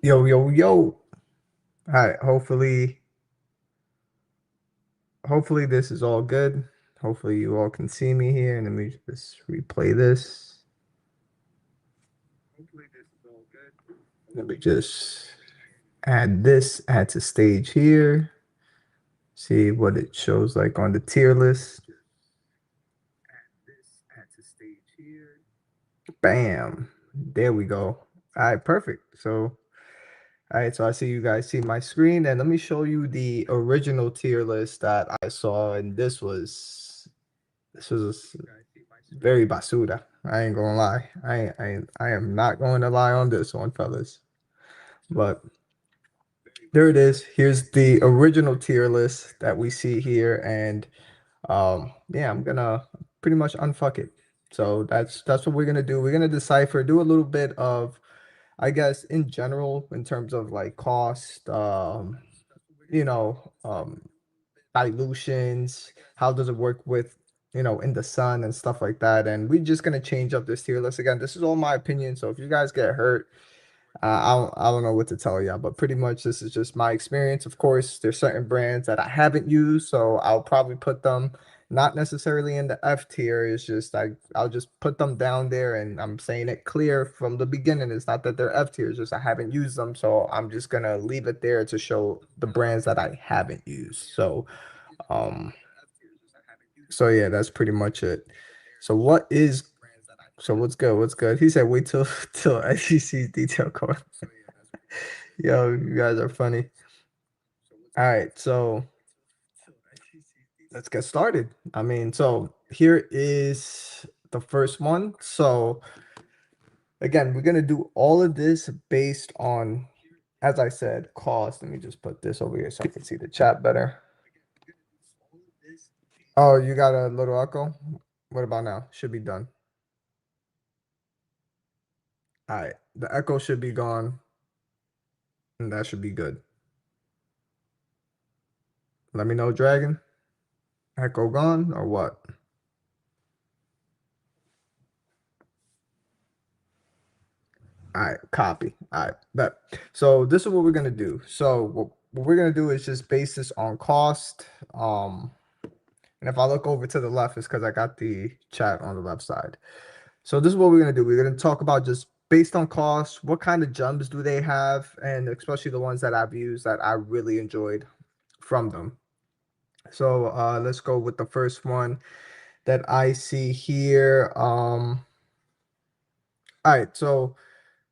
Yo, yo, yo. All right, hopefully this is all good. Hopefully you all can see me here, and let me just replay this. Let me just add to stage here. See what it shows like on the tier list. Bam. There we go. All right, perfect. All right, so I see you guys see my screen, and let me show you the original tier list that I saw, and this was very basura. I ain't gonna lie. I am not going to lie on this one, fellas. But there it is. Here's the original tier list that we see here, and yeah, I'm gonna pretty much unfuck it. So that's what we're gonna do. We're gonna decipher, do a little bit of, I guess, in general, in terms of like cost, you know, dilutions, how does it work with, in the sun and stuff like that. And we're just gonna change up this tier list again. This is all my opinion, so if you guys get hurt, I don't know what to tell you, but pretty much this is just my experience. Of course, there's certain brands that I haven't used, so I'll probably put them not necessarily in the F tier. It's just I'll just put them down there, and I'm saying it clear from the beginning. It's not that they're F tier, it's just I haven't used them, so I'm just gonna leave it there to show the brands that I haven't used. Um, so yeah, that's pretty much it. So what's good? What's good? He said wait till till SEC's detail card. Yo, you guys are funny. All right, so let's get started. I mean, so here is the first one. So again, we're gonna do all of this based on, as I said, cost. Let me just put this over here so I can see the chat better. Oh, you got a little echo? What about now? Should be done. All right, the echo should be gone, and that should be good. Let me know, Dragon. Echo gone or what? All right, copy. All right, but so this is what we're gonna do. So what we're gonna do is just base this on cost. And if I look over to the left, it's because I got the chat on the left side. So this is what we're gonna do. We're gonna talk about just based on cost, what kind of gems do they have, and especially the ones that I've used that I really enjoyed from them. So let's go with the first one that I see here. All right, so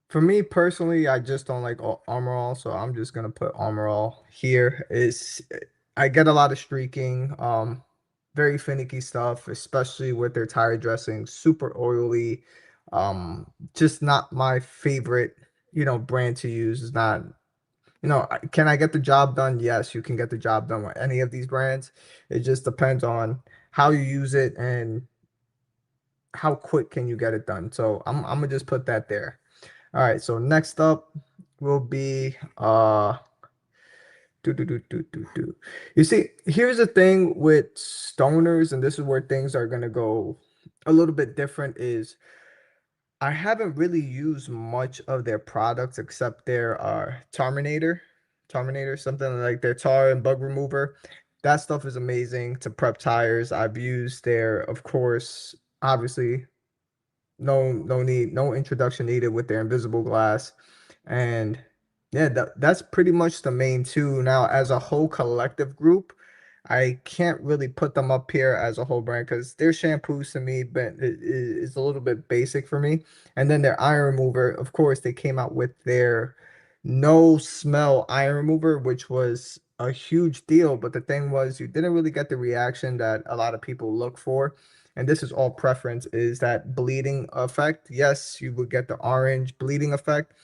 for me personally, I just don't like Armor All, so I'm just gonna put Armor All here. Is I get a lot of streaking, very finicky stuff, especially with their tire dressing, super oily. Just not my favorite, brand to use. Is not, can I get the job done? Yes, you can get the job done with any of these brands. It just depends on how you use it and how quick can you get it done. So I'm gonna just put that there. All right, so next up will be do. You see, here's the thing with stoners, and this is where things are gonna go a little bit different, is I haven't really used much of their products except their Terminator, something like their tar and bug remover. That stuff is amazing to prep tires. I've used their, of course, obviously, no introduction needed with their invisible glass. And yeah, that's pretty much the main two. Now, as a whole collective group, I can't really put them up here as a whole brand because their shampoos to me but is a little bit basic for me. And then their iron remover, of course, they came out with their no smell iron remover, which was a huge deal. But the thing was, you didn't really get the reaction that a lot of people look for. And this is all preference, is that bleeding effect. Yes, you would get the orange bleeding effect,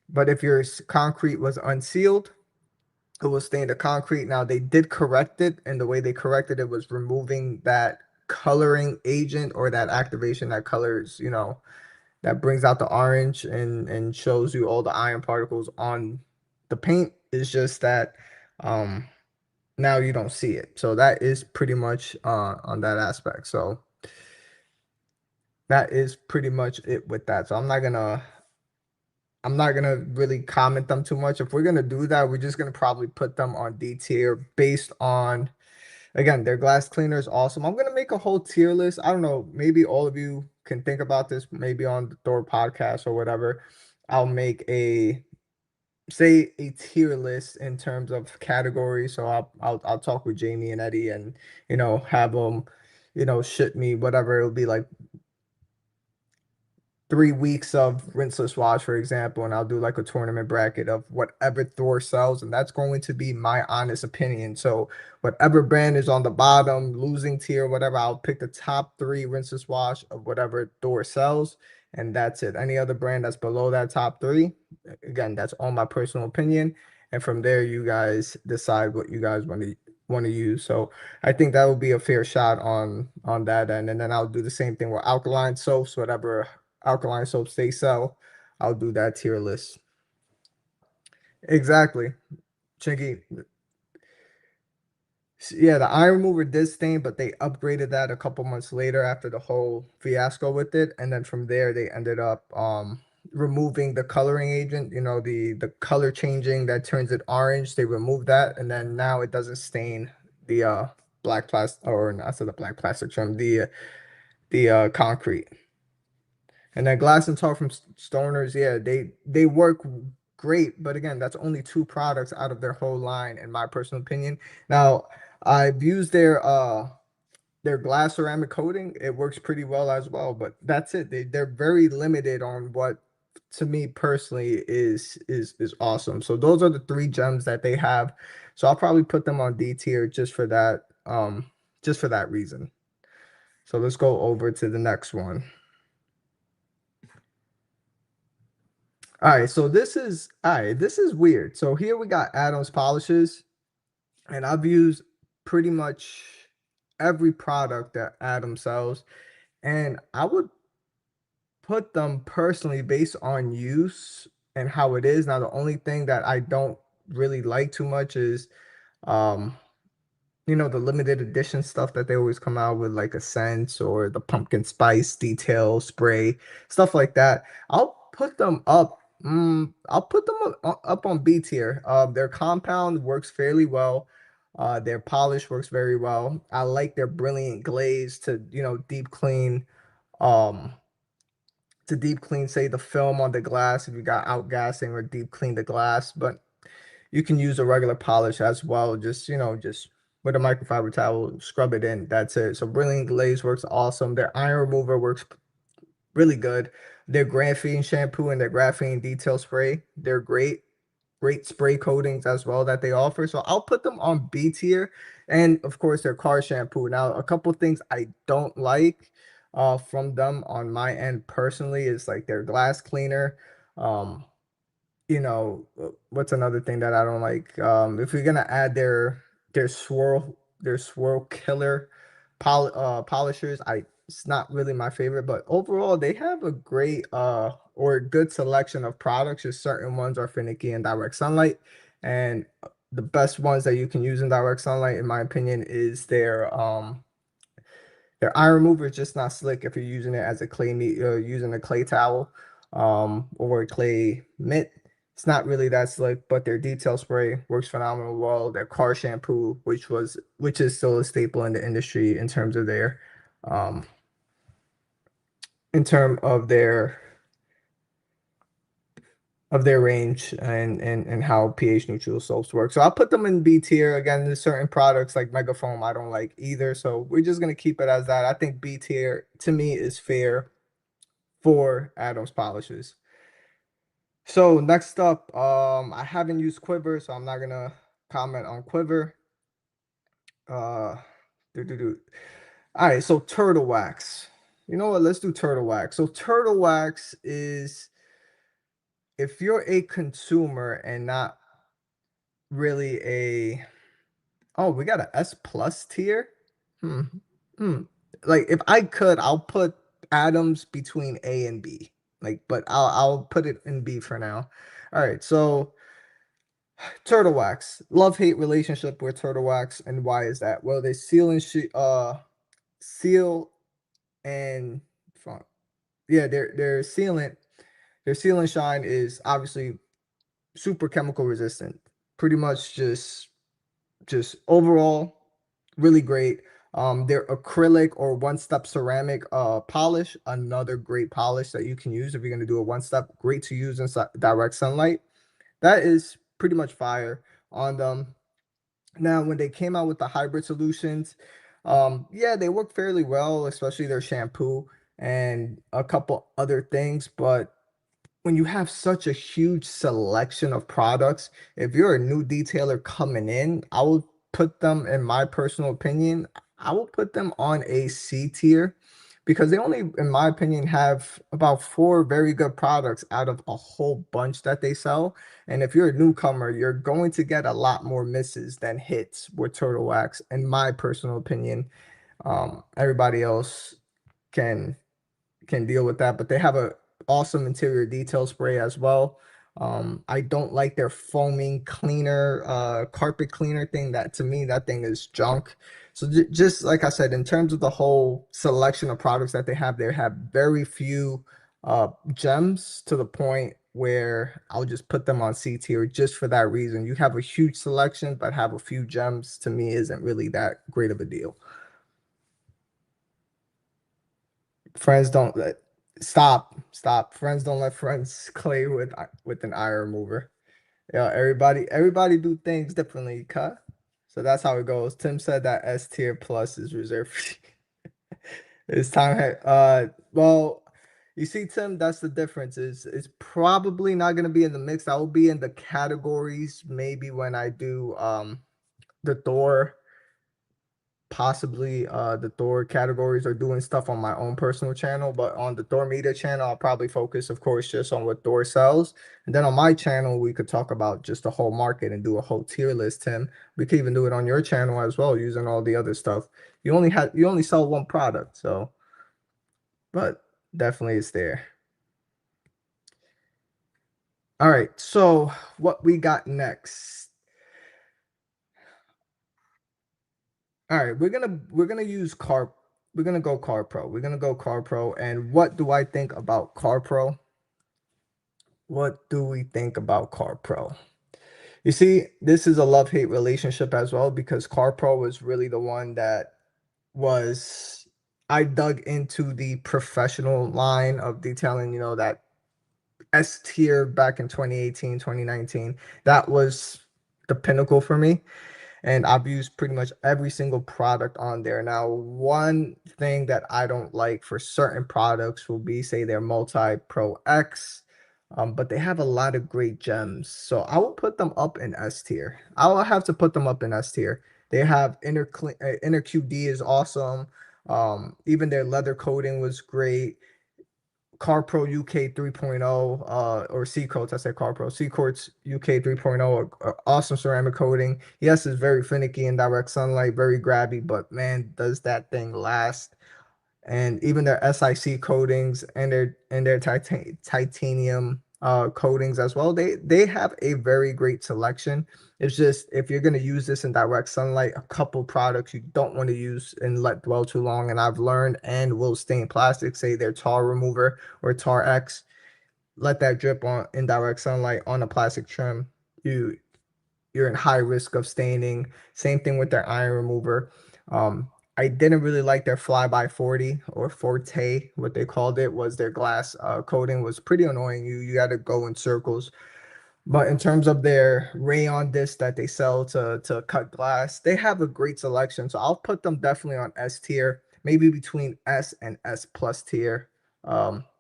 but if your concrete was unsealed, it will stain the concrete. Now they did correct it, and the way they corrected it was removing that coloring agent or that activation that colors, that brings out the orange and shows you all the iron particles on the paint. It's just that um now you don't see it. So that is pretty much on that aspect. So that is pretty much it with that. So I'm not gonna I'm not gonna really comment them too much. If we're gonna do that, we're just gonna probably put them on D tier based on, again, their glass cleaner is awesome. I'm gonna make a whole tier list. I don't know, maybe all of you can think about this, maybe on the Thor podcast or whatever. I'll make a, say, a tier list in terms of categories. So I'll talk with Jamie and Eddie and have them, ship me whatever it'll be like 3 weeks of rinseless wash, for example, and I'll do like a tournament bracket of whatever Thor sells, and that's going to be my honest opinion. So whatever brand is on the bottom, losing tier, whatever, I'll pick the top three rinseless wash of whatever Thor sells, and that's it. Any other brand that's below that top three, again, that's all my personal opinion. And from there, you guys decide what you guys want to use. So I think that would be a fair shot on that end. And then I'll do the same thing with alkaline soaps, whatever alkaline soaps they sell, I'll do that tier list. Exactly. Chinky. Yeah, the iron remover did stain, but they upgraded that a couple months later after the whole fiasco with it. And then from there they ended up removing the coloring agent, the color changing that turns it orange. They removed that, and then now it doesn't stain the black plastic, or not, the black plastic trim, the concrete. And then Glass and Talk from Stoners, yeah, they work great, but again, that's only two products out of their whole line, in my personal opinion. Now, I've used their glass ceramic coating. It works pretty well as well, but that's it. They're very limited on what, to me personally, is awesome. So those are the three gems that they have. So I'll probably put them on D tier just for that reason. So let's go over to the next one. All right, this is weird. So here we got Adams polishes, and I've used pretty much every product that Adam sells, and I would put them personally based on use and how it is. Now, the only thing that I don't really like too much is um the limited edition stuff that they always come out with, like a scent or the pumpkin spice detail spray, stuff like that. I'll put them up on B tier. Their compound works fairly well. Their polish works very well. I like their brilliant glaze to, um, deep clean, say, the film on the glass if you got outgassing, or deep clean the glass. But you can use a regular polish as well. Just with a microfiber towel, scrub it in. That's it. So Brilliant Glaze works awesome. Their iron remover works really good. Their graphene shampoo and their graphene detail spray, they're great. Great spray coatings as well that they offer. So I'll put them on B tier. And of course, their car shampoo. Now, a couple things I don't like from them on my end personally is like their glass cleaner. Um, what's another thing that I don't like? If you're gonna add their swirl killer polishers, it's not really my favorite, but overall they have a great or good selection of products. Just certain ones are finicky in direct sunlight, and the best ones that you can use in direct sunlight, in my opinion, is their eye remover is just not slick if you're using it as a using a clay towel, or a clay mitt. It's not really that slick, but their detail spray works phenomenal well. Their car shampoo, which is still a staple in the industry um, in term of their range, and how pH neutral soaps work. So I'll put them in B tier. Again, there's certain products like Megafoam I don't like either. So we're just gonna keep it as that. I think B tier to me is fair for Adams polishes. So next up, I haven't used Quiver, so I'm not gonna comment on Quiver. Uh, do. All right, so Turtle Wax. You know what? Let's do Turtle Wax. So Turtle Wax is, if you're a consumer and not really a, oh, we got a S plus tier. Hmm. Hmm. Like, if I could, I'll put Adams between A and B. Like, but I'll put it in B for now. All right, so Turtle Wax. Love-hate relationship with Turtle Wax, and why is that? Well, they seal and yeah, they're sealant Their Seal and Shine is obviously super chemical resistant. Pretty much just overall really great. Their acrylic or one-step ceramic polish, another great polish that you can use if you're gonna do a one-step. Great to use in direct sunlight. That is pretty much fire on them. Now, when they came out with the hybrid solutions, yeah, they work fairly well, especially their shampoo and a couple other things. But when you have such a huge selection of products, if you're a new detailer coming in, I would put them, in my personal opinion, I will put them on a C tier because they only, in my opinion, have about four very good products out of a whole bunch that they sell. And if you're a newcomer, you're going to get a lot more misses than hits with Turtle Wax, in my personal opinion. Everybody else can deal with that, but they have a awesome interior detail spray as well. I don't like their foaming cleaner, carpet cleaner thing. That to me, that thing is junk. So just like I said, in terms of the whole selection of products that they have very few gems to the point where I'll just put them on C tier just for that reason. You have a huge selection, but have a few gems to me isn't really that great of a deal. Friends don't let stop. Friends don't let friends play with an eye remover. Yeah, everybody do things differently, cut. So that's how it goes. Tim said that S tier plus is reserved for it's time. Well, you see, Tim, that's the difference. Is it's probably not gonna be in the mix. I will be in the categories maybe when I do the Thor, possibly the Thor categories, or doing stuff on my own personal channel. But on the Thor media channel, I'll probably focus, of course, just on what Thor sells. And then on my channel, we could talk about just the whole market and do a whole tier list, Tim. We could even do it on your channel as well, using all the other stuff. You only sell one product, so but definitely it's there. All right, so what we got next? All right, we're gonna use car. We're gonna go Car Pro. We're gonna go Car Pro. And what do I think about Car Pro? What do we think about Car Pro? You see, this is a love-hate relationship as well because Car Pro was really the one that was I dug into the professional line of detailing, that S tier back in 2018, 2019. That was the pinnacle for me. And I've used pretty much every single product on there. Now, one thing that I don't like for certain products will be, say, their Multi Pro X, but they have a lot of great gems. So I will put them up in S tier. I will have to put them up in S tier. They have inner QD is awesome. Even their leather coating was great. CarPro UK 3.0, or C coats. I said CarPro. C coats UK 3.0, awesome ceramic coating. Yes, it's very finicky in direct sunlight, very grabby, but man, does that thing last. And even their SIC coatings and their titanium coatings as well. They have a very great selection. It's just if you're gonna use this in direct sunlight, a couple products you don't want to use and let dwell too long. And I've learned and will stain plastic, say their tar remover or tar X, let that drip on in direct sunlight on a plastic trim. You you're in high risk of staining. Same thing with their iron remover. I didn't really like their flyby 40 or forte, what they called it, was their glass coating was pretty annoying. You got to go in circles. But in terms of their rayon disc that they sell to cut glass, they have a great selection. So I'll put them definitely on S tier, maybe between S and S plus tier,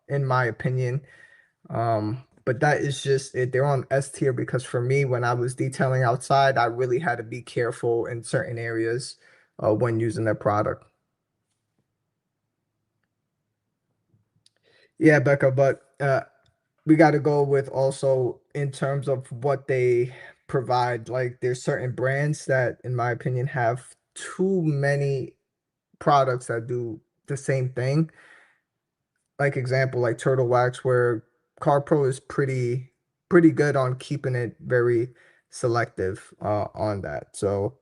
in my opinion. But that is just it. They're on S tier because for me, when I was detailing outside, I really had to be careful in certain areas when using their product. Yeah, Becca, but we got to go with also in terms of what they provide. Like there's certain brands that, in my opinion, have too many products that do the same thing. Like example, like Turtle Wax, where CarPro is pretty good on keeping it very selective on that. So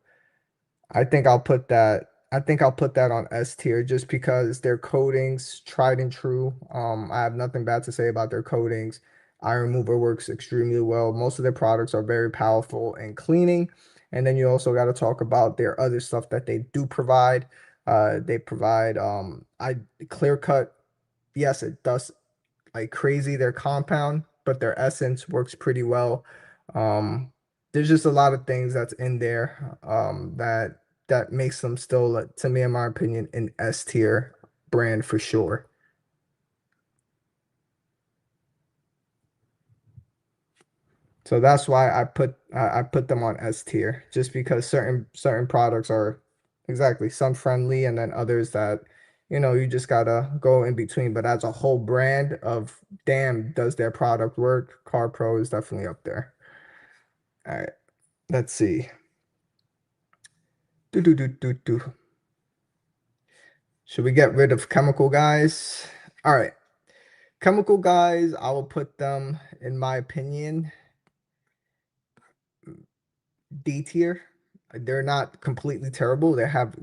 I think I'll put that. I think I'll put that on S tier just because their coatings tried and true. I have nothing bad to say about their coatings. Iron Mover works extremely well. Most of their products are very powerful in cleaning. And then you also got to talk about their other stuff that they do provide. They provide I clear cut. Yes, it does like crazy their compound, but their essence works pretty well. Um, there's just a lot of things that's in there that makes them still, to me, in my opinion, an S tier brand for sure. So that's why I put them on S tier, just because certain products are exactly sun friendly, and then others that you just gotta go in between. But as a whole brand of damn, does their product work? Car Pro is definitely up there. All right, let's see. Do do do do do. Should we get rid of chemical guys? All right, chemical guys. I will put them, in my opinion, D tier. They're not completely terrible. They have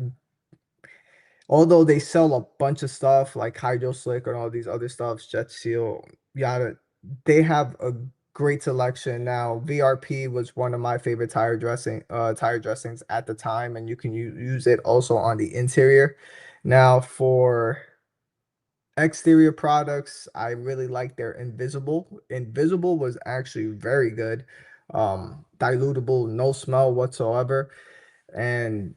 although they sell a bunch of stuff like Hydro Slick and all these other stuffs, Jet Seal, yada, they have a great selection now. VRP was one of my favorite tire dressings at the time, and you can use it also on the interior. Now for exterior products, I really like their Invisible. Invisible was actually very good. Dilutable, no smell whatsoever. And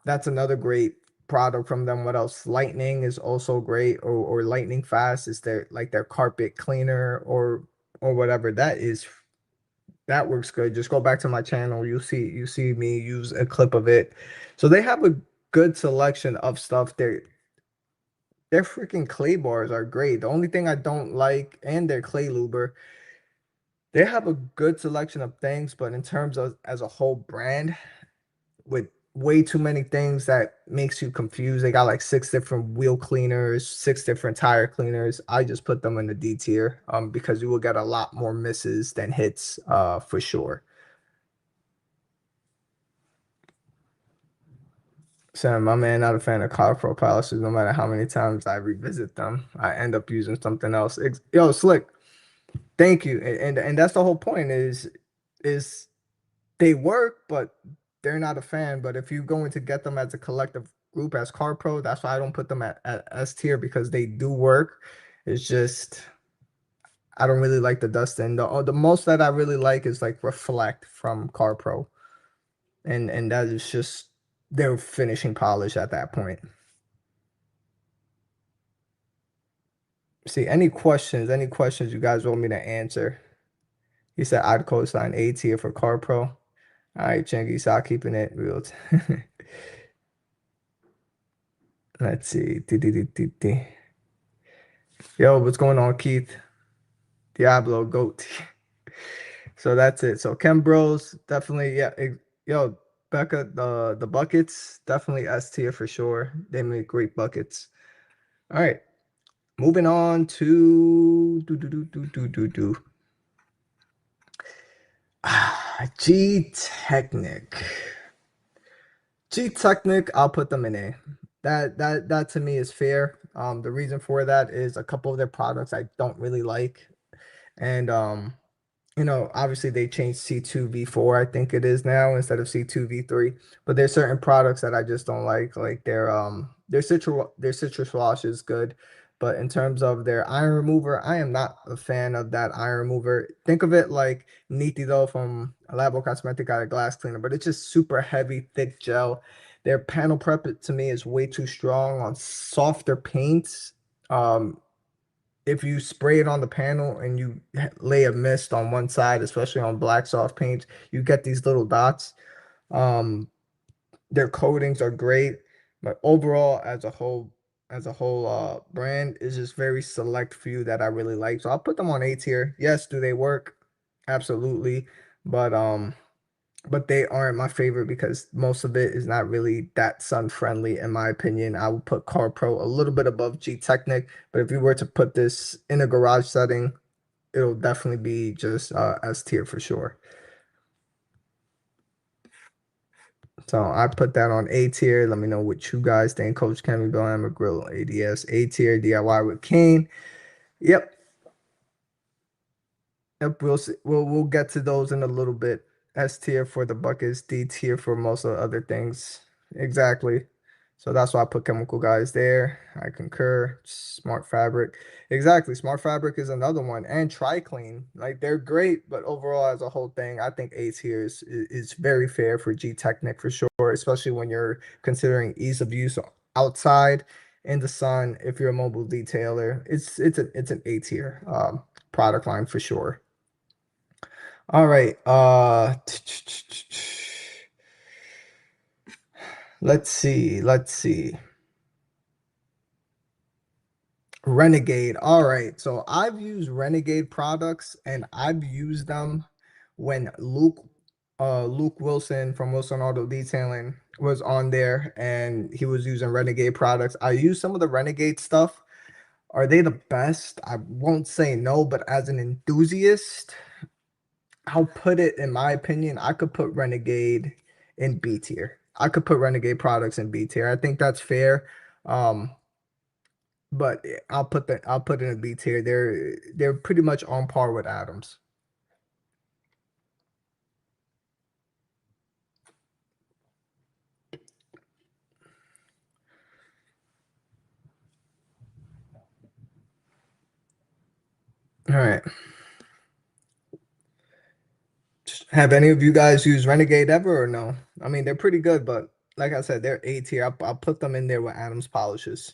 that's another great product from them. What else? Lightning is also great, or Lightning Fast is their carpet cleaner or whatever. That works good. Just go back to my channel. You see me use a clip of it. So they have a good selection of stuff. Their freaking clay bars are great. The only thing I don't like, and their clay luber, they have a good selection of things, but in terms of as a whole brand, with way too many things that makes you confused. They got like six different wheel cleaners, six different tire cleaners. I just put them in the D tier because you will get a lot more misses than hits for sure. Sam, my man, not a fan of car pro polishes. No matter how many times I revisit them, I end up using something else. Yo, Slick, thank you. And that's the whole point is they work, but they're not a fan. But if you're going to get them as a collective group as Car Pro, that's why I don't put them at S tier because they do work. It's just I don't really like the Dustin. The most that I really like is like Reflect from Car Pro, and that is just their finishing polish at that point. See, any questions? Any questions you guys want me to answer? He said I'd co-sign A tier for Car Pro. All right, Chingy, stop keeping it real. Let's see. Yo, what's going on, Keith? Diablo Goat. So that's it. So Chem Bros definitely, yeah. Yo, Becca, the buckets definitely S tier for sure. They make great buckets. All right, moving on to do. G Technic. G Technic, I'll put them in A. That to me is fair. The reason for that is a couple of their products I don't really like, and obviously they changed C2 V4, I think it is now, instead of C2 V3. But there's certain products that I just don't like their citrus wash is good. But in terms of their iron remover, I am not a fan of that iron remover. Think of it like Nítido from Labo Cosmetica glass cleaner, but it's just super heavy, thick gel. Their panel prep to me is way too strong on softer paints. Um, if you spray it on the panel and you lay a mist on one side, especially on black soft paints, you get these little dots. Um, their coatings are great, but overall, as a whole brand is just very select few that I really like. So I'll put them on A tier. Yes, do they work? Absolutely, but but they aren't my favorite because most of it is not really that sun friendly in my opinion. I would put Car Pro a little bit above G Technic, but if you were to put this in a garage setting, it'll definitely be just S tier for sure. So I put that on A tier. Let me know what you guys think. Coach Cammy Bill Hammer Grill ADS A tier DIY with Kane. Yep. Yep, we'll see. We'll get to those in a little bit. S tier for the buckets, D tier for most of the other things. Exactly. So that's why I put chemical guys there. I concur. Smart Fabric. Exactly. Smart Fabric is another one. And TriClean. Like they're great, but overall as a whole thing, I think A tier is very fair for G Technic for sure, especially when you're considering ease of use outside in the sun. If you're a mobile detailer, it's an A tier product line for sure. All right. Let's see. Let's see. Renegade. All right. So I've used Renegade products and I've used them when Luke Wilson from Wilson Auto Detailing was on there and he was using Renegade products. I used some of the Renegade stuff. Are they the best? I won't say no, but as an enthusiast, I'll put it in my opinion, I could put Renegade in B tier. I could put Renegade products in B tier. I think that's fair. Um, but I'll put it in B tier. They're pretty much on par with Adams. All right. Have any of you guys used Renegade ever or no? I mean, they're pretty good, but like I said, they're A tier. I'll put them in there with Adams polishes.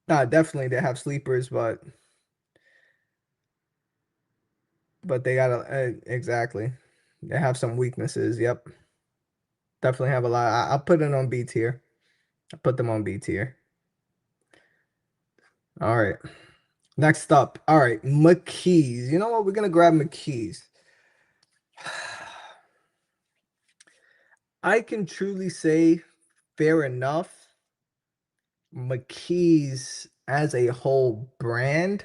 Nah, definitely they have sleepers, but they gotta exactly. They have some weaknesses. Yep, definitely have a lot. I'll put it on B tier. I put them on B tier. All right. Next up. All right, McKee's. You know what? We're gonna grab McKee's. I can truly say, fair enough. McKee's as a whole brand,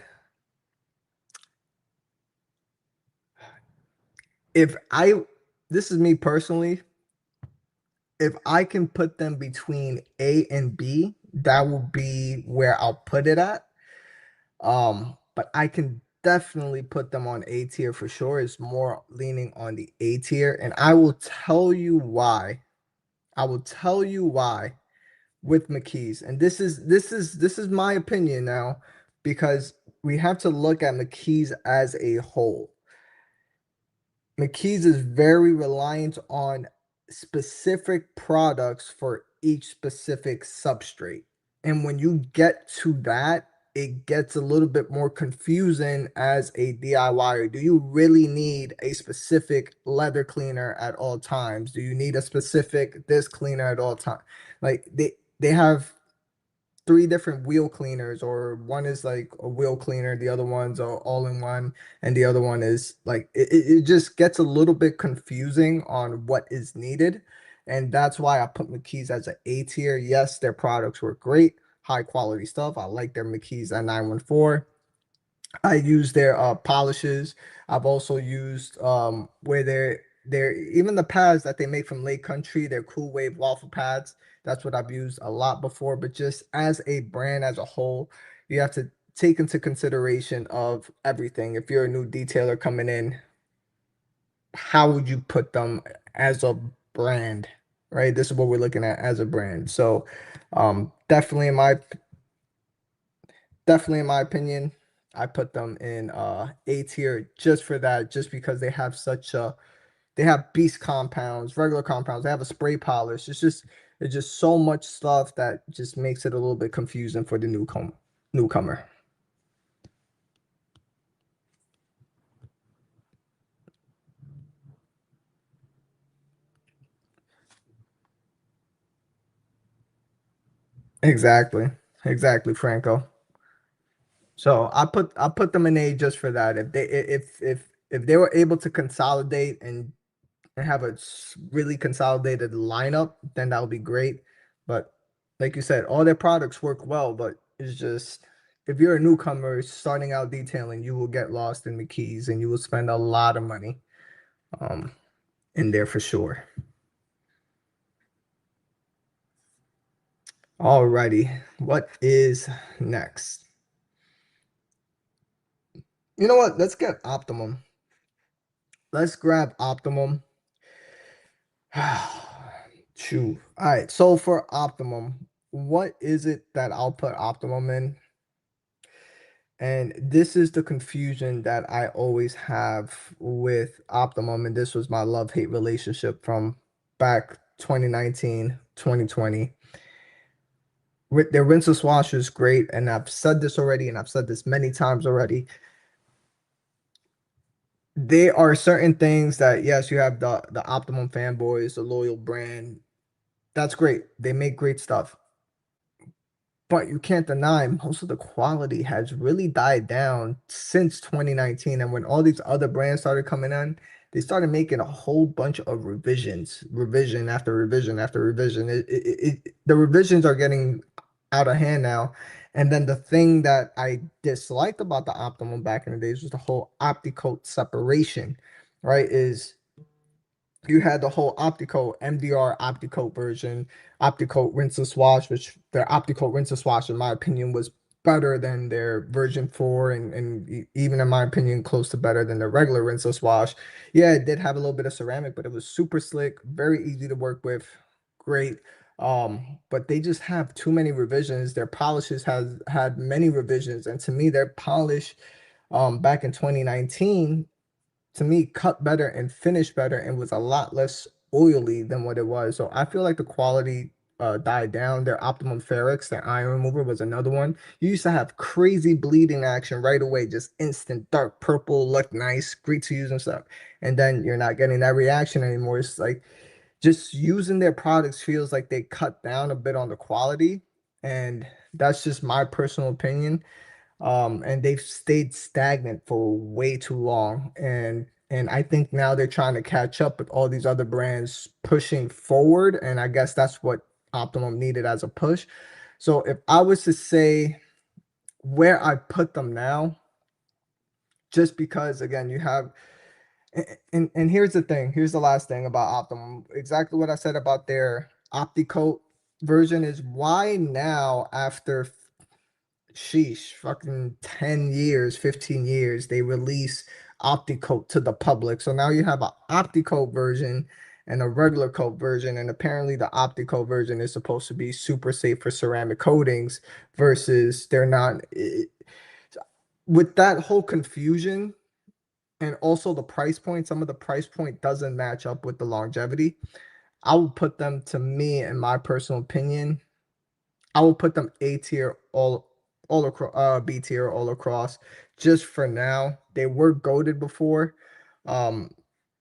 if I, this is me personally, if I can put them between A and B, that will be where I'll put it at. But I can definitely put them on A tier for sure. It's more leaning on the A tier, and I will tell you why. I will tell you why with McKee's. And this is my opinion now because we have to look at McKee's as a whole. McKee's is very reliant on specific products for each specific substrate. And when you get to that, it gets a little bit more confusing as a DIYer. Do you really need a specific leather cleaner at all times? Do you need a specific this cleaner at all times? Like they have three different wheel cleaners, or one is like a wheel cleaner, the other one's all in one, and the other one is like it just gets a little bit confusing on what is needed. And that's why I put McKee's as an A tier. Yes, their products were great, high quality stuff. I like their McKee's at 914. I use their polishes. I've also used where they're even the pads that they make from Lake Country, their Cool Wave waffle pads. That's what I've used a lot before. But just as a brand as a whole, you have to take into consideration of everything. If you're a new detailer coming in, how would you put them as a brand? Right? This is what we're looking at as a brand. So definitely in my opinion, I put them in A tier just for that, just because they have beast compounds, regular compounds, they have a spray polish. It's just so much stuff that just makes it a little bit confusing for the newcomer. Exactly. Exactly, Franco. So I put them in A just for that. If they were able to consolidate and have a really consolidated lineup, then that would be great. But like you said, all their products work well, but it's just if you're a newcomer starting out detailing, you will get lost in the keys and you will spend a lot of money. um, in there for sure. Alrighty, what is next? You know what? Let's get Optimum. Let's grab Optimum. Shoot. All right. So for Optimum, what is it that I'll put Optimum in? And this is the confusion that I always have with Optimum. And this was my love-hate relationship from back 2019, 2020. With their rinse wash is great. And I've said this already, and I've said this many times already. There are certain things that, yes, you have the Optimum fanboys, the loyal brand. That's great. They make great stuff. But you can't deny most of the quality has really died down since 2019. And when all these other brands started coming in, they started making a whole bunch of revisions, revision after revision after revision. The revisions are getting out of hand now. And then the thing that I disliked about the Optimum back in the days was the whole OptiCoat separation, right? Is you had the whole Opticoat MDR Opticoat version, Opticoat Rinseless Wash, which their Opticoat Rinseless Wash, in my opinion, was better than their version 4, and even in my opinion, close to better than their regular Rinseless Wash. Yeah, it did have a little bit of ceramic, but it was super slick, very easy to work with, great. But they just have too many revisions. Their polishes has had many revisions, and to me, their polish back in 2019 to me cut better and finished better and was a lot less oily than what it was. So I feel like the quality died down. Their Optimum Ferrex, their iron remover, was another one. You used to have crazy bleeding action right away, just instant dark purple, look nice, great to use and stuff. And then you're not getting that reaction anymore. It's like just using their products feels like they cut down a bit on the quality. And that's just my personal opinion. And they've stayed stagnant for way too long. And I think now they're trying to catch up with all these other brands pushing forward, and I guess that's what Optimum needed as a push. So if I was to say where I put them now, just because again you have and here's the thing, here's the last thing about Optimum. Exactly what I said about their OptiCoat version is why now after sheesh, fucking 10 years, 15 years, they release OptiCoat to the public. So now you have an OptiCoat version and a regular coat version. And apparently the OptiCoat version is supposed to be super safe for ceramic coatings versus they're not. With that whole confusion and also the price point, some of the price point doesn't match up with the longevity. I would put them, to me, in my personal opinion, I will put them A tier all across, B tier all across. Just for now, they were goaded before. Um,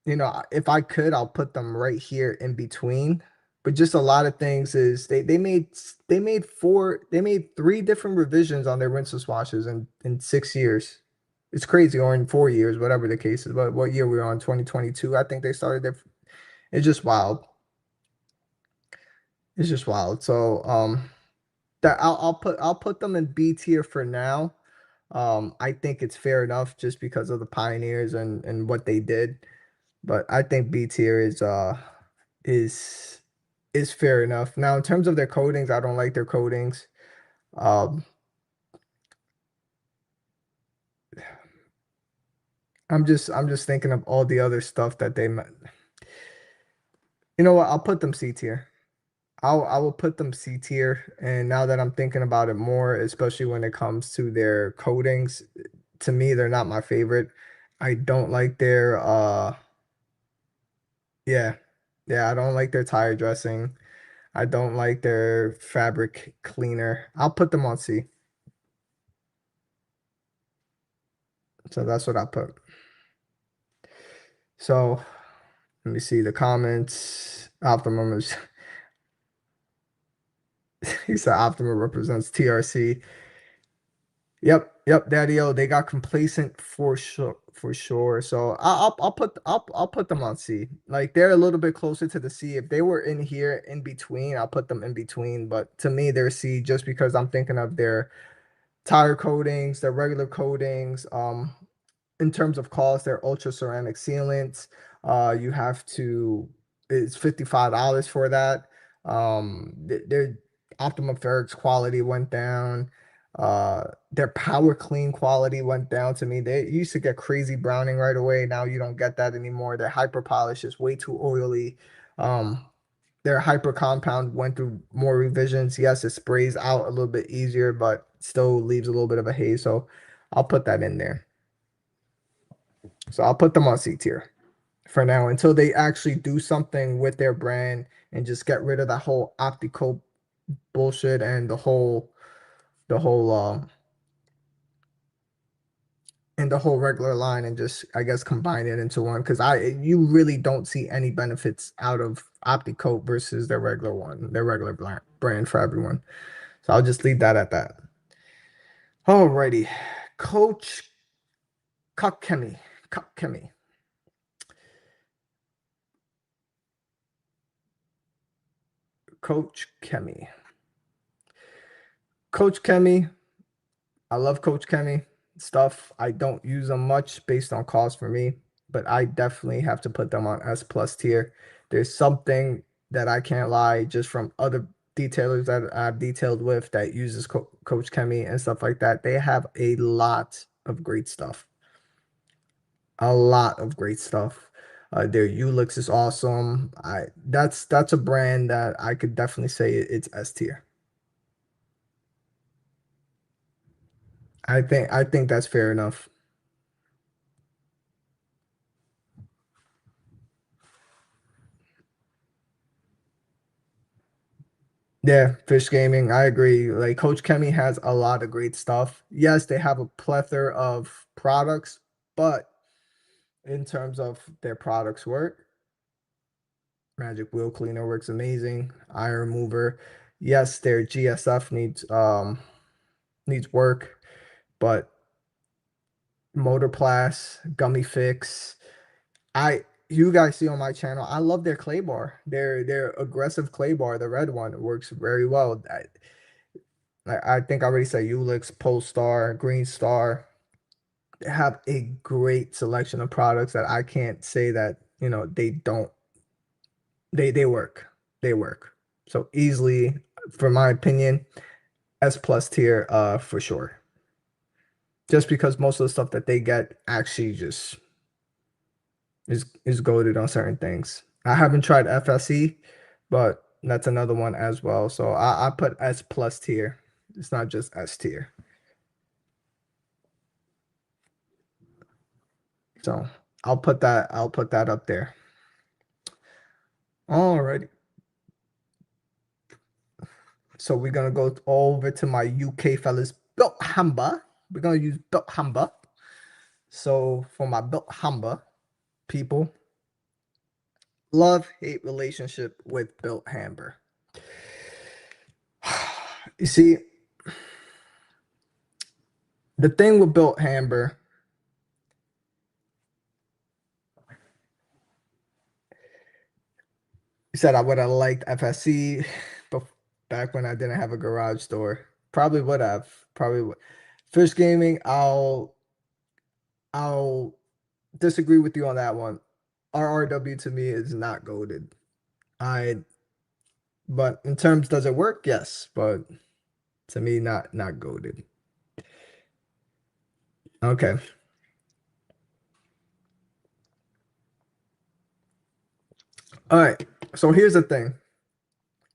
if I could, I'll put them right here in between. But just a lot of things is they made three different revisions on their rinseless washes in 6 years. It's crazy, or in 4 years, whatever the case is. But what year we are on? 2022. I think they started their. It's just wild. It's just wild. So that I'll put them in B tier for now. I think it's fair enough just because of the pioneers and what they did. But I think B tier is is fair enough. Now in terms of their coatings, I don't like their coatings. Um, I'm just thinking of all the other stuff that you know what? I'll put them C tier. I will put them C tier. And now that I'm thinking about it more, especially when it comes to their coatings, to me, they're not my favorite. I don't like their yeah. Yeah, I don't like their tire dressing. I don't like their fabric cleaner. I'll put them on C. So that's what I put. So let me see the comments. Optimum is he said Optimum represents TRC. Yep, Daddy O. They got complacent for sure, for sure. So I'll put them on C. Like they're a little bit closer to the C. If they were in here in between, I'll put them in between. But to me, they're C just because I'm thinking of their tire coatings, their regular coatings. in terms of cost, they're ultra ceramic sealants. You have to, it's $55 for that. Their Optimum Ferrix quality went down. Their Power Clean quality went down to me. They used to get crazy browning right away. Now you don't get that anymore. Their Hyper Polish is way too oily. Um, their Hyper Compound went through more revisions. Yes, it sprays out a little bit easier, but still leaves a little bit of a haze. So I'll put that in there. So I'll put them on C tier for now until they actually do something with their brand and just get rid of that whole optical bullshit and the whole and the whole regular line, and just, I guess, combine it into one, because I you really don't see any benefits out of Opticoat versus their regular one, their regular brand for everyone. So I'll just leave that at that. Alrighty, Coach Kakemi. Kakemi. Coach Kemi. Coach Kemi. I love Coach Kemi stuff. I don't use them much based on cost for me, but I definitely have to put them on S plus tier. There's something that I can't lie, just from other detailers that I've detailed with that uses Coach Kemi and stuff like that. They have a lot of great stuff. A lot of great stuff. Their Ulix is awesome. That's a brand that I could definitely say it's S tier. I think that's fair enough. Yeah, Fish Gaming, I agree. Like, Coach Kemi has a lot of great stuff. Yes, they have a plethora of products, but in terms of their products work, Magic Wheel Cleaner works amazing. Iron Mover, yes, their GSF needs work, but Motorplast, Gummy Fix, I you guys see on my channel, I love their clay bar. Their aggressive clay bar, the red one, works very well. I think I already said Ulix, Polestar, Green Star. They have a great selection of products that I can't say that, they don't. They work. They work. So easily, for my opinion, S plus tier, for sure. Just because most of the stuff that they get actually just is goaded on certain things. I haven't tried FSE, but that's another one as well. So I put S plus tier. It's not just S tier. So I'll put that up there. Alrighty. So we're gonna go over to my UK fellas, Built Hamba. We're gonna use Built Hamba. So for my Built Hamba people, love-hate relationship with Built Hamber. You see, the thing with Built Hamber, you said I would have liked FSC, but back when I didn't have a garage door, probably would have. Probably would. Fish Gaming, I'll disagree with you on that one. RRW to me is not goaded. I But in terms, does it work? Yes, but to me, not goaded. Okay. All right. So here's the thing.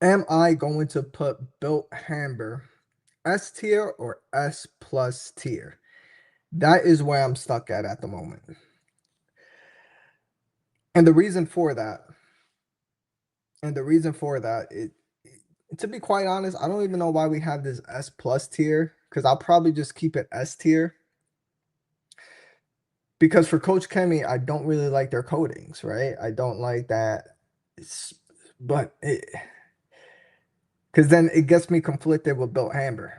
Am I going to put Built Hamber S tier or S plus tier? That is where I'm stuck at the moment. And the reason for that, to be quite honest, I don't even know why we have this S plus tier, because I'll probably just keep it S tier. Because for Coach Kemi, I don't really like their coatings, right? I don't like that. But because then it gets me conflicted with Built Hamber.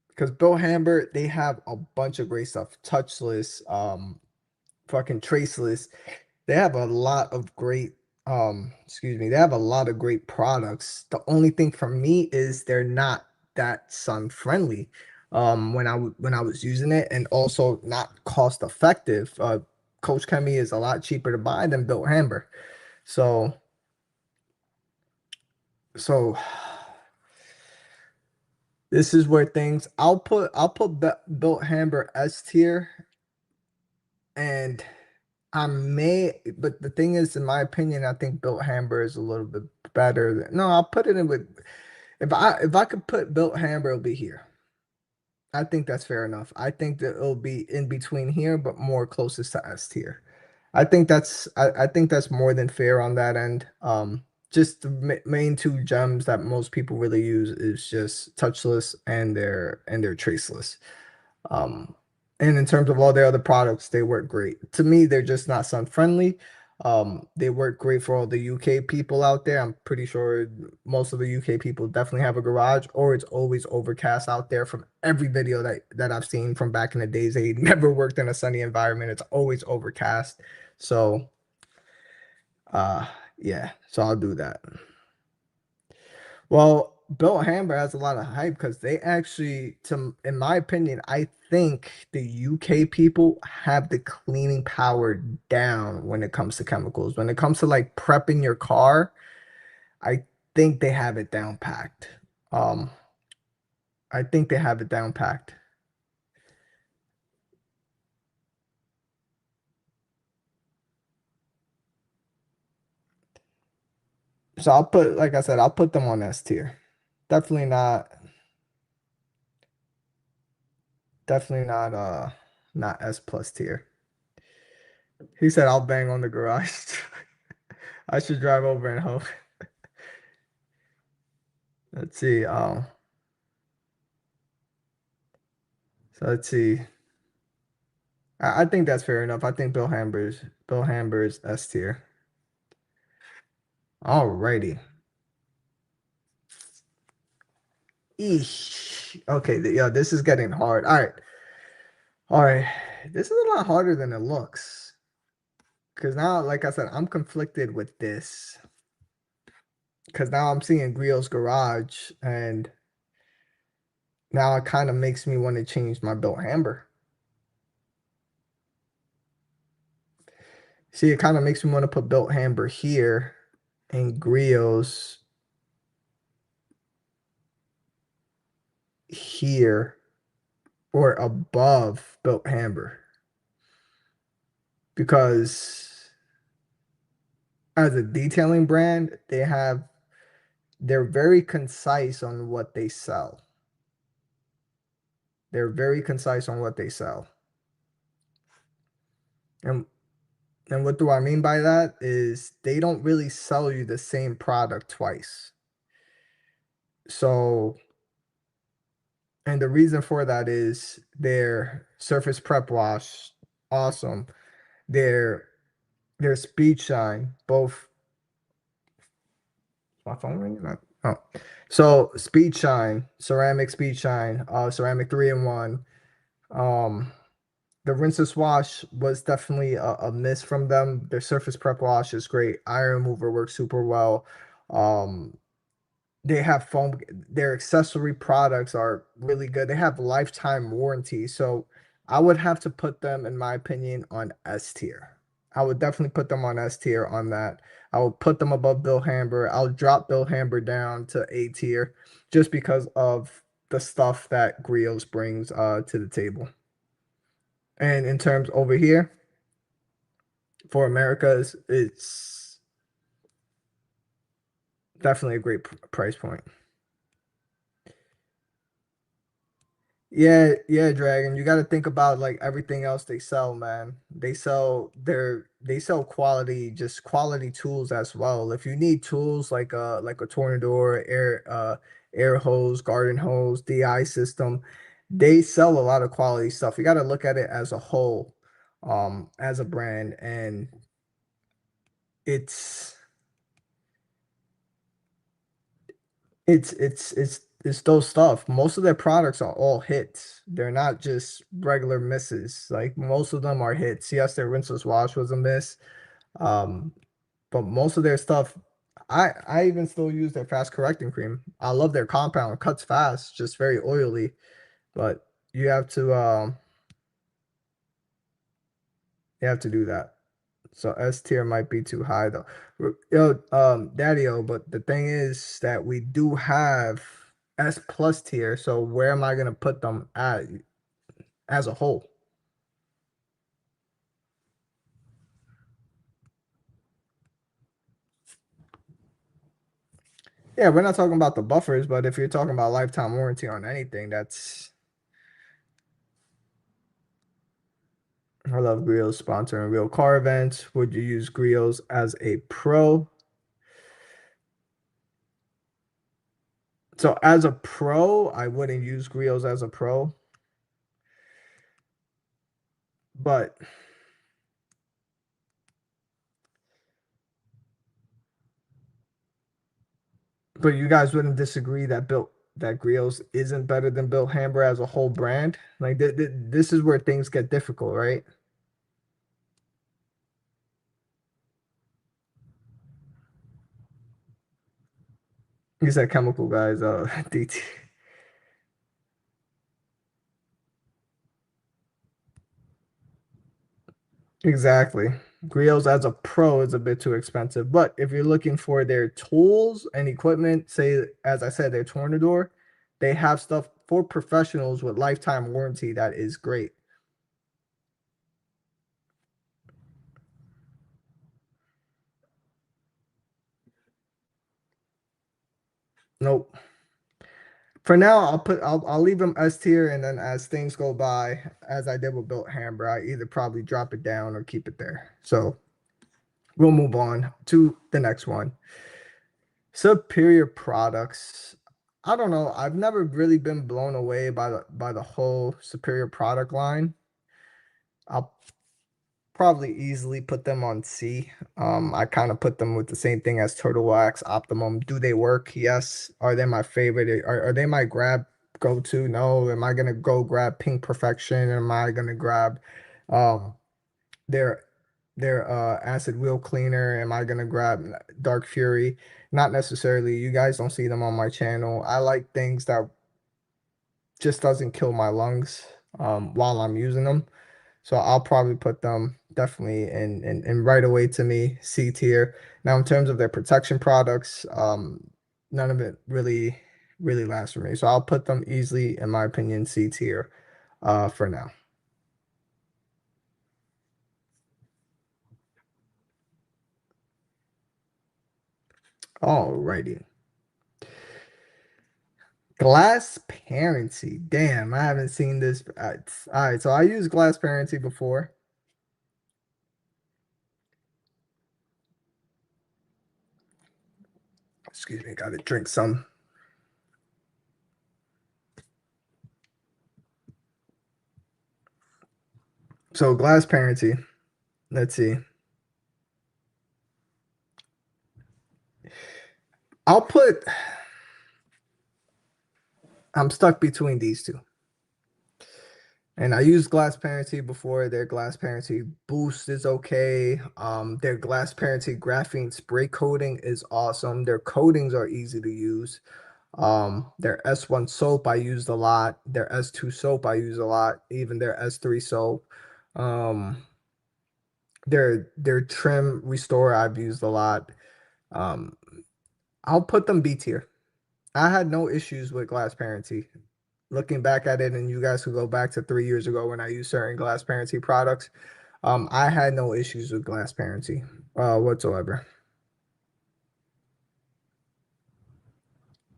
Because Built Hamber, they have a bunch of great stuff. Touchless, fucking traceless. They have a lot of great, excuse me, they have a lot of great products. The only thing for me is they're not that sun friendly. when I was using it, and also not cost effective. Coach Chemi is a lot cheaper to buy than Built Hamber. So so this is where things I'll put Built Hamber S tier, and I may, but the thing is, in my opinion, I think Built Hamber is a little bit better than, no, I'll put it in with, if I could put Built Hamber, it'll be here. I think that's fair enough. I think that it'll be in between here, but more closest to S tier. I think that's more than fair on that end. Just the main two gems that most people really use is just touchless and their traceless. Um, and in terms of all their other products, they work great. To me, they're just not sun friendly. They work great for all the UK people out there. I'm pretty sure most of the UK people definitely have a garage, or it's always overcast out there from every video that I've seen from back in the days. They never worked in a sunny environment. It's always overcast. So, uh, yeah, so I'll do that. Well, Bill Hamber has a lot of hype because they actually, in my opinion, I think the UK people have the cleaning power down when it comes to chemicals. When it comes to like prepping your car, I think they have it down packed. Um, I think they have it down packed. So I'll put, like I said, I'll put them on S tier. Definitely not, definitely not, not S plus tier. He said I'll bang on the garage. I should drive over and hope. Let's see. So let's see. I think that's fair enough. I think Bill Hamber's S tier. Alrighty. Eesh. Okay, yeah, this is getting hard. All right. All right. This is a lot harder than it looks. Because now, like I said, I'm conflicted with this. Because now I'm seeing Griot's Garage, and now it kind of makes me want to change my Bill Hamber. See, it kind of makes me want to put Built Hamber here and Griot's here or above Built Hamber because as a detailing brand, they're very concise on what they sell. They're very concise on what they sell. And and what do I mean by that is they don't really sell you the same product twice. So, and the reason for that is their surface prep wash, awesome. Their their speed shine, both my phone ringing? Oh. So speed shine, ceramic speed shine, ceramic 3-in-1. Um, the rinseless wash was definitely a miss from them. Their surface prep wash is great. Iron remover works super well. Um, they have foam. Their accessory products are really good. They have lifetime warranty. So I would have to put them, in my opinion, on S tier. I would definitely put them on S tier on that. I will put them above Bill Hamber. I'll drop Bill Hamber down to A tier just because of the stuff that Griot's brings to the table. And in terms over here for Americas, it's definitely a great price point. Yeah, yeah, Dragon. You got to think about like everything else they sell, man. They sell quality, just quality tools as well. If you need tools like a Tornador, air hose, garden hose, DI system, they sell a lot of quality stuff. You got to look at it as a whole, as a brand, and it's it's those stuff. Most of their products are all hits. They're not just regular misses. Like most of them are hits. Yes, their rinseless wash was a miss. Um, but most of their stuff, I even still use their fast correcting cream. I love their compound. It cuts fast, just very oily. but you have to do that. So S tier might be too high though. Yo, Daddy-O, but the thing is that we do have S plus tier, so where am I gonna put them at as a whole? Yeah, we're not talking about the buffers, but if you're talking about lifetime warranty on anything, that's I love Griot's sponsoring real car events. Would you use Griot's as a pro? So as a pro, I wouldn't use Griot's as a pro, but you guys wouldn't disagree that Griot's isn't better than Built Hamber as a whole brand. Like this is where things get difficult, right? You said chemical guys, DT. Exactly. Griot's as a pro is a bit too expensive, but if you're looking for their tools and equipment, say as I said, their Tornador, they have stuff for professionals with lifetime warranty that is great. Nope. For now, I'll leave them S tier, and then as things go by, as I did with Built Hamber, I either probably drop it down or keep it there. So we'll move on to the next one. Superior products. I don't know. I've never really been blown away by the whole Superior product line. I'll probably easily put them on C. I kind of put them with the same thing as Turtle Wax, Optimum. Do they work? Yes. Are they my favorite? Are they my grab go to? No. Am I gonna go grab Pink Perfection? Am I gonna grab um their acid wheel cleaner? Am I gonna grab Dark Fury? Not necessarily. You guys don't see them on my channel. I like things that just doesn't kill my lungs while I'm using them. So I'll probably put them definitely in right away to me, C tier. Now in terms of their protection products, none of it really lasts for me. So I'll put them easily, in my opinion, C tier for now. Alrighty. Glass Parency. Damn, I haven't seen this. All right, so I used Glass Parency before. Excuse me, gotta drink some. So Glass Parency. Let's see. I'll put I'm stuck between these two. And I used Glass Parency before. Their Glass Parency Boost is okay. Their Glass Parency Graphene Spray Coating is awesome. Their coatings are easy to use. Their S1 soap I used a lot. Their S2 soap I use a lot. Even their S3 soap. Um, their trim restore I've used a lot. Um, I'll put them B tier. I had no issues with Glass Parency. Looking back at it, and you guys could go back to 3 years ago when I used certain Glass Parency products. I had no issues with Glass Parency whatsoever.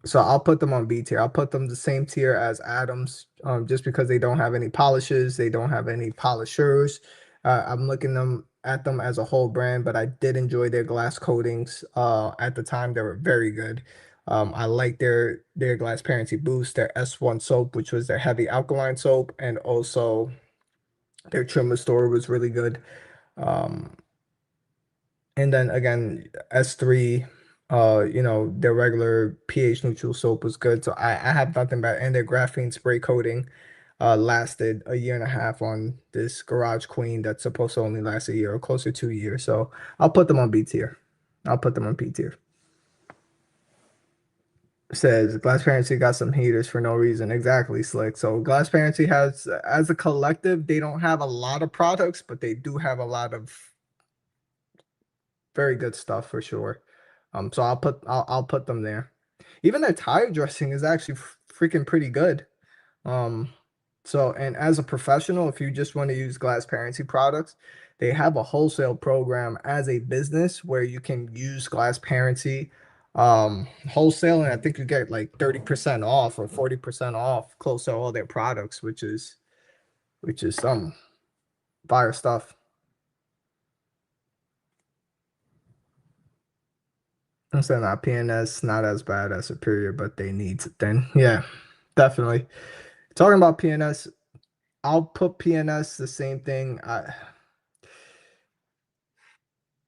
So I'll put them on B tier. I'll put them the same tier as Adams, just because they don't have any polishes, they don't have any polishers. I'm looking them at them as a whole brand, but I did enjoy their glass coatings. At the time, they were very good. I like their Glass Parency Boost, their S1 soap, which was their heavy alkaline soap, and also their trim restore was really good. Um, and then again, S3, their regular pH neutral soap was good. So I have nothing bad. And their graphene spray coating lasted a year and a half on this Garage Queen that's supposed to only last a year or closer to 2 years. So I'll put them on B tier. I'll put them on B tier. Says Glassparency got some haters for no reason. Exactly, Slick. So Glassparency has, as a collective, they don't have a lot of products, but they do have a lot of very good stuff for sure. So I'll put them there. Even their tire dressing is actually freaking pretty good. Um, so and as a professional, if you just want to use Glassparency products, they have a wholesale program as a business where you can use Glassparency wholesale, and I think you get like 30% off or 40% off close to all their products, which is some fire stuff. I'm saying that PNS not as bad as Superior, but they need to then. Yeah, definitely. Talking about PNS, I'll put PNS the same thing.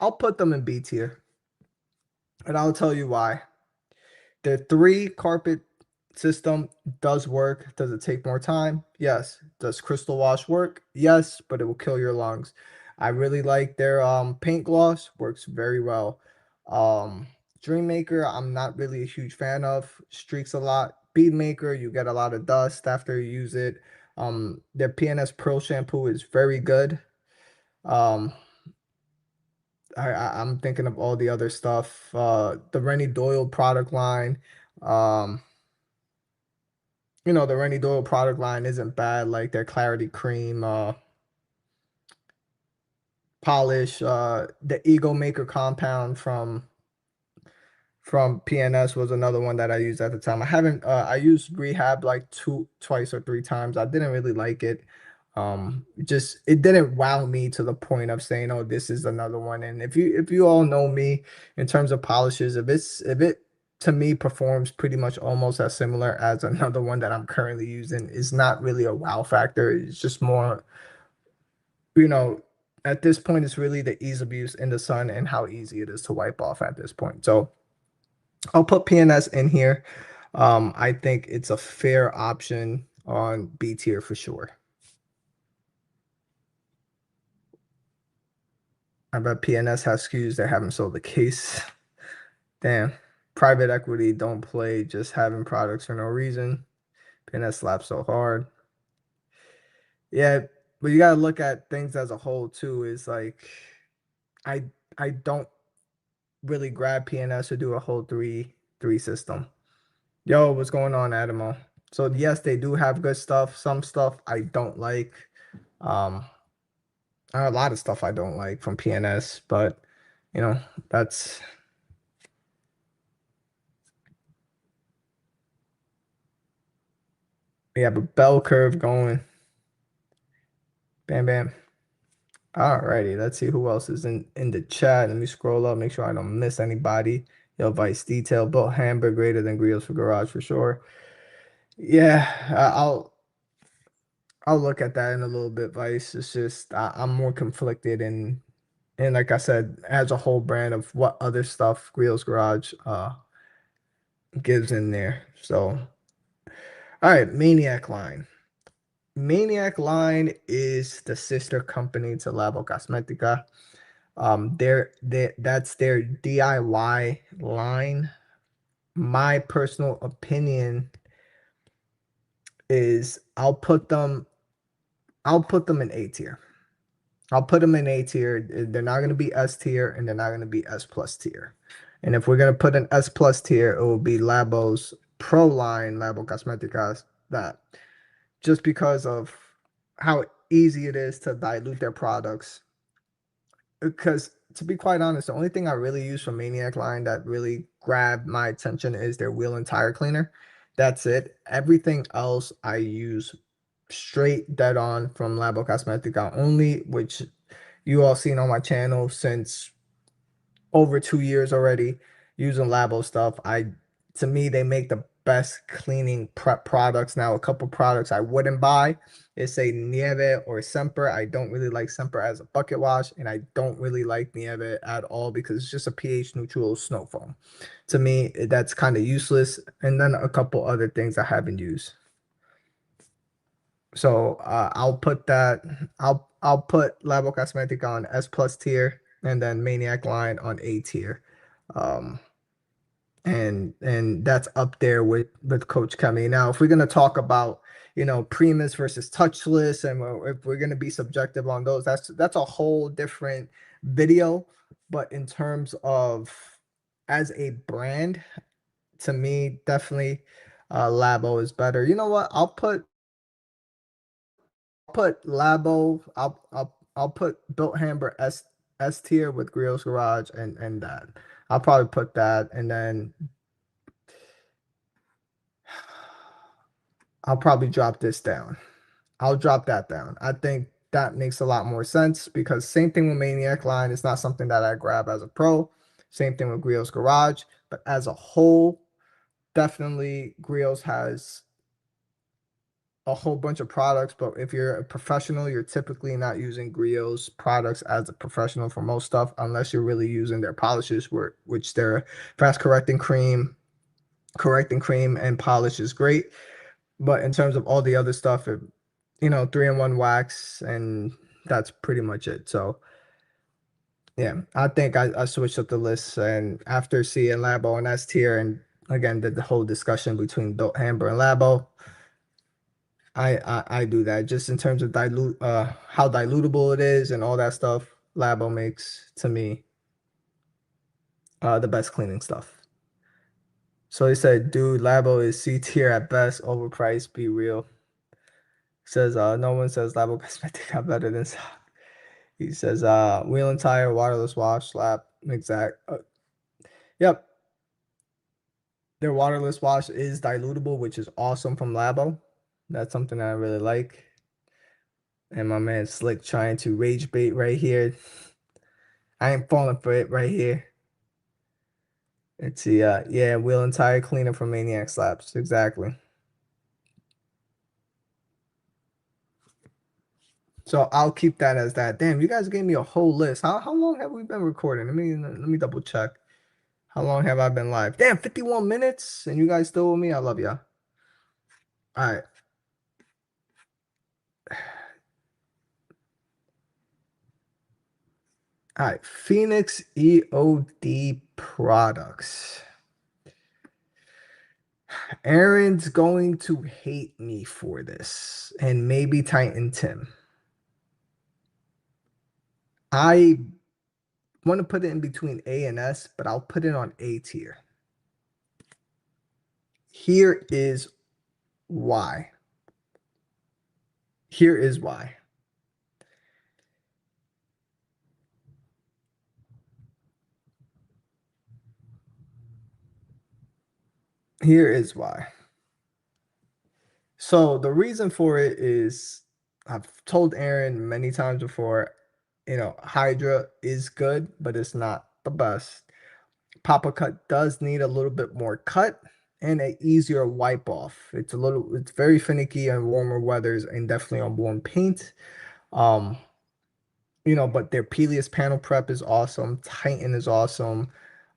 I'll put them in B tier, and I'll tell you why. The three carpet system does work. Does it take more time? Yes. Does Crystal Wash work? Yes, but it will kill your lungs. I really like their paint gloss, works very well. Um Dream Maker, I'm not really a huge fan of. Streaks a lot. Bead Maker, you get a lot of dust after you use it. Their PNS Pearl shampoo is very good. Um I'm thinking of all the other stuff. The Rennie Doyle product line. Um the Rennie Doyle product line isn't bad, like their Clarity Cream, polish, the Ego Maker compound from PNS was another one that I used at the time. I used Rehab like twice or three times. I didn't really like it. Just it didn't wow me to the point of saying, "Oh, this is another one." And if you all know me in terms of polishes, if it to me performs pretty much almost as similar as another one that I'm currently using, is not really a wow factor. It's just more, you know, at this point, it's really the ease of use in the sun and how easy it is to wipe off at this point. So I'll put PNS in here. I think it's a fair option on B tier for sure. I bet PNS has SKUs that haven't sold the case. Damn. Private equity don't play just having products for no reason. PNS slaps so hard. Yeah, but you gotta look at things as a whole too. Is like I I don't really grab PNS to do a whole three system. Yo, what's going on, Adamo? So yes, they do have good stuff. Some stuff I don't like. Um, a lot of stuff I don't like from PNS, but you know, that's we have a bell curve going. Bam bam. Alrighty, let's see who else is in the chat. Let me scroll up, make sure I don't miss anybody. Yo, Vice Detail built Hamburg greater than Grills for Garage for sure. Yeah, I'll look at that in a little bit, Vice. It's just I'm more conflicted and like I said, as a whole brand of what other stuff Grills Garage gives in there. So all right, Maniac line. Maniac line is the sister company to Labo Cosmetica. That's their DIY line. My personal opinion is I'll put them in A tier. I'll put them in A tier. They're not going to be S tier and they're not going to be S plus tier. And if we're going to put an S plus tier, it will be Labo's Pro line, Labo Cosmeticas, that just because of how easy it is to dilute their products. Because to be quite honest, the only thing I really use from Maniac line that really grabbed my attention is their wheel and tire cleaner. That's it. Everything else I use straight dead on from Labo Cosmetica only, which you all seen on my channel since over 2 years already using Labo stuff. To me, they make the best cleaning prep products. Now, a couple products I wouldn't buy is say Nieve or Semper. I don't really like Semper as a bucket wash, and I don't really like Nieve at all because it's just a pH neutral snow foam. To me, that's kind of useless. And then a couple other things I haven't used. So I'll put that. I'll put Labo Cosmetic on S plus tier, and then Maniac line on A tier. Um, and that's up there with Coach Kemi. Now, if we're gonna talk about, Primus versus touchless, and if we're gonna be subjective on those, that's a whole different video. But in terms of as a brand, to me, definitely Labo is better. You know what? I'll put Labo. I'll put Built Hamburg S tier with Grills Garage and that. I'll probably put that, and then I'll probably drop this down. I'll drop that down. I think that makes a lot more sense because same thing with Maniac Line. It's not something that I grab as a pro. Same thing with Griot's Garage. But as a whole, definitely Griot's has a whole bunch of products. But if you're a professional, you're typically not using Griot's products as a professional for most stuff, unless you're really using their polishes, which their fast correcting cream and polish is great. But in terms of all the other stuff, 3-in-1 wax, and that's pretty much it. So yeah, I think I switched up the list, and after seeing Labo and S tier, and again the whole discussion between Amber and Labo, I do that just in terms of how dilutable it is and all that stuff. Labo makes to me the best cleaning stuff. So he said, dude, Labo is C tier at best, overpriced. Be real. Says no one says Labo Cosmetic got better than. He says, wheel and tire, waterless wash, slap, exact. Yep. Their waterless wash is dilutable, which is awesome from Labo. That's something that I really like. And my man Slick trying to rage bait right here. I ain't falling for it right here. It's the yeah, wheel and tire cleaner from Maniac Slaps. Exactly. So I'll keep that as that. Damn, you guys gave me a whole list. How long have we been recording? Let me double check. How long have I been live? Damn, 51 minutes, and you guys still with me? I love y'all. All right. All right. Phoenix EOD products. Aaron's going to hate me for this, and maybe Titan Tim. I want to put it in between A and S, but I'll put it on A tier. Here is why. Here is why. Here is why. So the reason for it is I've told Aaron many times before, Hydra is good, but it's not the best. Papa Cut does need a little bit more cut and an easier wipe off. It's very finicky on warmer weathers and definitely on warm paint. Um, but their Peleus panel prep is awesome. Titan is awesome.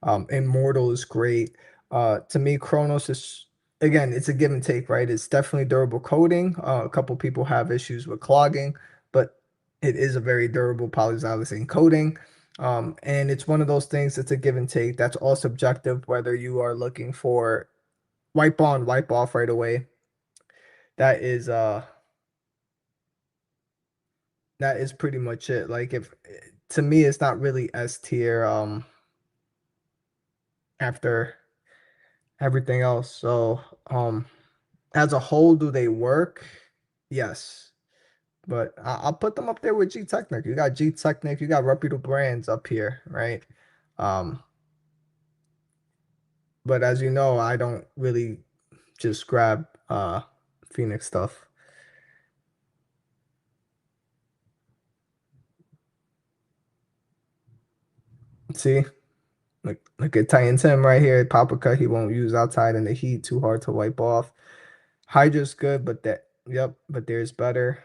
Immortal is great. To me, Chronos is again, it's a give and take, right? It's definitely durable coating. A couple people have issues with clogging, but it is a very durable polyxylene coating. And it's one of those things that's a give and take. That's all subjective, whether you are looking for wipe on, wipe off right away. That is that is pretty much it. Like if to me it's not really S tier after everything else. So as a whole, do they work? Yes. But I'll put them up there with G Technic. You got G Technic, you got reputable brands up here, right? Um, but as you know, I don't really just grab Phoenix stuff. See, look at Titan Tim right here. Papa Cut he won't use outside in the heat, too hard to wipe off. Hydra's good, but but there's better.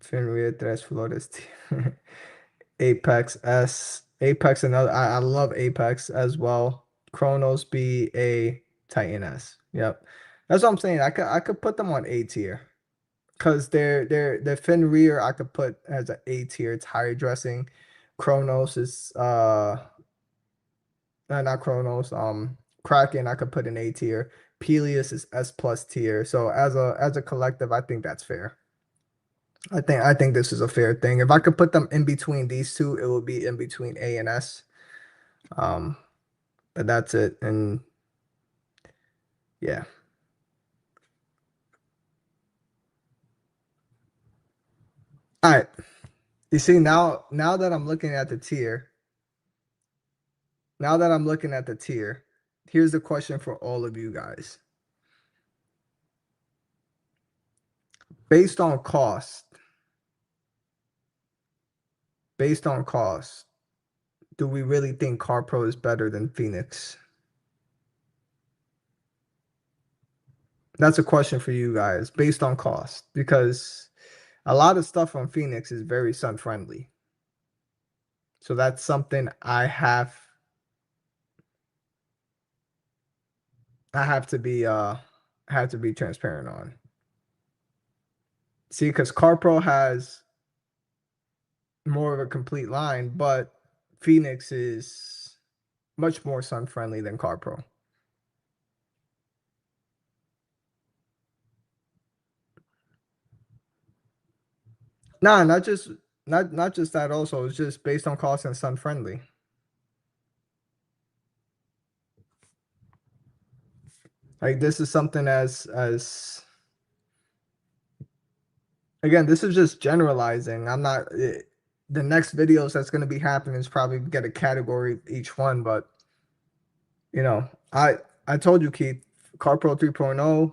Fenrir Tres Flores. Apex S. Apex another I love Apex as well. Chronos B A Titan S. Yep. That's what I'm saying. I could put them on A tier. Because their Fenrir I could put as an A tier. It's higher dressing. Chronos is not Chronos. Kraken I could put in A tier. Peleus is S plus tier. So as a collective, I think that's fair. I think this is a fair thing. If I could put them in between these two, it would be in between A and S. Um, but that's it. And yeah. All right. You see now that I'm looking at the tier, now that I'm looking at the tier, here's the question for all of you guys. Based on cost, based on cost, do we really think CarPro is better than Phoenix? That's a question for you guys based on cost because a lot of stuff on Phoenix is very sun friendly. So that's something I have to be transparent on. See, because CarPro has more of a complete line, but Phoenix is much more sun friendly than CarPro. Nah, not just that also, it's just based on cost and sun friendly. Like this is something as again, this is just generalizing. I'm not the next videos that's going to be happening is probably get a category each one, but you know, I told you, Keith, CarPro 3.0,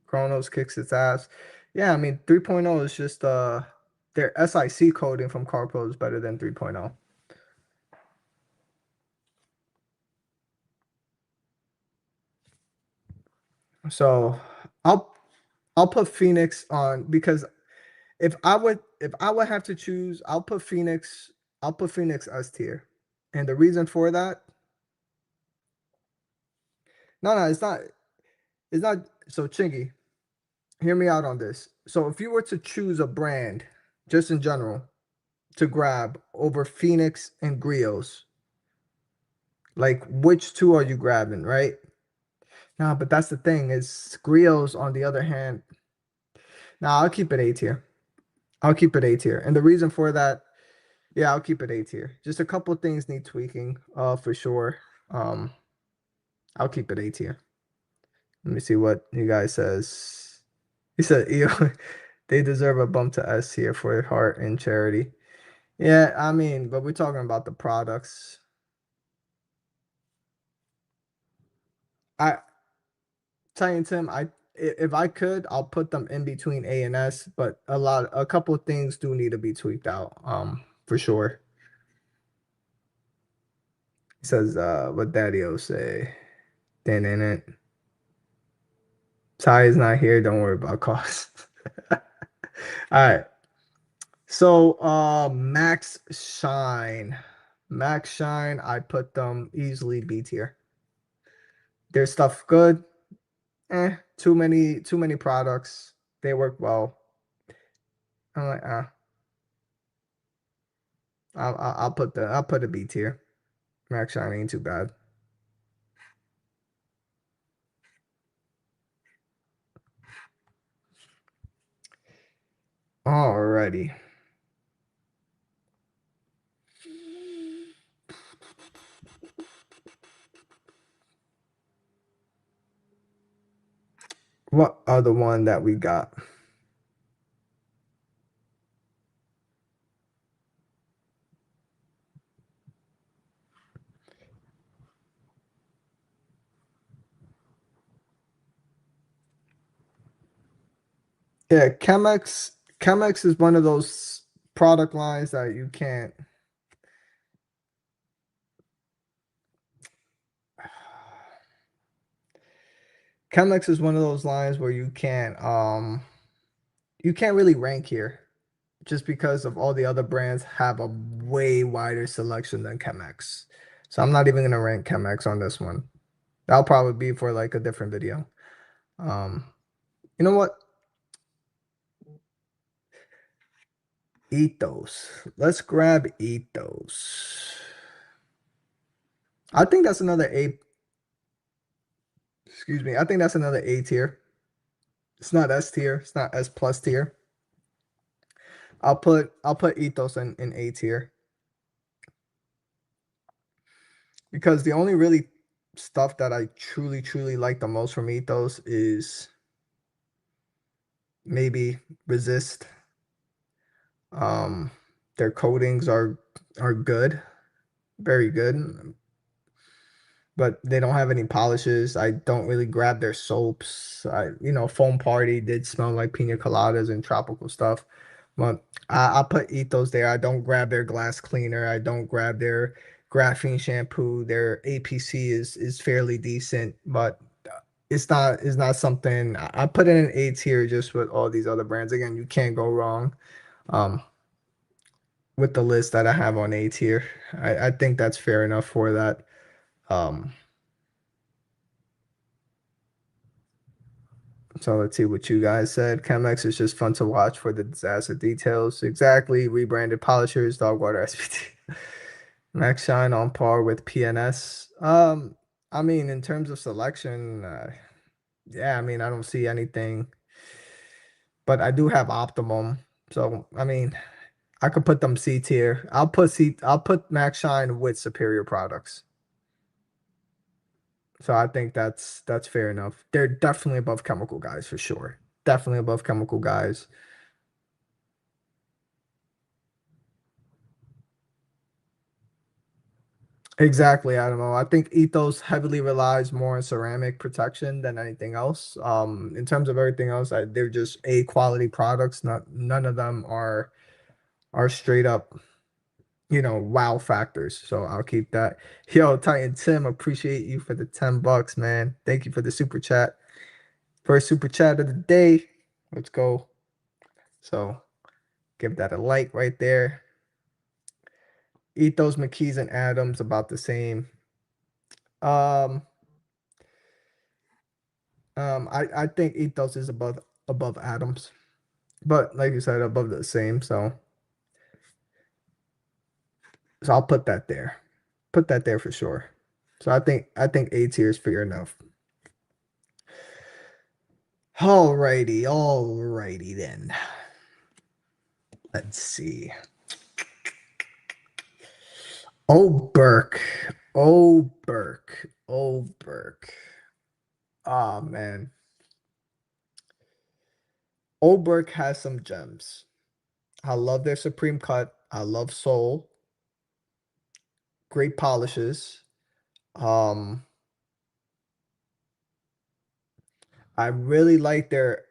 Chronos kicks its ass. Yeah, I mean 3.0 is just their SIC coding from CarPro is better than 3.0. So I'll put Phoenix on because if I would have to choose, I'll put Phoenix S tier. And the reason for that, no, it's not so Chingy, hear me out on this. So if you were to choose a brand, just in general, to grab over Phoenix and Grios, like which two are you grabbing, right? No, but that's the thing is Grios on the other hand. Now I'll keep it A tier. I'll keep it A tier. And the reason for that, yeah, I'll keep it A tier. Just a couple things need tweaking, for sure. Um, I'll keep it A tier. Let me see what you guys says. He said, "Ew, they deserve a bump to S here for heart and charity." Yeah, I mean, but we're talking about the products. I telling Tim, if I could, I'll put them in between A and S, but a couple of things do need to be tweaked out. For sure. He says, what Daddy-O say? Then in it. Ty is not here. Don't worry about cost. All right. So Max Shine. Max Shine, I put them easily B tier. Their stuff good. Too many products. They work well. I'm like, I'll put a B tier. Max Shine ain't too bad. Alrighty. What other one that we got? Yeah, Chemex. Chemex is one of those product lines that you can't. Chemex is one of those lines where you can't really rank here just because of all the other brands have a way wider selection than Chemex. So I'm not even gonna rank Chemex on this one. That'll probably be for like a different video. Um, you know what? Ethos. Let's grab Ethos. I think that's another A. Excuse me. I think that's another A tier. It's not S tier. It's not S plus tier. I'll put Ethos in A tier because the only really stuff that I truly like the most from Ethos is maybe Resist. Um, their coatings are good, very good, but they don't have any polishes. I don't really grab their soaps. Foam Party did smell like pina coladas and tropical stuff, but I put Ethos there. I don't grab their glass cleaner. I don't grab their graphene shampoo. Their APC is fairly decent, but it's not something I put in an A tier just with all these other brands. Again, you can't go wrong. Um, with the list that I have on A tier. I think that's fair enough for that. Um, so let's see what you guys said. Chemex is just fun to watch for the disaster details. Exactly. Rebranded polishers, dog water SPT. Max Shine on par with PNS. I mean, in terms of selection, yeah, I mean, I don't see anything, but I do have Optimum. So, I mean, I could put them C tier. I'll put Max Shine with superior products. So I think that's fair enough. They're definitely above chemical guys for sure. Definitely above chemical guys. Exactly. I don't know. I think Ethos heavily relies more on ceramic protection than anything else. In terms of everything else, they're just A quality products. None of them are straight up, wow factors. So I'll keep that. Yo, Titan Tim, appreciate you for the $10, man. Thank you for the super chat. First super chat of the day. Let's go. So give that a like right there. Ethos, McKees, and Adams about the same. Um, I think Ethos is above Adams, but like you said, above the same. So I'll put that there. Put that there for sure. So I think A tier is fair enough. Alrighty then. Let's see. Oh Burke. Oh Burke. Oh Burke. Oh man. Oberk has some gems. I love their Supreme Cut. I love Soul. Great polishes. Um, I really like their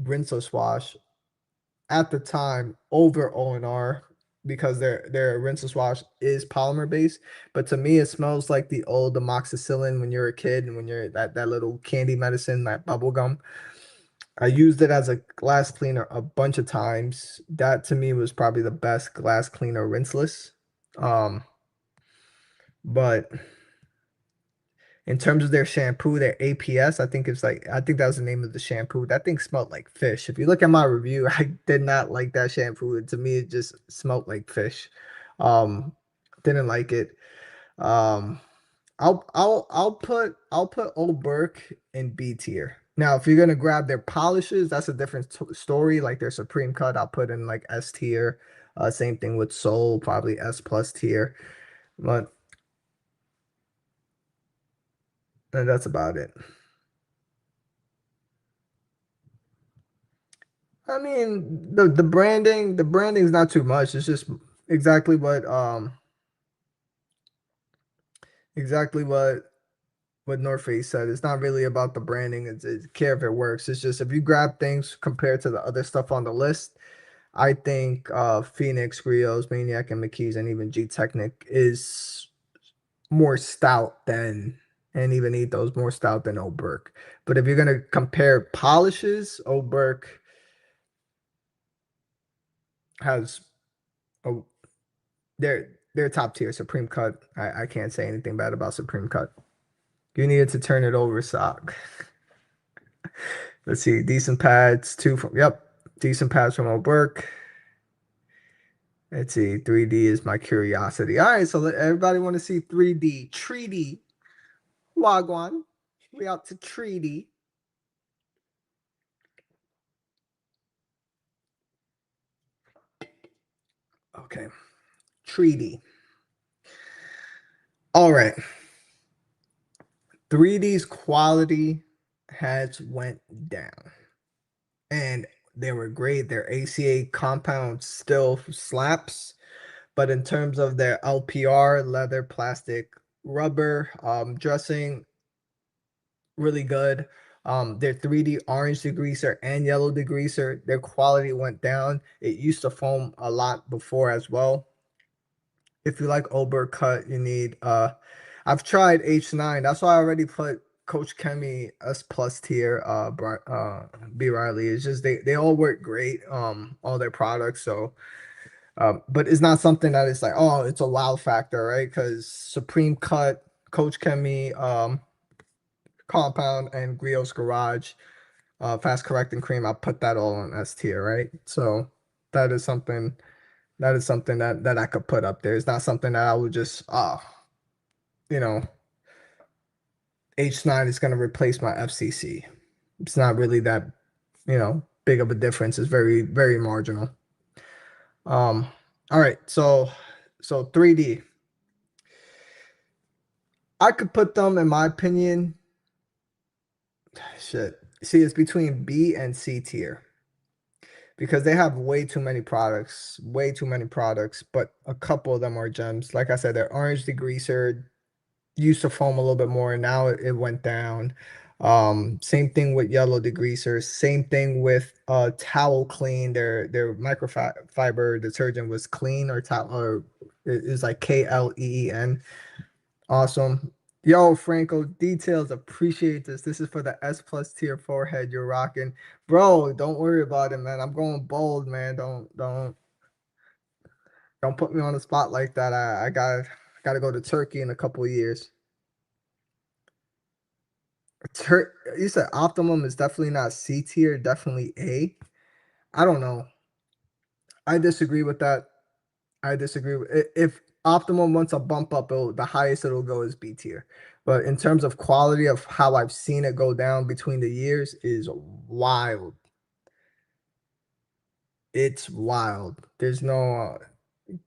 rinseless wash at the time over O&R because their rinseless wash is polymer based. But to me, it smells like the old amoxicillin when you're a kid and when you're that little candy medicine, that bubble gum. I used it as a glass cleaner a bunch of times. That to me was probably the best glass cleaner rinseless. Um, but in terms of their shampoo, their APS, I think that was the name of the shampoo. That thing smelled like fish. If you look at my review, I did not like that shampoo. To me, it just smelled like fish. Um, didn't like it. Um, I'll put Old Burke in B tier. Now, if you're gonna grab their polishes, that's a different story. Like their Supreme Cut, I'll put in like S tier. Same thing with Soul, probably S plus tier. But that's about it. I mean, the branding's not too much. It's just exactly what um exactly what North Face said. It's not really about the branding. It's care if it works. It's just if you grab things compared to the other stuff on the list, I think Phoenix, Griot's, Maniac, and McKee's, and even G Technic is more stout than, and even Ethos more stout than Oberk. But if you're gonna compare polishes, Oberk has a they're top tier. Supreme Cut. I can't say anything bad about Supreme Cut. You needed to turn it over, sock. Let's see. Decent pads, two from yep. Decent pads from O'Burke. Let's see. 3D is my curiosity. All right, so everybody want to see 3D. Treaty. Wagwan. We out to treaty. Okay. Treaty. All right. 3D's quality has went down. And they were great. Their ACA compound still slaps, but in terms of their LPR, leather, plastic, rubber, dressing, really good. Their 3D orange degreaser and yellow degreaser, their quality went down. It used to foam a lot before as well. If you like Ober cut, you need I've tried H9. That's why I already put Coach Kemi S plus tier, B Riley. It's just they all work great, all their products. So but it's not something that is like, oh, it's a wow factor, right? Because Supreme Cut, Coach Kemi, Compound, and Griot's Garage, Fast Correcting Cream, I put that all on S tier, right? So that is something that I could put up there. It's not something that I would just you know, H9 is gonna replace my FCC. It's not really that, big of a difference. It's very, very marginal. All right, so 3D. I could put them, in my opinion. Shit. See, it's between B and C tier because they have way too many products, but a couple of them are gems. Like I said, their orange degreaser used to foam a little bit more, and now it went down. Same thing with yellow degreasers. Same thing with towel clean. Their microfiber detergent was clean or towel or it is like KLEEN. Awesome. Yo, Franco, details. Appreciate this. This is for the S plus tier forehead you're rocking. Bro, don't worry about it, man. I'm going bold, man. Don't put me on the spot like that. I gotta go to Turkey in a couple of years. You said Optimum is definitely not C tier, definitely A. I don't know. I disagree with that. I disagree with if Optimum wants a bump up, the highest it'll go is B tier. But in terms of quality of how I've seen it go down between the years is wild. It's wild. There's no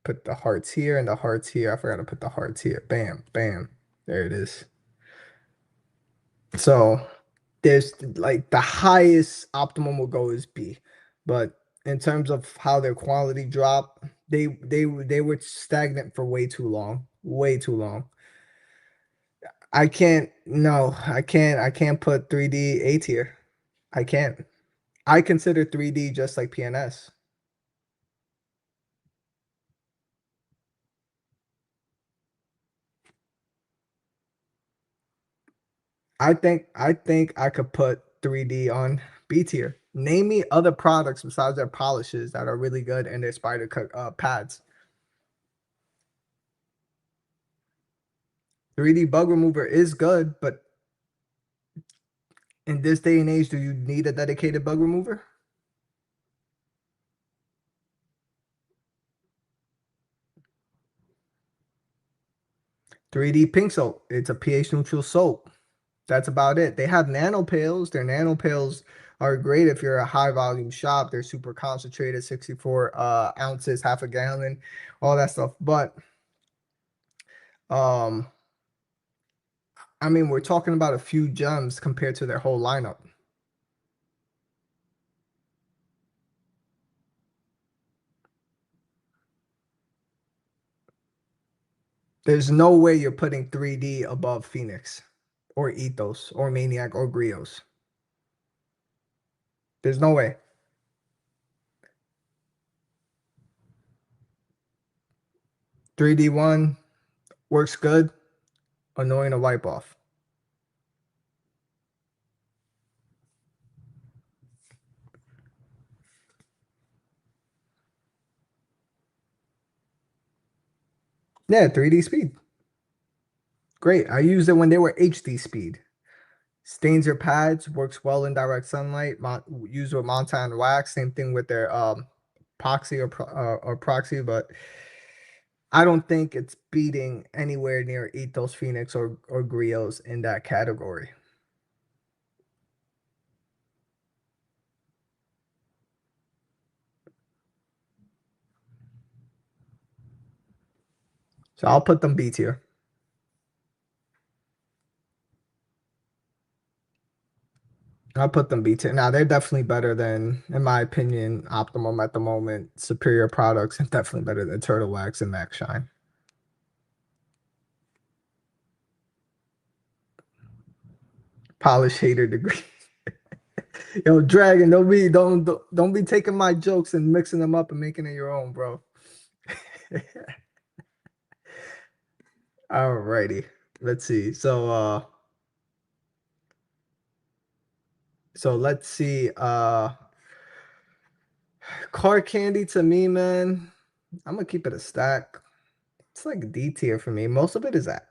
put the hearts here and the hearts here. I forgot to put the hearts here. Bam, bam. There it is. So there's like the highest Optimum will go is B, but in terms of how their quality dropped, they were stagnant for way too long, way too long. I can't, no, I can't put 3D A tier. I can't. I consider 3D just like PNS. I think I could put 3D on B tier. Name me other products besides their polishes that are really good and their spider cut pads. 3D bug remover is good, but in this day and age, do you need a dedicated bug remover? 3D pink soap. It's a pH neutral soap. That's about it. They have nano pails. Their nano pails are great if you're a high volume shop. They're super concentrated, 64 ounces, half a gallon, all that stuff. But um, I mean, we're talking about a few gems compared to their whole lineup. There's no way you're putting 3D above Phoenix or Ethos or Maniac or Grios. There's no way. 3D1 works good, annoying to wipe off. Yeah, 3D speed. Great. I used it when they were HD speed. Stains your pads, works well in direct sunlight. Used with Montana wax. Same thing with their or proxy, but I don't think it's beating anywhere near Ethos Phoenix or Griots in that category. So I'll put them B tier. I'll put them B tier. Now they're definitely better than, in my opinion, Optimum at the moment. Superior products and definitely better than Turtle Wax and Max Shine. Polish hater degree. Yo, Dragon, don't be taking my jokes and mixing them up and making it your own, bro. Alrighty. Let's see. So let's see. Car candy to me, man. I'm gonna keep it a stack. It's like D tier for me. Most of it is that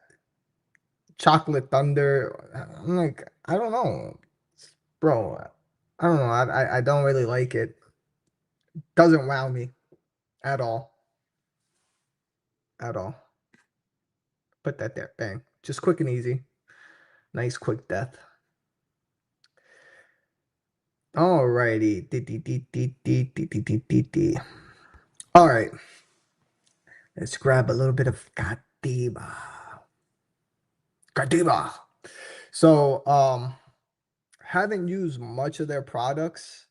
chocolate thunder. I'm like, I don't know, bro. I don't know. I don't really like it. Doesn't wow me at all. At all. Put that there. Bang. Just quick and easy. Nice quick death. Alrighty. All right. Let's grab a little bit of Godiva. Godiva. So, haven't used much of their products.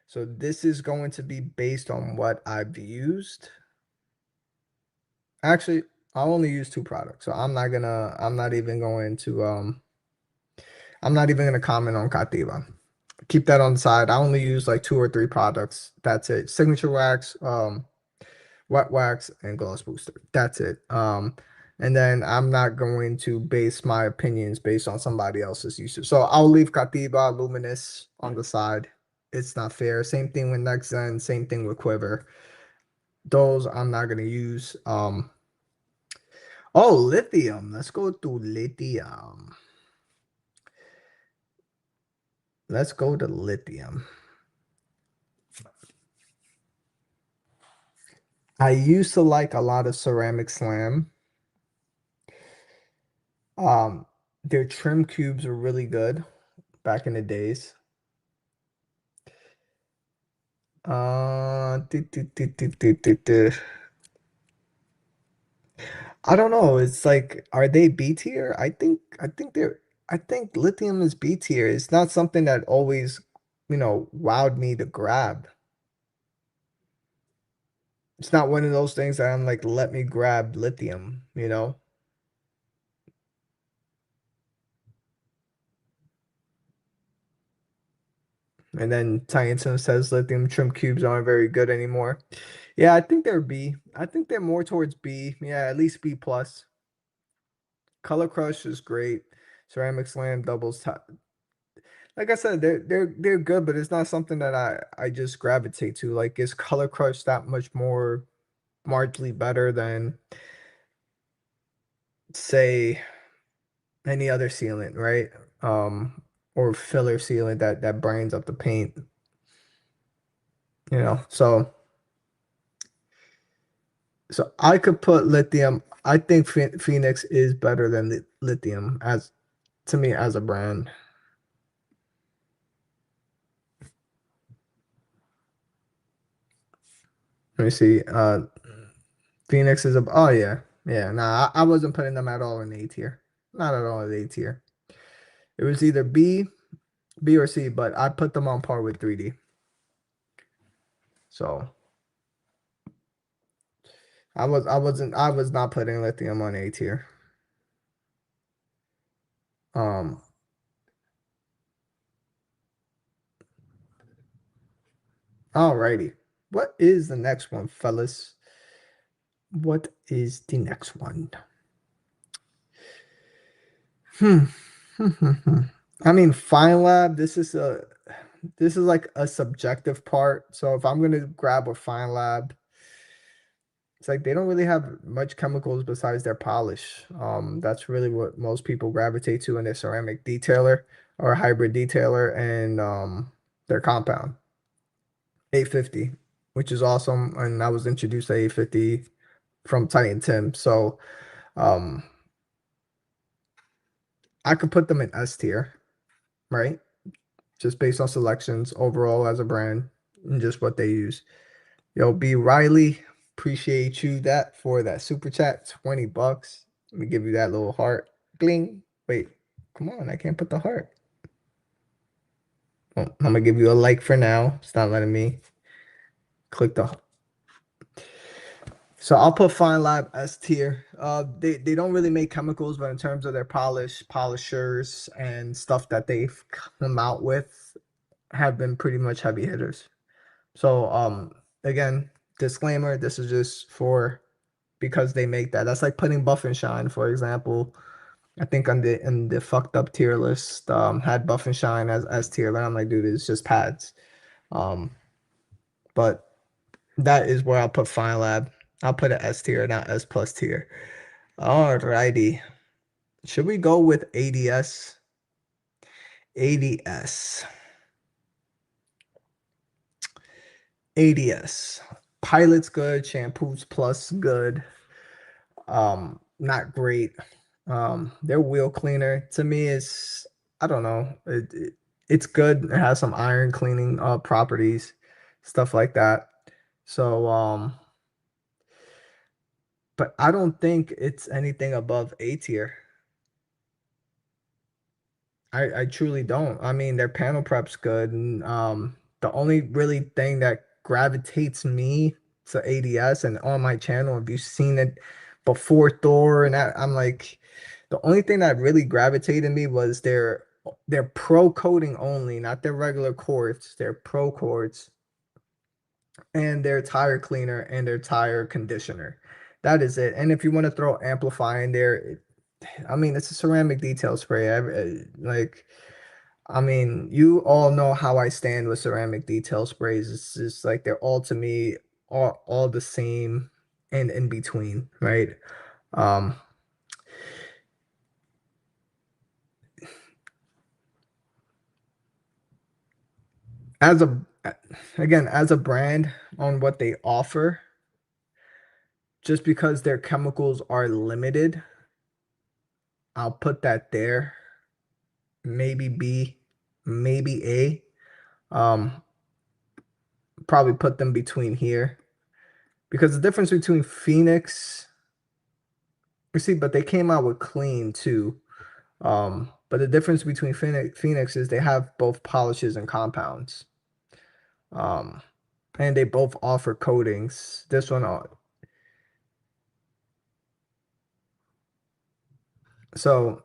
So this is going to be based on what I've used. Actually, I'll only use two products. So I'm not even going to I'm not even gonna comment on Cativa. Keep that on the side. I only use like two or three products. That's it. Signature wax, wet wax, and gloss booster. That's it. And then I'm not going to base my opinions based on somebody else's usage. So I'll leave Cativa, Luminous on the side. It's not fair. Same thing with NextZen, same thing with Quiver. Those I'm not gonna use. Oh, lithium. Let's go to lithium. Let's go to lithium. I used to like a lot of Ceramic Slam. Um, their trim cubes were really good back in the days. Do, do, do, do, do, do, do. I don't know. It's like, are they B tier? I think lithium is B tier. It's not something that always, wowed me to grab. It's not one of those things that I'm like, let me grab lithium, you know? And then Tianton says lithium trim cubes aren't very good anymore. Yeah, I think they're B. I think they're more towards B. Yeah, at least B plus. Color Crush is great. Ceramic Slam doubles top. Like I said, they're good, but it's not something that I just gravitate to. Like, is Color Crush that much more marginally better than, say, any other sealant, right? Or filler sealant that brands up the paint, So I could put lithium. I think Phoenix is better than lithium as to me as a brand. Let me see. Phoenix is a oh yeah. Yeah, nah, I wasn't putting them at all in A tier. Not at all in A tier. It was either B or C, but I put them on par with 3D. So I was not putting lithium on A tier. Um Alrighty. What is the next one, fellas? What is the next one? Hmm. I mean, Fine Lab, this is like a subjective part. So if I'm gonna grab a Fine Lab, it's like they don't really have much chemicals besides their polish. That's really what most people gravitate to in their ceramic detailer or hybrid detailer and their compound. 850. which is awesome. And I was introduced to 850 from Titan Tim. So um I could put them in S tier, right? Just based on selections overall as a brand and just what they use. Yo, B Riley, appreciate you that for that super chat, 20 bucks. Let me give you that little heart. Gling. Wait, come on, I can't put the heart. Well, I'm gonna give you a like for now. It's not letting me click the. So I'll put Fine Lab S tier. They don't really make chemicals, but in terms of their polishers, and stuff that they've come out with, have been pretty much heavy hitters. So again, disclaimer, this is just for because they make that. That's like putting Buff and Shine, for example. I think on the in the fucked up tier list, had Buff and Shine as S tier, and I'm like, dude, it's just pads. Um, but that is where I'll put Fine Lab. I'll put it S tier, not S plus tier. Alrighty. Should we go with ADS? ADS. ADS. Pilot's good. Shampoos plus good. Not great. Their wheel cleaner to me is, I don't know. It's good. It has some iron cleaning properties, stuff like that. So but I don't think it's anything above A tier. I truly don't. I mean, their panel prep's good, and the only really thing that gravitates me to ADS and on my channel, if you've seen it before Thor and that, I'm like, the only thing that really gravitated me was their pro coating only, not their regular quartz, their pro quartz and their tire cleaner and their tire conditioner. That is it. And if you want to throw amplify in there, I mean, it's a ceramic detail spray. Like, I mean, you all know how I stand with ceramic detail sprays. It's just like they're all to me all the same and in between, right? Um, as a again, as a brand on what they offer, just because their chemicals are limited, I'll put that there. Maybe B, maybe A. Um, Probably put them between here because the difference between Phoenix, you see, but they came out with clean too. But the difference between Phoenix is they have both polishes and compounds. Um, and they both offer coatings. This one, so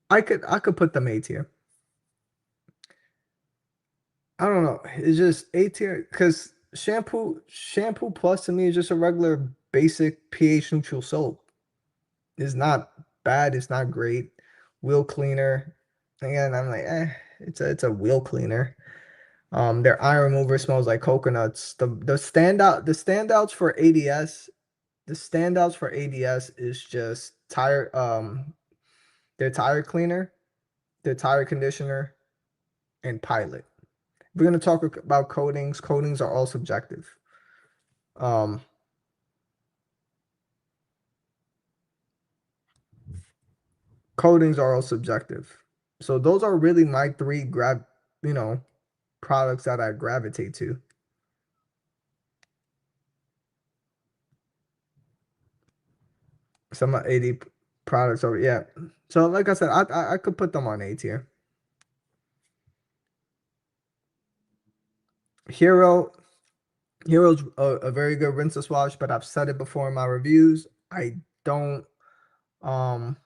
I could put them A tier. I don't know. It's just A tier because shampoo plus to me is just a regular basic pH neutral soap. It's not bad. It's not great. Wheel cleaner. Again, I'm like, it's a wheel cleaner. Their iron remover smells like coconuts. The standouts for ADS, the standouts for ADS is just their tire cleaner, their tire conditioner, and pilot. If we're gonna talk about coatings. Coatings are all subjective. Um, Coatings are all subjective. So those are really my three you know, products that I gravitate to. Some 80 products over, yeah. So like I said, I could put them on A tier. Hero, Hero's a very good rinse and wash, but I've said it before in my reviews. Don't um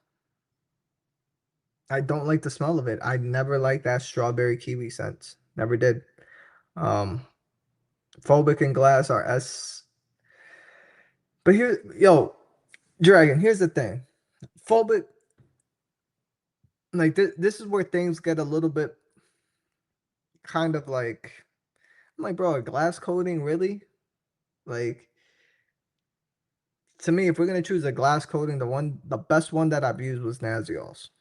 I don't like the smell of it. I never liked that strawberry kiwi scent. Never did. Um Phobic and Glass are S. But here, yo, Dragon, here's the thing. Phobic, like this is where things get a little bit kind of like, I'm like, bro, a glass coating, really? Like, to me, if we're gonna choose a glass coating, the best one that I've used was Naziol's.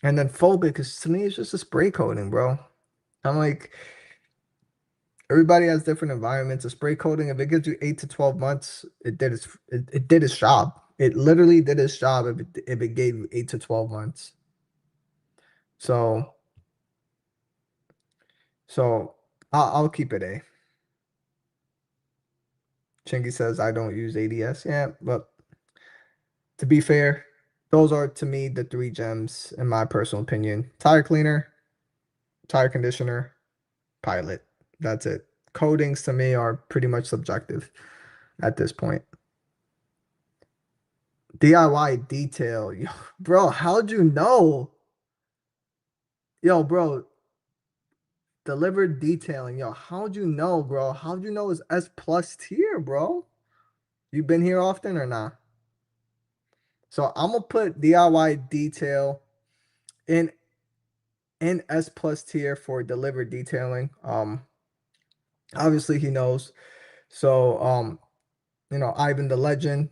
And then Phobic is to me it's just a spray coating, bro. I'm like, Everybody has different environments. A spray coating, if it gives you 8 to 12 months, it did its job. It literally did its job if it gave you 8 to 12 months. So so I'll keep it A. Chingy says I don't use ADS. Yeah, but to be fair, those are to me the three gems in my personal opinion. Tire cleaner, tire conditioner, pilot. That's it. Coatings to me are pretty much subjective at this point. DIY detail. Yo, bro, how'd you know? Yo, bro, delivered detailing. Yo, how'd you know, bro? How'd you know it's S plus tier, bro? You been here often or not? So I'm gonna put DIY detail in S plus tier for delivered detailing. Obviously he knows. So Ivan the Legend.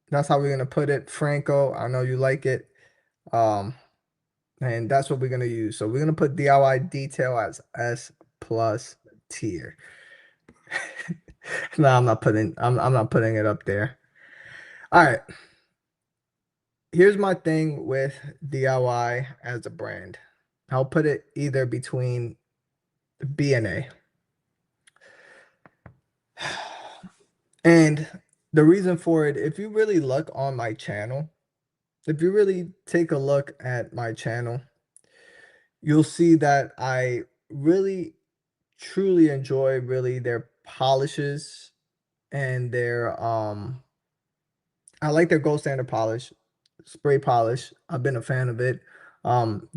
That's how we're gonna put it. Franco, I know you like it. Um, and that's what we're gonna use. So we're gonna put DIY detail as S plus tier. No, I'm not putting it up there. All right. Here's my thing with DIY as a brand. I'll put it either between B and A. And the reason for it, if you really look on my channel, if you really take a look at my channel, you'll see that I really truly enjoy really their polishes and their I like their gold standard polish, spray polish. I've been a fan of it.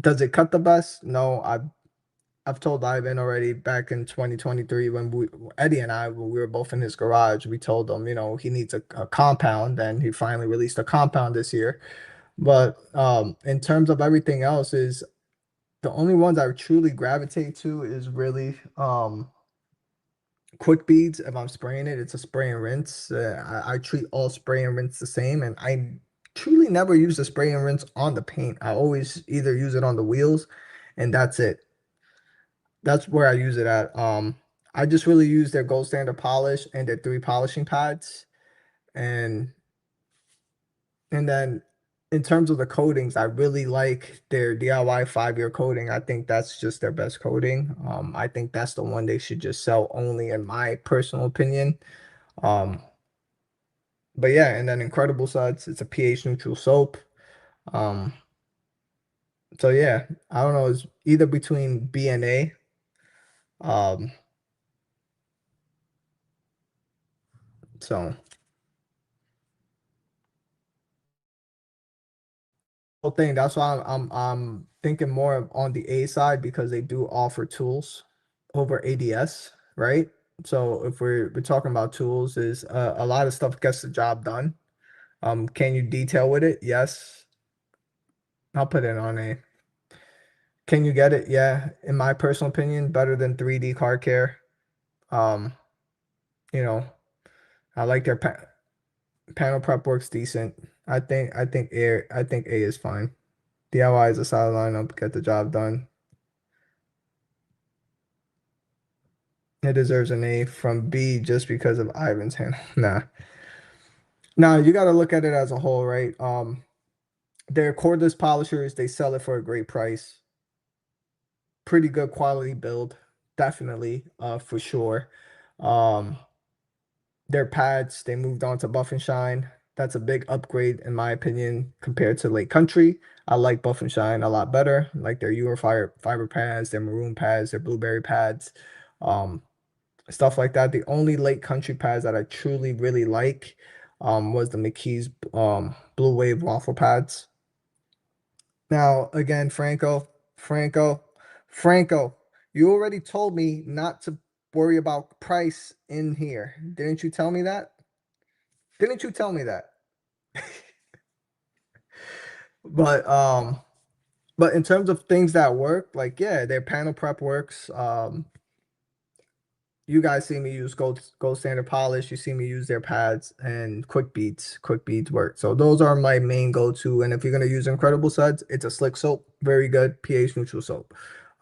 Does it cut the best? No, I've told Ivan already back in 2023 when Eddie and I, when we were both in his garage, we told him, he needs a compound, and he finally released a compound this year. But in terms of everything else, is the only ones I truly gravitate to is really quick beads. If I'm spraying it, it's a spray and rinse. I treat all spray and rinse the same, and I truly never use the spray and rinse on the paint. I always either use it on the wheels, and that's it. That's where I use it at. I just really use their gold standard polish and their 3 polishing pads, and then in terms of the coatings, I really like their DIY 5-year coating. I think that's just their best coating. I think that's the one they should just sell only, in my personal opinion. Um, but yeah, and then Incredible Suds, it's a pH neutral soap. Um, so yeah, I don't know, it's either between B and A. Um, so whole thing. That's why I'm thinking more of on the A side because they do offer tools over ADS, right? So if we're talking about tools, is a lot of stuff gets the job done. Can you detail with it? Yes, I'll put it on A. Can you get it? Yeah, in my personal opinion, better than 3D car care. Um, you know, I like their panel prep works decent. I think A is fine. DIY is a solid lineup, get the job done. It deserves an A from B just because of Ivan's hand. Nah. Nah, you got to look at it as a whole, right? They're cordless polishers, they sell it for a great price. Pretty good quality build, definitely, for sure. Um, their pads, they moved on to Buff and Shine. That's a big upgrade in my opinion compared to Lake Country. I like Buff and Shine a lot better, like their Unifier fiber pads, their maroon pads, their blueberry pads. Um, Stuff like that. The only Lake Country pads that I truly really like was the McKee's Blue Wave waffle pads. Now, again, Franco, Franco, you already told me not to worry about price in here. Didn't you tell me that? Didn't you tell me that? But in terms of things that work, like yeah, their panel prep works. You guys see me use gold standard polish. You see me use their pads and quick beads. Quick beads work. So those are my main go-to. And if you're gonna use Incredible Suds, it's a slick soap, very good pH neutral soap.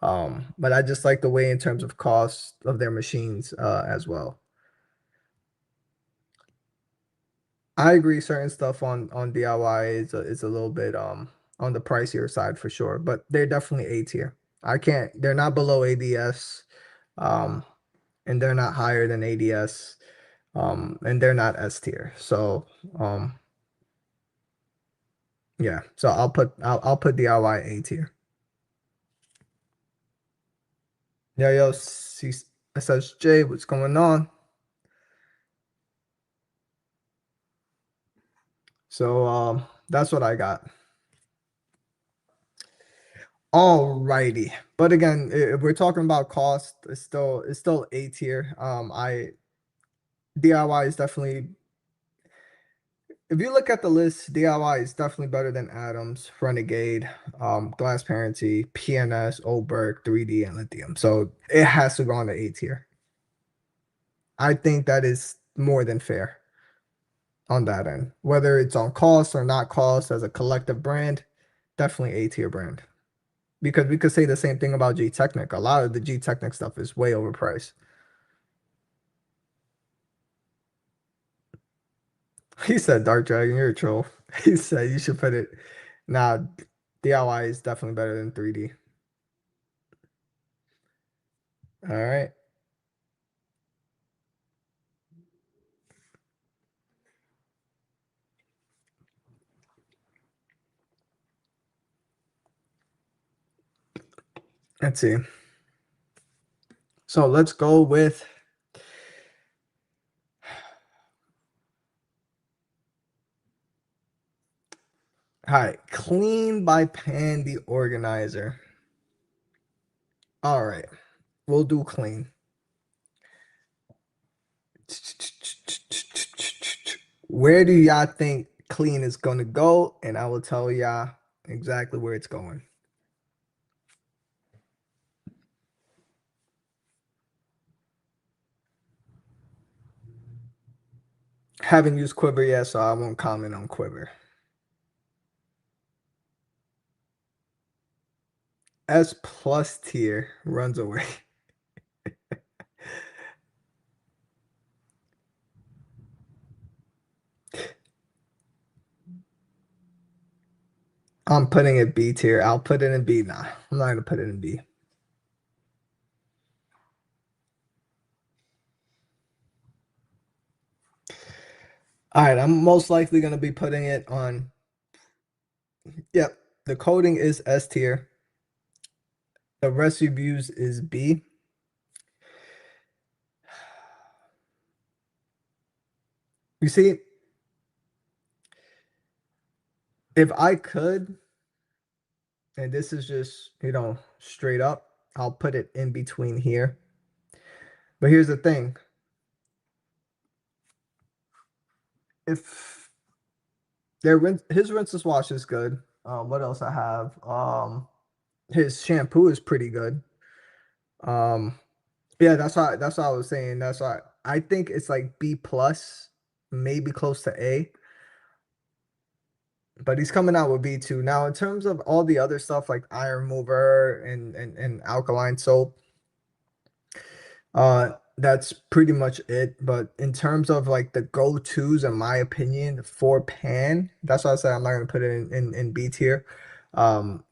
But I just like the way in terms of cost of their machines as well. I agree certain stuff on DIY is a little bit on the pricier side for sure, but they're definitely A tier. I can't they're not below ADS, um, and they're not higher than ADS, and they're not S tier. So yeah, so I'll put DIY A tier. Yo, SSJ, what's going on? So that's what I got. Alrighty. But again, if we're talking about cost, it's still A tier. I DIY is definitely, if you look at the list, DIY is definitely better than Adams, Renegade, Glass Parency, PNS, Oberg, 3D, and Lithium. So it has to go on the A tier. I think that is more than fair on that end. Whether it's on cost or not cost as a collective brand, definitely A tier brand. Because we could say the same thing about G Technic. A lot of the G Technic stuff is way overpriced. He said Dark Dragon, you're a troll. He said you should put it. Nah, DIY is definitely better than 3D. All right. Let's see. So let's go with all right, Clean by Pandy Organizer. All right, we'll do clean. Where do y'all think clean is gonna go? And I will tell y'all exactly where it's going. Haven't used Quiver yet, so I won't comment on Quiver. S plus tier runs away. I'm putting it B tier. I'll put it in B. Nah, I'm not gonna put it in B. All right, I'm most likely gonna be putting it on. Yep, the coding is S tier. The rest reviews is B. You see, if I could, and this is just, straight up, I'll put it in between here. But here's the thing. If his rinse wash is good. What else I have? His shampoo is pretty good. Um, yeah, that's why I was saying. That's why I think it's like B plus, maybe close to A. But he's coming out with B2. Now, in terms of all the other stuff like iron mover and alkaline soap, that's pretty much it. But in terms of like the go-tos, in my opinion, for pan, that's why I said I'm not gonna put it in B tier. Um,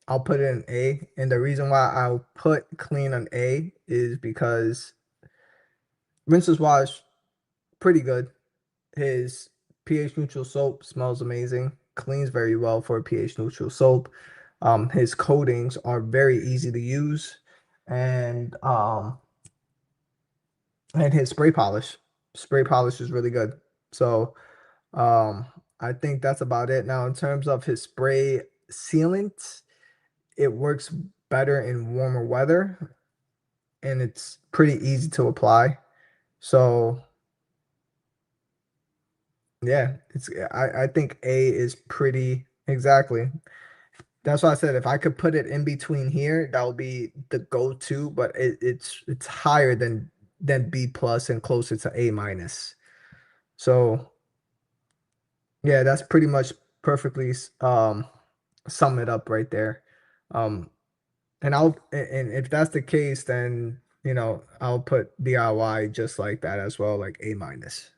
I'll put it in A. And the reason why I'll put clean on A is because rinses wash, pretty good. His pH neutral soap smells amazing, cleans very well for a pH neutral soap. His coatings are very easy to use, and his spray polish is really good. So I think that's about it. Now, in terms of his spray sealant, it works better in warmer weather, and it's pretty easy to apply. So yeah, I think A is pretty exactly. That's why I said if I could put it in between here, that would be the go-to, but it's higher than B plus and closer to A minus. So yeah, that's pretty much perfectly sum it up right there. Um and if that's the case, then I'll put DIY just like that as well, like A minus.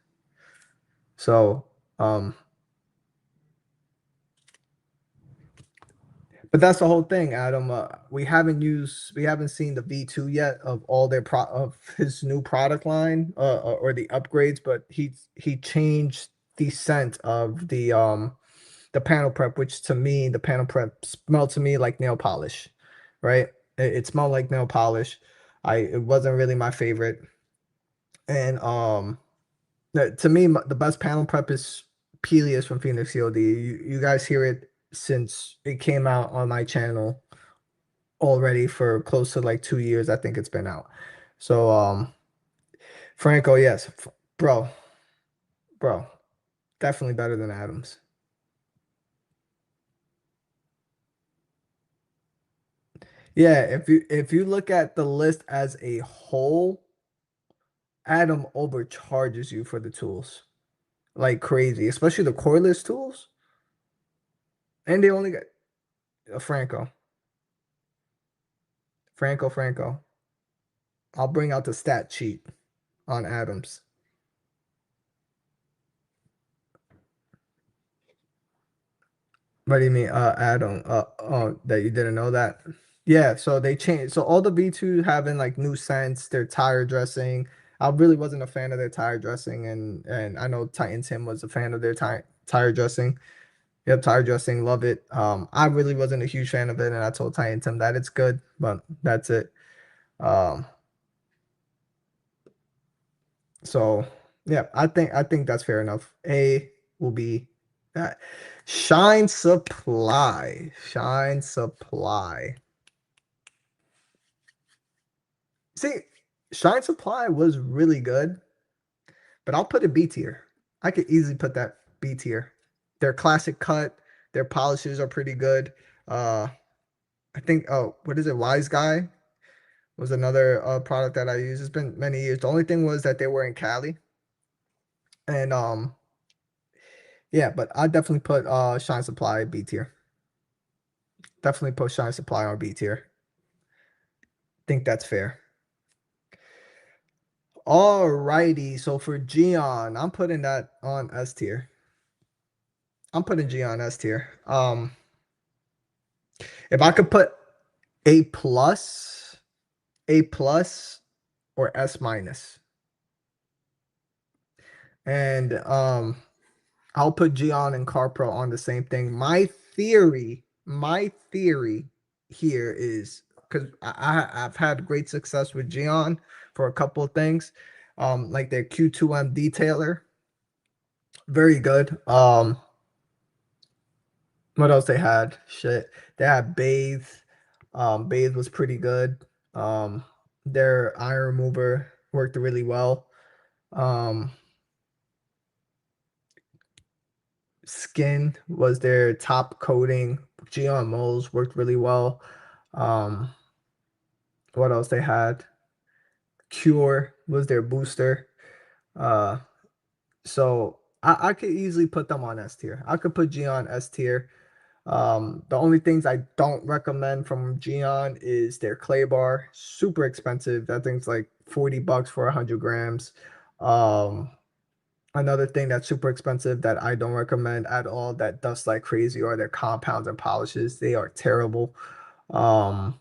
So, um, but that's the whole thing, Adam. We haven't seen the V2 yet of all of his new product line, or the upgrades. But he changed the scent of the panel prep, which to me, the panel prep smelled to me like nail polish, right? It smelled like nail polish. It wasn't really my favorite, and to me, the best panel prep is Pelias from Phoenix COD. You guys hear it since it came out on my channel already for close to like 2 years. I think it's been out. So Franco, yes, bro, bro, definitely better than Adams. Yeah, if you look at the list as a whole, Adam overcharges you for the tools like crazy, especially the cordless tools. And they only got Franco, Franco. I'll bring out the stat sheet on Adams. What do you mean, Adam? Oh, that you didn't know that? Yeah, so they changed. So all the V2 having like new scents, their tire dressing. I really wasn't a fan of their tire dressing, and I know Titan Tim was a fan of their tire dressing. Yep, tire dressing, love it. I really wasn't a huge fan of it, and I told Titan Tim that it's good, but that's it. Um, so yeah, I think that's fair enough. A will be that. Shine Supply. Shine Supply. See, Shine Supply was really good, but I'll put it B tier. I could easily put that B tier. Their classic cut, their polishes are pretty good. Uh, I think, oh, what is it? Wise Guy was another product that I use. It's been many years. The only thing was that they were in Cali, and yeah, but I definitely put Shine Supply B tier. Definitely put Shine Supply on B tier. Think that's fair. Alrighty, so for Gion, I'm putting that on S tier. I'm putting Gion on S tier. If I could put A plus, A plus, or S minus, and I'll put Gion and CarPro on the same thing. My theory here is because I've had great success with Gion for a couple of things, like their Q2M detailer, very good. What else they had? Shit, they had Bathe. Bathe was pretty good. Um, their iron remover worked really well. Um, Skin was their top coating. Geon Moles worked really well. Um, what else they had? Cure was their booster. Uh, so I could easily put them on S tier. I could put Geon S tier. The only things I don't recommend from Geon is their clay bar. Super expensive. That thing's like $40 for 100 grams. Um, Another thing that's super expensive that I don't recommend at all that dust like crazy are their compounds and polishes. They are terrible. Um,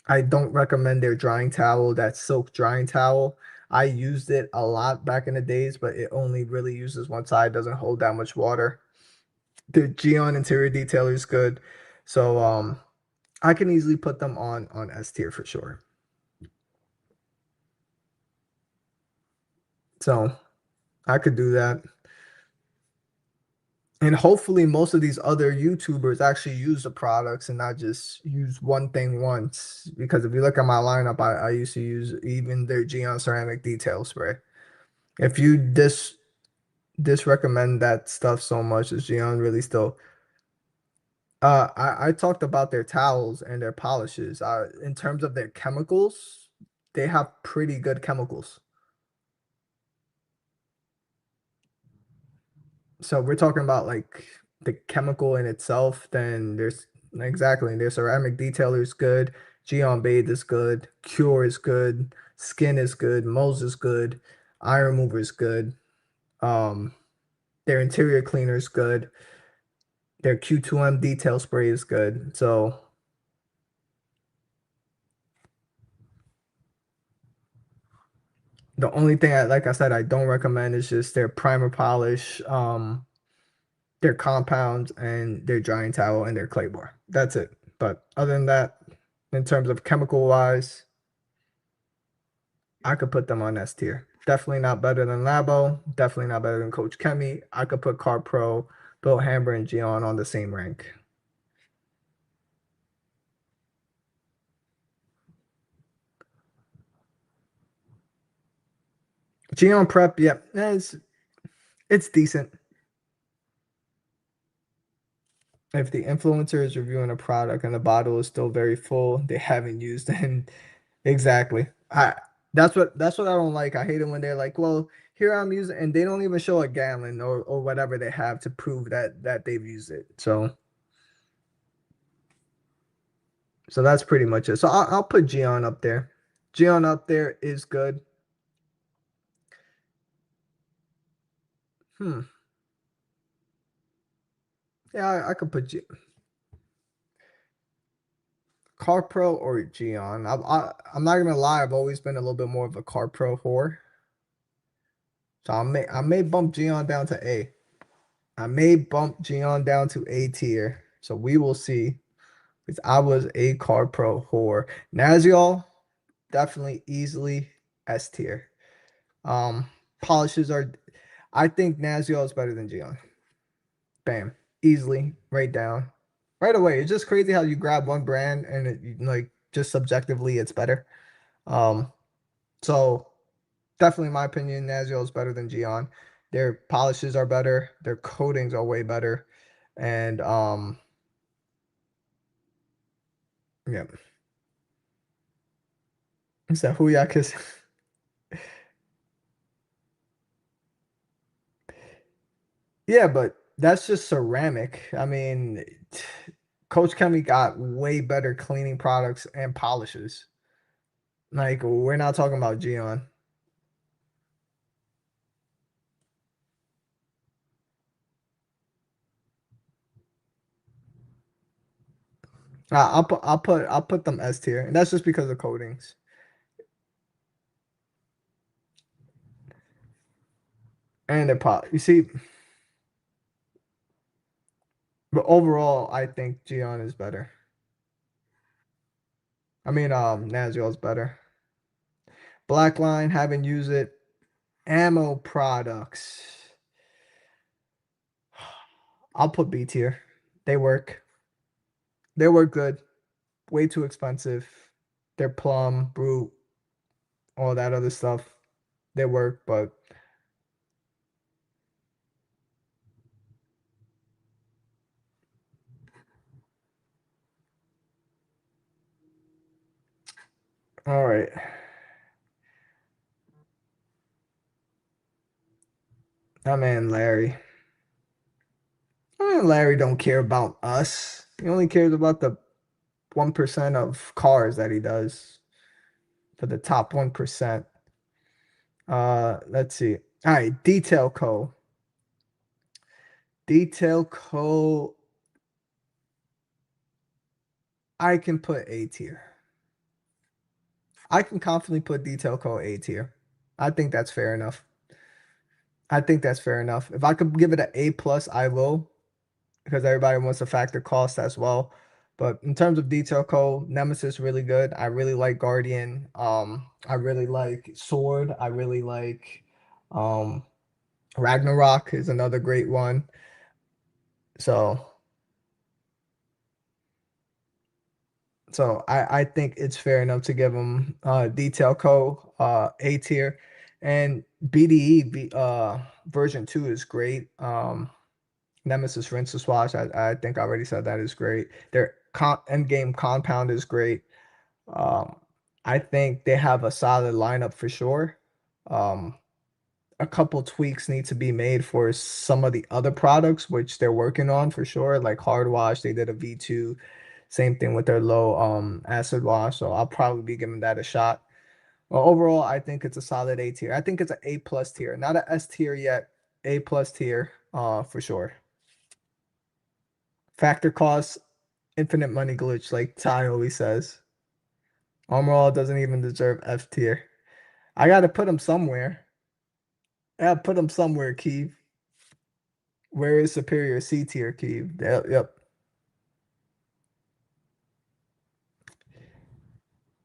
I don't recommend their drying towel, that silk drying towel. I used it a lot back in the days, but it only really uses one side, doesn't hold that much water. The Geon interior detailer is good. So I can easily put them on S tier for sure. So I could do that. And hopefully most of these other YouTubers actually use the products and not just use one thing once. Because if you look at my lineup, I used to use even their Geon ceramic detail spray. If you disrecommend that stuff so much, is Geon really still I talked about their towels and their polishes. In terms of their chemicals, they have pretty good chemicals. So we're talking about like the chemical in itself, then there's exactly their ceramic detailer is good. Geon Bathe is good. Cure is good. Skin is good. Moles is good. Iron Mover is good. Um, their interior cleaner is good. Their Q2M detail spray is good. So the only thing like I said, I don't recommend is just their primer polish, their compounds, and their drying towel and their clay bar. That's it. But other than that, in terms of chemical wise, I could put them on S tier. Definitely not better than Labo. Definitely not better than Coach Kemi. I could put Car Pro, Bill Hamber, and Gion on the same rank. Gion Prep, yep, it's decent. If the influencer is reviewing a product and the bottle is still very full, they haven't used it. Exactly. That's what I don't like. I hate it when they're like, well, here I'm using, and they don't even show a gallon or whatever they have to prove that they've used it. So that's pretty much it. So I'll put Gion up there. Gion up there is good. Hmm. Yeah, I could put Car Pro or Gion. I'm not gonna lie. I've always been a little bit more of a Car Pro whore. So I may bump Gion down to A. I may bump Gion down to A tier. So we will see. Because I was a Car Pro whore. Naziol, definitely easily S tier. Um, Polishes are. I think Naziol is better than Gion. Bam, easily, right down, right away. It's just crazy how you grab one brand and like just subjectively it's better. Um, so definitely, in my opinion, Naziol is better than Gion. Their polishes are better. Their coatings are way better, and yeah. So Huyak is yeah, but that's just ceramic. I mean, Coach Kemi got way better cleaning products and polishes. Like we're not talking about Gion. I'll put them S tier, and that's just because of coatings and their pot. You see, but overall, I think Gion is better. I mean, Naziol is better. Blackline, haven't used it. Ammo products. I'll put B tier. They work. They work good. Way too expensive. They're plum, brute, all that other stuff. They work, but all right. That man Larry. Larry don't care about us. He only cares about the 1% of cars that he does for the top 1%. Let's see. All right, Detail Co. Detail Co. I can put A tier. I can confidently put Detail Co. A tier. I think that's fair enough. I think that's fair enough. If I could give it an A plus, I will, because everybody wants to factor cost as well. But in terms of Detail Co, Nemesis really good. I really like Guardian. I really like Sword. I really like um Ragnarok is another great one. So so I think it's fair enough to give them Detail Co A tier, and BDE version 2 is great. Nemesis Rinse to Swash, I think I already said that is great. Their end game compound is great. Um, I think they have a solid lineup for sure. Um, a couple tweaks need to be made for some of the other products, which they're working on for sure. Like Hard Wash, they did a V2. Same thing with their low acid wash. So I'll probably be giving that a shot. Well, overall, I think it's a solid A tier. I think it's an A plus tier, not an S tier yet. A plus tier, for sure. Factor cost, infinite money glitch, like Ty always says. Armor All doesn't even deserve F tier. I got to put him somewhere. I got to put him somewhere, Keith. Where is superior C tier, Keith? Yep, yep.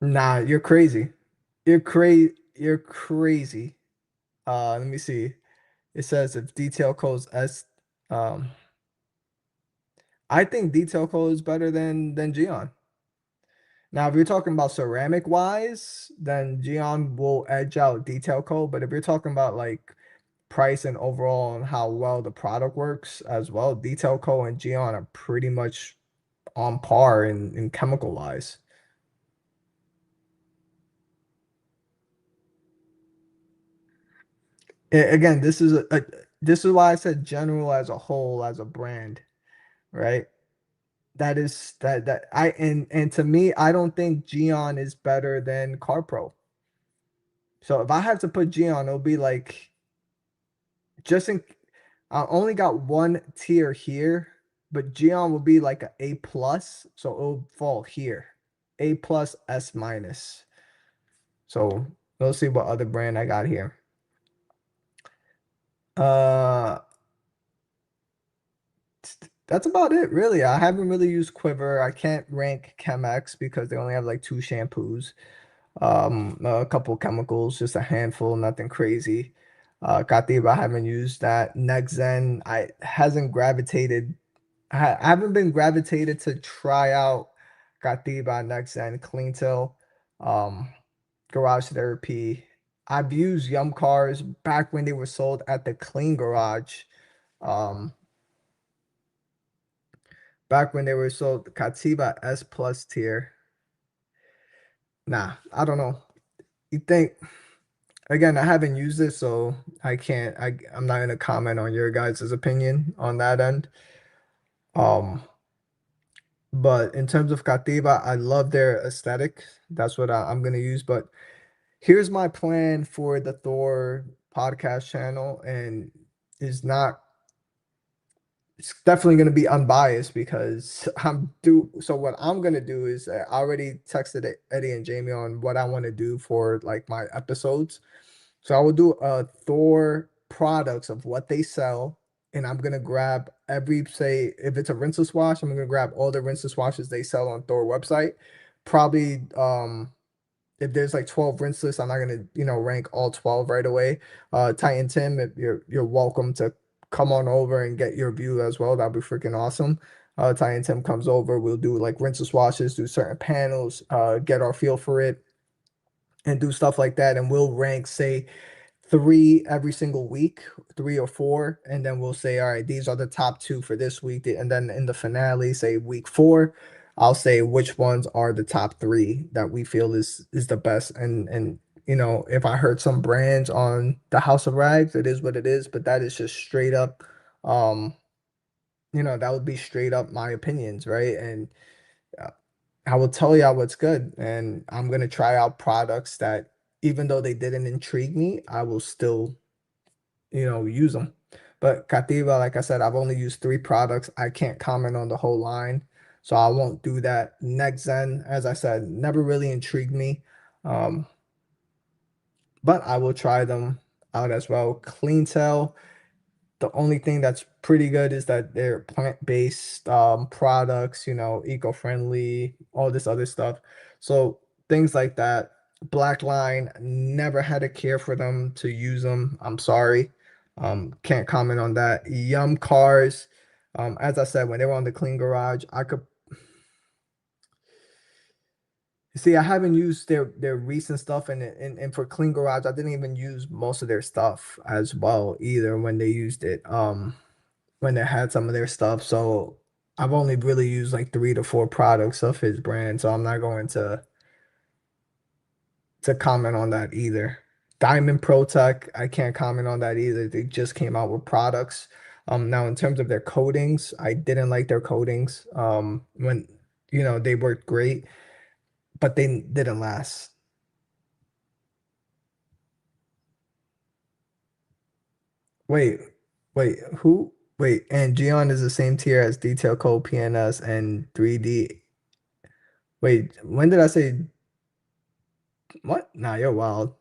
Nah, you're crazy. You're crazy. You're crazy. Let me see. It says if detail codes S. Um, I think detail code is better than Gion. Now, if you're talking about ceramic wise, then Gion will edge out detail code. But if you're talking about like price and overall and how well the product works as well, detail code and Gion are pretty much on par in chemical wise. Again, this is why I said general as a whole as a brand, right? That is that I and to me, I don't think Gion is better than CarPro. So if I have to put Gion, it'll be like just in I only got one tier here, but Gion will be like a A plus, so it'll fall here. A plus S minus. So let's see what other brand I got here. Uh that's about it, really. I haven't really used Quiver. I can't rank Chemex because they only have like two shampoos, a couple chemicals, just a handful, nothing crazy. Katiba, I haven't used that. Nexen, I hasn't gravitated. I haven't been gravitated to try out Katiba, Nexen, Cleantail, um, Garage Therapy. I've used Yum Cars back when they were sold at the Clean Garage. Um, Back when they were sold Katiba S plus tier. Nah, I don't know. You think again, I haven't used it, so I can't I'm not gonna comment on your guys' opinion on that end. Um, but in terms of Katiba, I love their aesthetic. That's what I'm gonna use. But here's my plan for the Thor podcast channel, and is not it's definitely going to be unbiased because I'm do so what I'm going to do is I already texted Eddie and Jamie on what I want to do for like my episodes. So I will do a Thor products of what they sell, and I'm gonna grab every say if it's a rinseless wash, I'm gonna grab all the rinseless washes they sell on Thor website. Probably if there's like 12 rinseless, I'm not gonna, rank all 12 right away. Titan Tim, if you're welcome to come on over and get your view as well. That'd be freaking awesome. Titan Tim comes over, we'll do like rinseless washes, do certain panels, get our feel for it, and do stuff like that. And we'll rank, say, three every single week, three or four, and then we'll say, all right, these are the top two for this week. And then in the finale, say week four, I'll say which ones are the top three that we feel is the best. And if I heard some brands on the House of Rags, it is what it is, but that is just straight up um, that would be straight up my opinions, right? And uh, I will tell y'all what's good, and I'm gonna try out products that even though they didn't intrigue me, I will still use them. But Cativa, like I said, I've only used three products. I can't comment on the whole line, so I won't do that. Nexen, as I said, never really intrigued me, um, but I will try them out as well. Cleantel, the only thing that's pretty good is that they're plant-based products, eco-friendly, all this other stuff. So things like that. Black Line, never had a care for them to use them. I'm sorry. Can't comment on that. Yum Cars, as I said, when they were on the Clean Garage, I could see I haven't used their recent stuff, and for Clean Garage, I didn't even use most of their stuff as well either when they used it. When they had some of their stuff. So I've only really used like three to four products of his brand. So I'm not going to comment on that either. Diamond Pro Tech, I can't comment on that either. They just came out with products. Now in terms of their coatings, I didn't like their coatings. When they worked great, but they didn't last. Wait, who? Wait, and Geon is the same tier as Detail Code, PNS, and 3D. Wait, when did I say what? Nah, you're wild.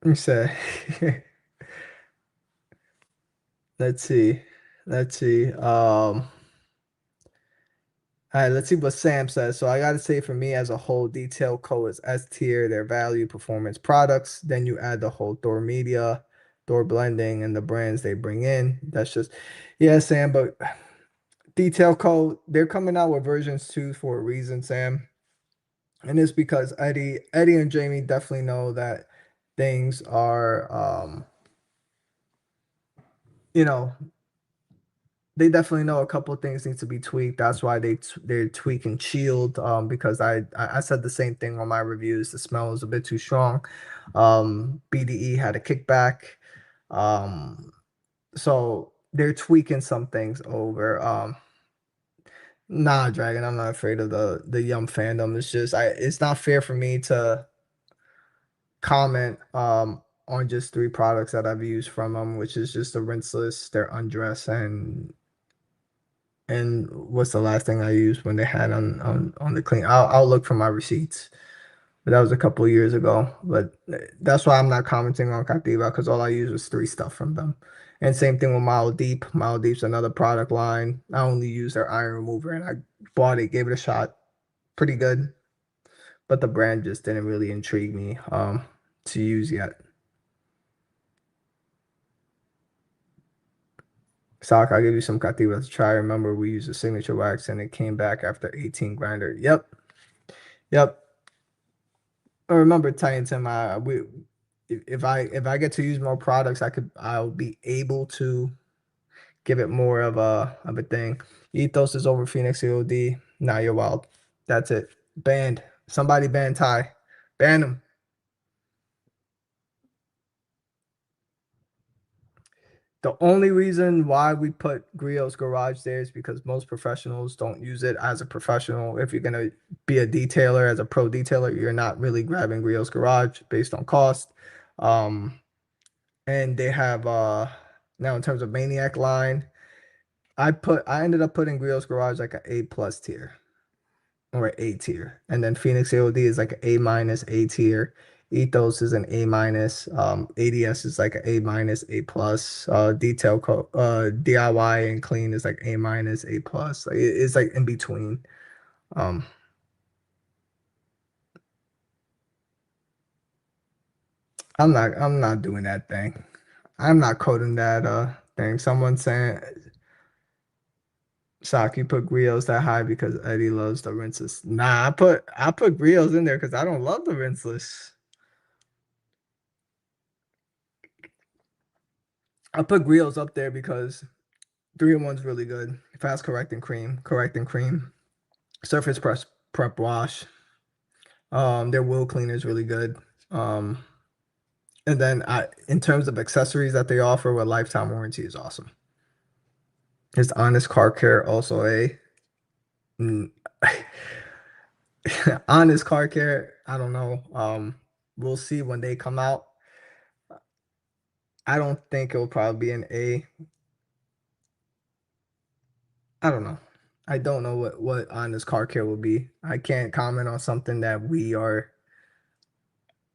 You said, let's see, let's see. All right, let's see what Sam says. So I gotta say, for me as a whole, Detail Co is S tier, their value performance products. Then you add the whole Thor media, Thor blending, and the brands they bring in. That's just, yeah, Sam. But Detail Co, they're coming out with versions 2 for a reason, Sam. And it's because Eddie and Jamie definitely know that things are, you know, they definitely know a couple of things need to be tweaked. That's why they're tweaking Shield. Because I said the same thing on my reviews. The smell is a bit too strong. BDE had a kickback. Um, so they're tweaking some things over. Nah, Dragon, I'm not afraid of the Yum fandom. It's just it's not fair for me to comment on just 3 products that I've used from them, which is just the rinseless, their undress, and what's the last thing I used when they had on the clean? I'll look for my receipts, but that was a couple of years ago. But that's why I'm not commenting on Captiva because all I used was 3 stuff from them. And same thing with Mile Deep. Mile Deep's another product line. I only use their iron remover and I bought it, gave it a shot. Pretty good, but the brand just didn't really intrigue me to use yet. Sock, I'll give you some Captiva to try. Remember, we used a signature wax and it came back after 18 grinder. Yep. Yep. I remember telling him if I get to use more products, I'll be able to give it more of a thing. Ethos is over Phoenix COD. Nah, you're wild. That's it. Banned. Somebody ban Ty. Ban him. The only reason why we put Griot's Garage there is because most professionals don't use it as a professional. If you're gonna be a detailer as a pro detailer, you're not really grabbing Griot's Garage based on cost. Um, and they have now in terms of Maniac line, I ended up putting Griot's Garage like an A+ tier or an A tier, and then Phoenix AOD is like an A-, A tier. Ethos is an A-. ADS is like an A-, A+. DIY and clean is like A-, A+. Like it's like in between. Um, I'm not doing that thing. I'm not coding that thing. Someone saying Sock, you put Griot's that high because Eddie loves the rinseless. Nah, I put Griot's in there because I don't love the rinseless. I put Griot's up there because 3-in-1's really good. Fast correcting cream, surface prep wash. Their wool cleaner is really good. Um, and then in terms of accessories that they offer with lifetime warranty is awesome. His Honest Car Care also a mm, Honest Car Care. I don't know. We'll see when they come out. I don't think it'll probably be an A. I don't know. I don't know what Honest Car Care will be. I can't comment on something that we are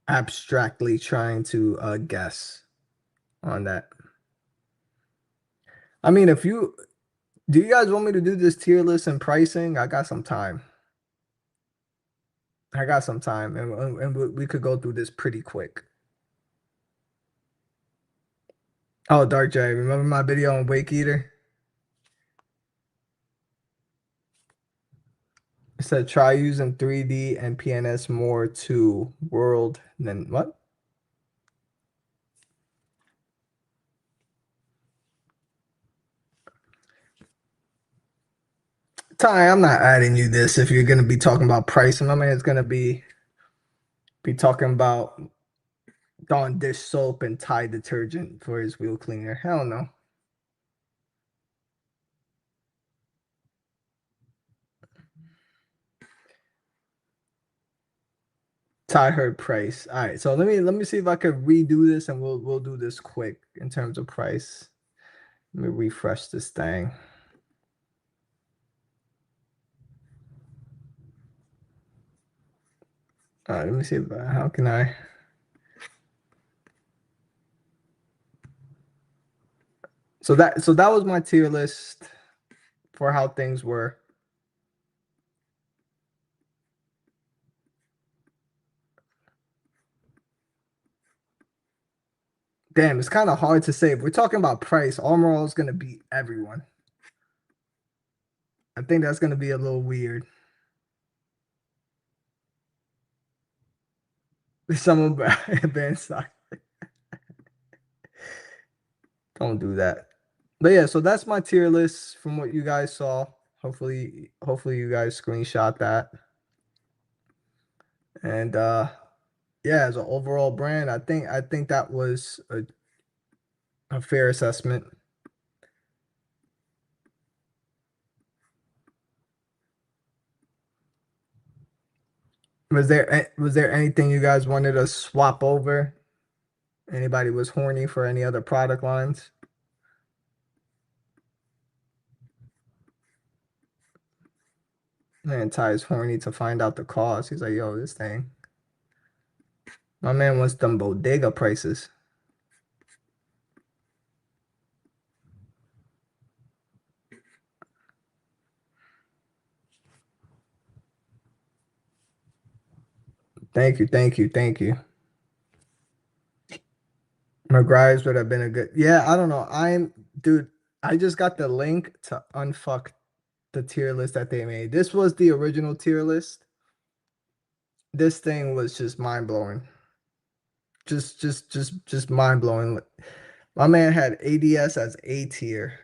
abstractly trying to guess on that. I mean, if you do you guys want me to do this tier list and pricing? I got some time. I got some time, and we could go through this pretty quick. Oh, Dark J, remember my video on Wake Eater? It said try using 3D and PNS more to world than what? Ty, I'm not adding you this if you're gonna be talking about pricing. My man's gonna be talking about Dawn dish soap and Tide detergent for his wheel cleaner. Hell no. Ty heard price. All right, so let me see if I could redo this, and we'll do this quick in terms of price. Let me refresh this thing. All right, let me see if, how can I. So that was my tier list for how things were. Damn, it's kind of hard to say. If we're talking about price, Armor All is gonna beat everyone. I think that's gonna be a little weird. Some of advanced stock. Don't do that. But yeah, so that's my tier list from what you guys saw. Hopefully you guys screenshot that. And yeah, as an overall brand, I think that was a fair assessment. Was there anything you guys wanted to swap over? Anybody was horny for any other product lines? Man, Ty's horny to find out the cost. He's like, yo, this thing. My man wants them bodega prices. Thank you, thank you, thank you. McGrive's would have been a good. Yeah, I don't know. Dude. I just got the link to unfuck the tier list that they made. This was the original tier list. This thing was just mind blowing. Just mind blowing. My man had ADS as A tier.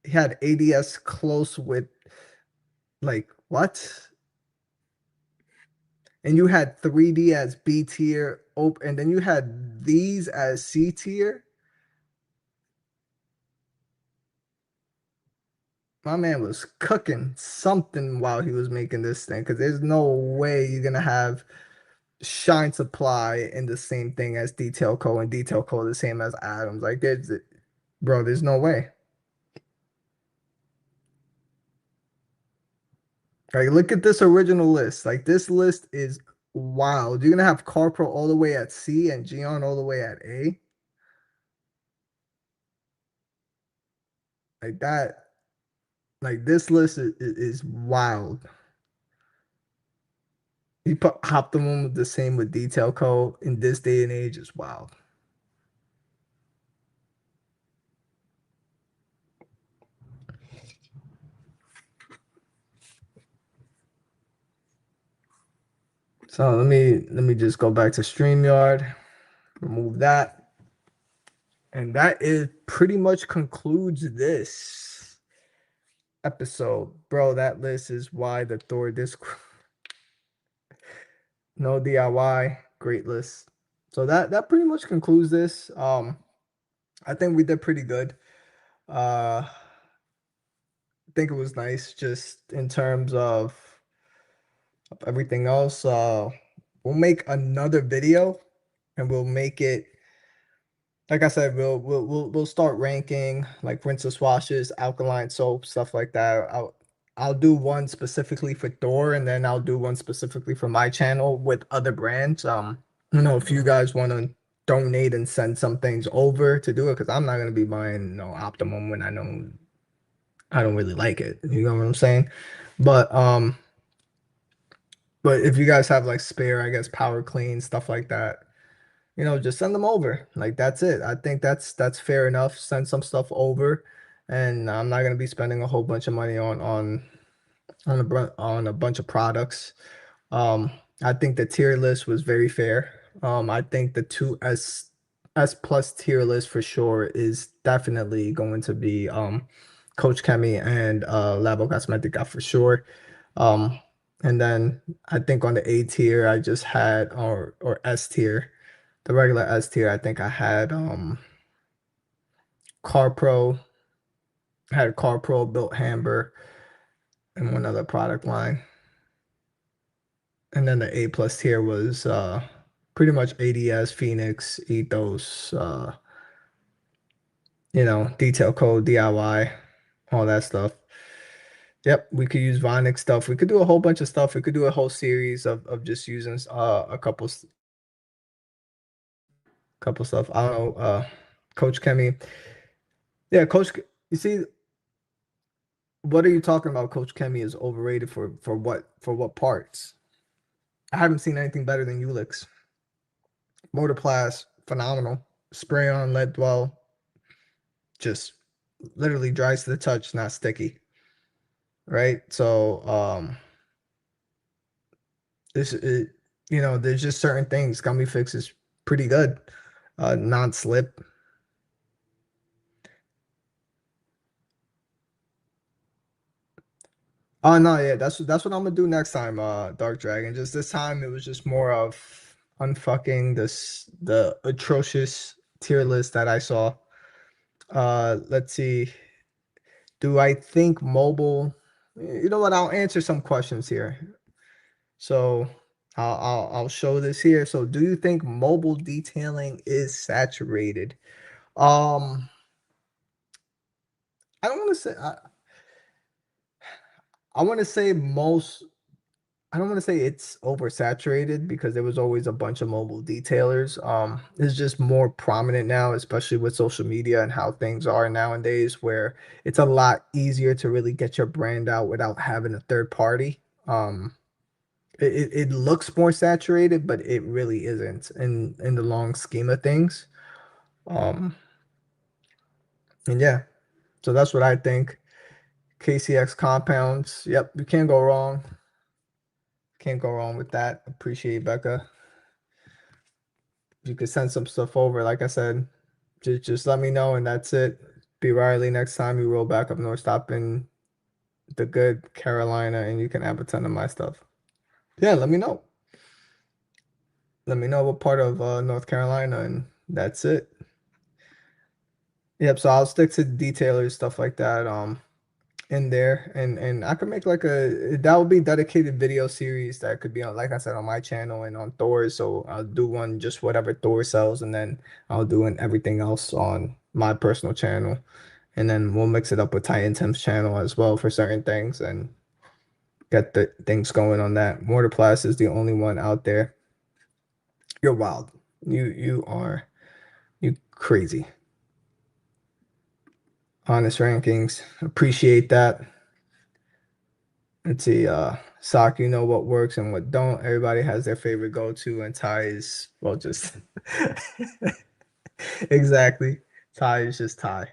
He had ADS close with like what? And you had 3D as B tier, and then you had these as C tier. My man was cooking something while he was making this thing because there's no way you're gonna have Shine Supply in the same thing as Detail Co. and Detail Co. the same as Adams. Like there's no way. Like look at this original list. Like this list is wild. You're gonna have CarPro all the way at C and Gion all the way at A. Like that. Like this list is wild. You put Optimum the same with Detail Co. in this day and age is wild. So let me just go back to StreamYard, remove that. And that is pretty much concludes this episode. Bro, that list is why the Thor Discord. No DIY, great list. So that pretty much concludes this. I think we did pretty good. I think it was nice just in terms of everything else. We'll make another video and we'll make it like I said, we'll start ranking like rinseless washes, alkaline soap, stuff like that. I'll do one specifically for Thor, and then I'll do one specifically for my channel with other brands. If you guys want to donate and send some things over to do it, because I'm not gonna be buying no Optimum when I know I don't really like it. You know what I'm saying? But but if you guys have like spare, I guess Power Clean stuff like that, just send them over. Like that's it. I think that's fair enough. Send some stuff over, and I'm not gonna be spending a whole bunch of money on a bunch of products. I think the tier list was very fair. I think the two S plus tier list for sure is definitely going to be Coach Kemi and Labo Cosmetica for sure. Um, and then I think on the A tier I just had or S tier. the regular S tier, I think I had CarPro, had CarPro, built Hamber, and one other product line. And then the A plus tier was pretty much ADS, Phoenix, Ethos, detail code, DIY, all that stuff. Yep, we could use Vonix stuff. We could do a whole bunch of stuff. We could do a whole series of just using a couple stuff. I don't know, Coach Kemi. Yeah, you see, what are you talking about? Coach Kemi is overrated for what parts? I haven't seen anything better than Ulix. Motorplast, phenomenal. Spray on, let dwell, just literally dries to the touch, not sticky. Right? So this there's just certain things. Gummy Fix is pretty good. Non-slip. Oh no, yeah, that's what I'm gonna do next time, Dark Dragon. Just this time it was just more of unfucking the atrocious tier list that I saw. Let's see. Do I think mobile? You know what? I'll answer some questions here. So I'll show this here. So do you think mobile detailing is saturated? Um, I don't want to say I want to say most. I don't want to say it's oversaturated because there was always a bunch of mobile detailers. It's just more prominent now, especially with social media and how things are nowadays, where it's a lot easier to really get your brand out without having a third party. Um, it looks more saturated, but it really isn't in the long scheme of things. Um, and yeah, so that's what I think. KCX compounds. Yep, you can't go wrong. Can't go wrong with that. Appreciate Becca. You could send some stuff over. Like I said, just let me know, and that's it. Be Riley next time you roll back up north, stop in the good Carolina, and you can have a ton of my stuff. Yeah, let me know. Let me know what part of North Carolina, and that's it. Yep. So I'll stick to detailers, stuff like that. In there, and I could make like that would be dedicated video series that could be on, like I said, on my channel and on Thor's. So I'll do one just whatever Thor sells, and then I'll do everything else on my personal channel, and then we'll mix it up with Titan Tim's channel as well for certain things and get the things going on that. Mortarplast is the only one out there. You're wild. You crazy. Honest rankings. Appreciate that. Let's see, Sock, you know what works and what don't. Everybody has their favorite go-to, and Ty is, well, just exactly. Ty is just Ty.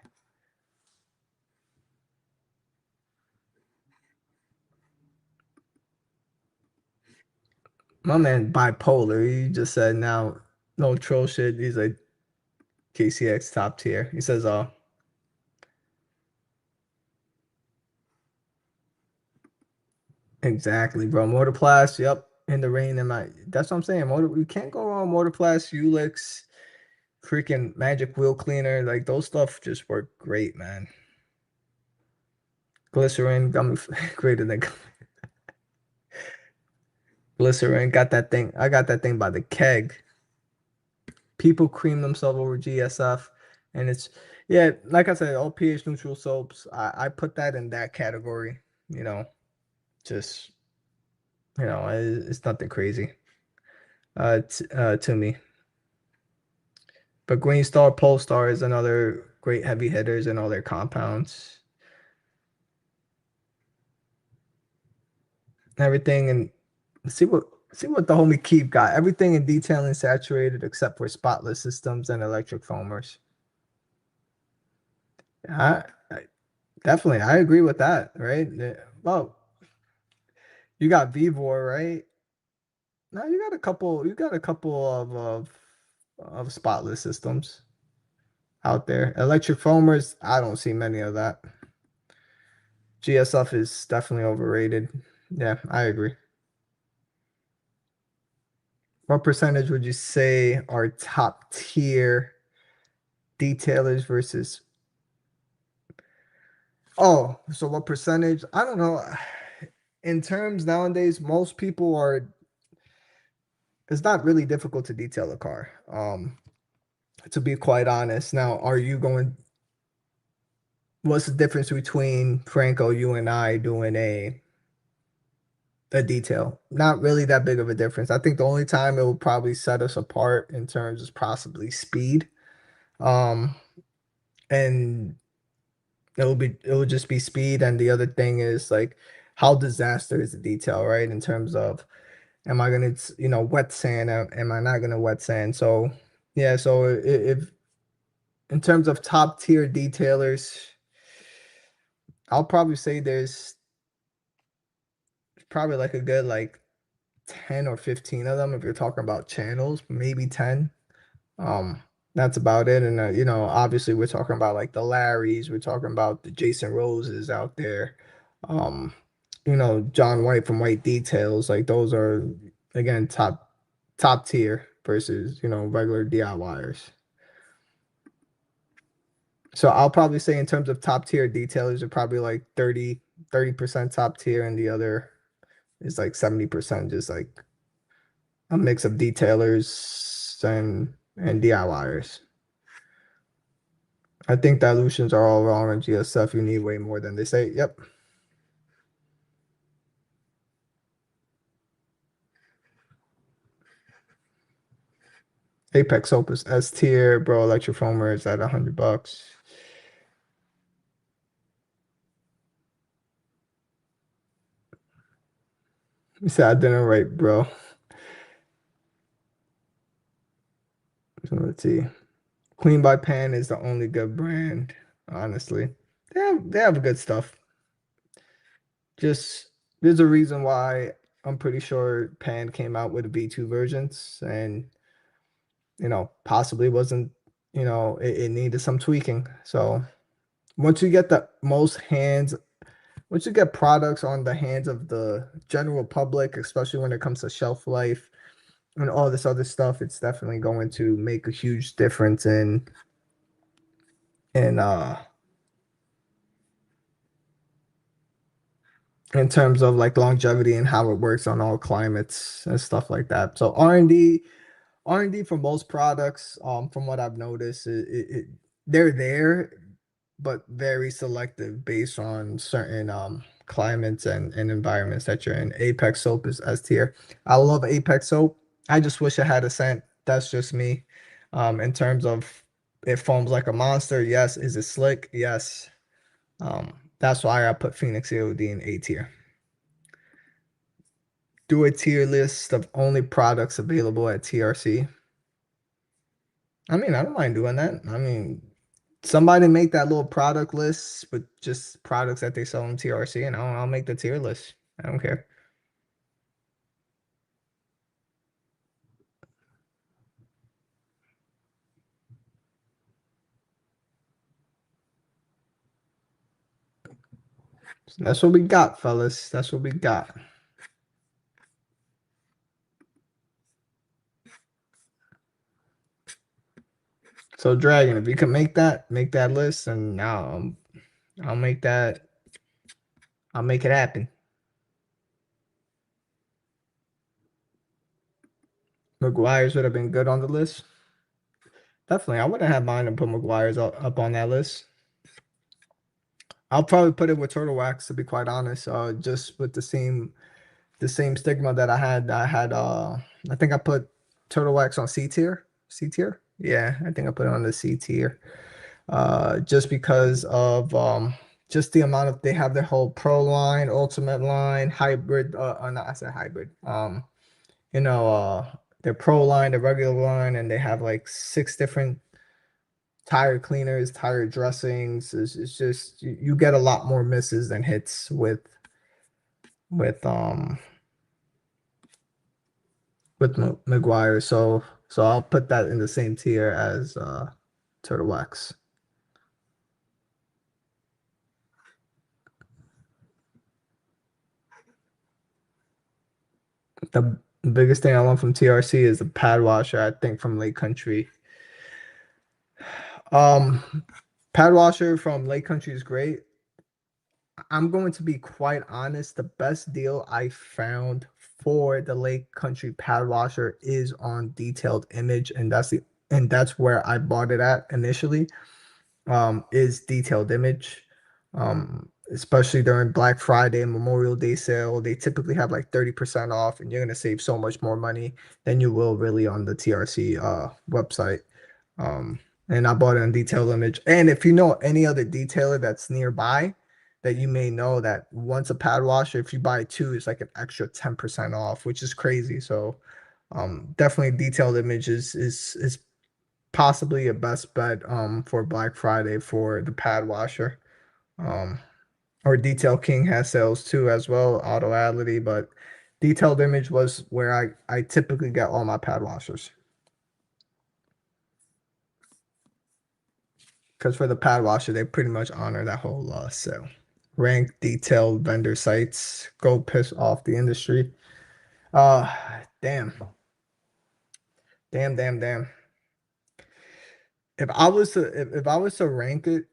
My man bipolar. He just said now no troll shit. He's like KCX top tier. He says, exactly, bro. Motorplast, yep. In the rain, and my that's what I'm saying. You can't go wrong. Motorplast, Ulix, freaking Magic Wheel Cleaner, like those stuff just work great, man. Glycerin, gummy greater than glycerin. Got that thing. I got that thing by the keg. People cream themselves over GSF, and it's yeah, like I said, all pH neutral soaps. I put that in that category. You know, just it's nothing crazy. To me, but Green Star, Polestar is another great heavy hitters and all their compounds. Everything and see what the homie Keep got. Everything in detailing saturated except for spotless systems and electric foamers. I definitely I agree with that, right? Well, you got Vivor, right? Now you got a couple of spotless systems out there. Electric foamers, I don't see many of that. GSF is definitely overrated. Yeah, I agree. What percentage would you say are top tier detailers versus? Oh, so what percentage? I don't know. In terms nowadays, most people are. It's not really difficult to detail a car. To be quite honest. Now, are you going? What's the difference between Franco, you and I doing a detail? Not really that big of a difference. I think the only time it will probably set us apart in terms is possibly speed. Um, and it will just be speed. And the other thing is like how disaster is the detail, right? In terms of am I gonna, wet sand? Am I not gonna wet sand? So yeah, so if in terms of top tier detailers, I'll probably say there's probably like a good like 10 or 15 of them if you're talking about channels, maybe 10. Um, that's about it. And obviously we're talking about like the Larrys, we're talking about the Jason Roses out there. Um, John White from White Details, like those are again top tier versus, regular DIYers. So I'll probably say in terms of top tier detailers are probably like 30% top tier and the other is like 70% just like a mix of detailers and DIYers. I think dilutions are all wrong in GSF. You need way more than they say. Yep. Apex Opus S tier, bro. Electrofoamer is at $100. You said I didn't write, bro. So let's see. Clean by Pan is the only good brand, honestly. They have good stuff. Just there's a reason why I'm pretty sure Pan came out with V2 versions and possibly wasn't, it needed some tweaking. So once you get the most hands, once you get products on the hands of the general public, especially when it comes to shelf life and all this other stuff, it's definitely going to make a huge difference in in terms of like longevity and how it works on all climates and stuff like that. So R&D for most products, from what I've noticed, they're there, but very selective based on certain climates and environments that you're in. Apex soap is S tier. I love Apex soap. I just wish it had a scent. That's just me. In terms of it foams like a monster, yes. Is it slick? Yes. That's why I put Phoenix EOD in A tier. Do a tier list of only products available at TRC. I mean, I don't mind doing that. I mean, somebody make that little product list with just products that they sell in TRC, and I'll make the tier list. I don't care. That's what we got, fellas. That's what we got. So, Dragon, if you can make that list, and now I'll make that. I'll make it happen. McGuire's would have been good on the list. Definitely, I wouldn't have mind to put McGuire's up on that list. I'll probably put it with Turtle Wax to be quite honest. Just with the same stigma that I had. I think I put Turtle Wax on C tier. C tier? Yeah, I think I put it on the C tier. Just because of just the amount of they have their whole pro line, ultimate line, hybrid, not I said hybrid. You know, their pro line, the regular line, and they have like 6 different tire cleaners, tire dressings. It's just you get a lot more misses than hits with um with McGuire. So I'll put that in the same tier as Turtle Wax. The The biggest thing I want from TRC is the pad washer, I think from Lake Country. Um, Pad washer from Lake Country is great. I'm going to be quite honest. The best deal I found for the Lake Country pad washer is on Detailed Image, and that's where I bought it at initially. Is Detailed Image. Especially during Black Friday and Memorial Day sale, they typically have like 30% off, and you're gonna save so much more money than you will really on the TRC website. Um, and I bought it on Detailed Image. And if you know any other detailer that's nearby, that you may know that once a pad washer, if you buy two, it's like an extra 10% off, which is crazy. So definitely Detailed Image is possibly a best bet for Black Friday for the pad washer. Um or Detail King has sales too as well, AutoAdlity, but Detailed Image was where I typically get all my pad washers. Because for the pad washer, they pretty much honor that whole sale. Rank detailed vendor sites, go piss off the industry. Uh damn. Damn. If I was to rank it,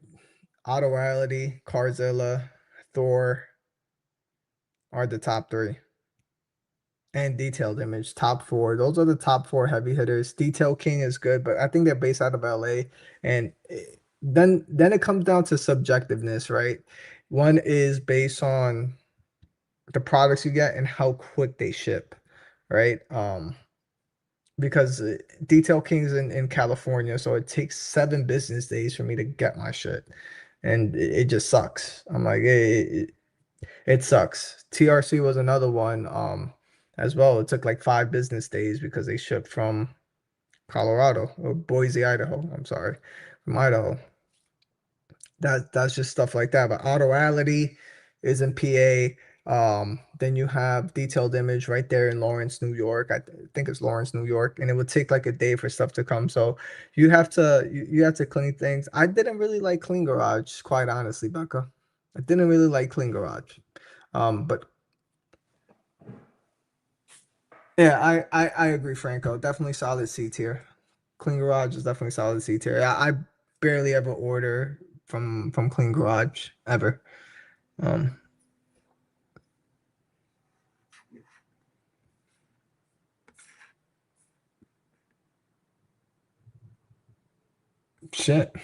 AutoAlity, Carzilla, Thor are the top three. And Detailed Image, top four. Those are the top four heavy hitters. Detail King is good, but I think they're based out of LA. And then it comes down to subjectiveness, right? One is based on the products you get and how quick they ship, right? Because Detail King's in California, so it takes 7 business days for me to get my shit, and it just sucks. I'm like, it sucks. TRC was another one, as well. It took like 5 business days because they shipped from Colorado or Boise, Idaho. I'm sorry, from Idaho. That's just stuff like that. But Autoality is in PA. Then you have Detailed Image right there in Lawrence, New York. Think it's Lawrence, New York, and it would take like a day for stuff to come. So you have to clean things. I didn't really like Clean Garage, quite honestly, Becca. I didn't really like Clean Garage. But yeah, I agree, Franco. Definitely solid C tier. Clean Garage is definitely solid C tier. I barely ever order from Clean Garage ever. Um, Shit.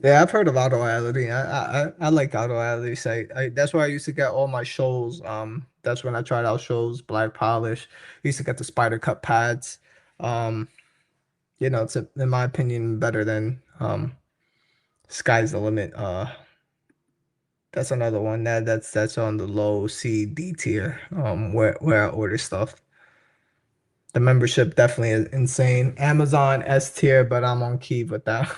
Yeah, I've heard of AutoAlity. I like AutoAlity site. That's where I used to get all my shows. That's when I tried out shows, Black Polish. Used to get the Spider Cut pads. Um, it's in my opinion better than Sky's the Limit. That's another one that's on the low C D tier. Where I order stuff. The membership definitely is insane. Amazon S tier, but I'm on Key with that.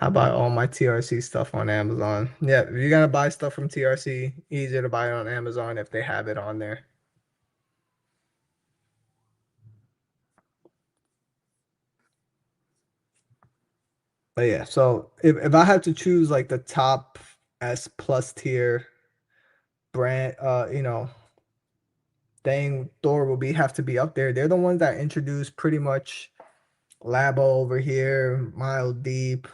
I buy all my TRC stuff on Amazon. Yeah, if you're gonna buy stuff from TRC, easier to buy it on Amazon if they have it on there. But yeah, so if I had to choose like the top S plus tier brand, thing Thor will be have to be up there. They're the ones that introduced pretty much Labo over here, Mile Deep,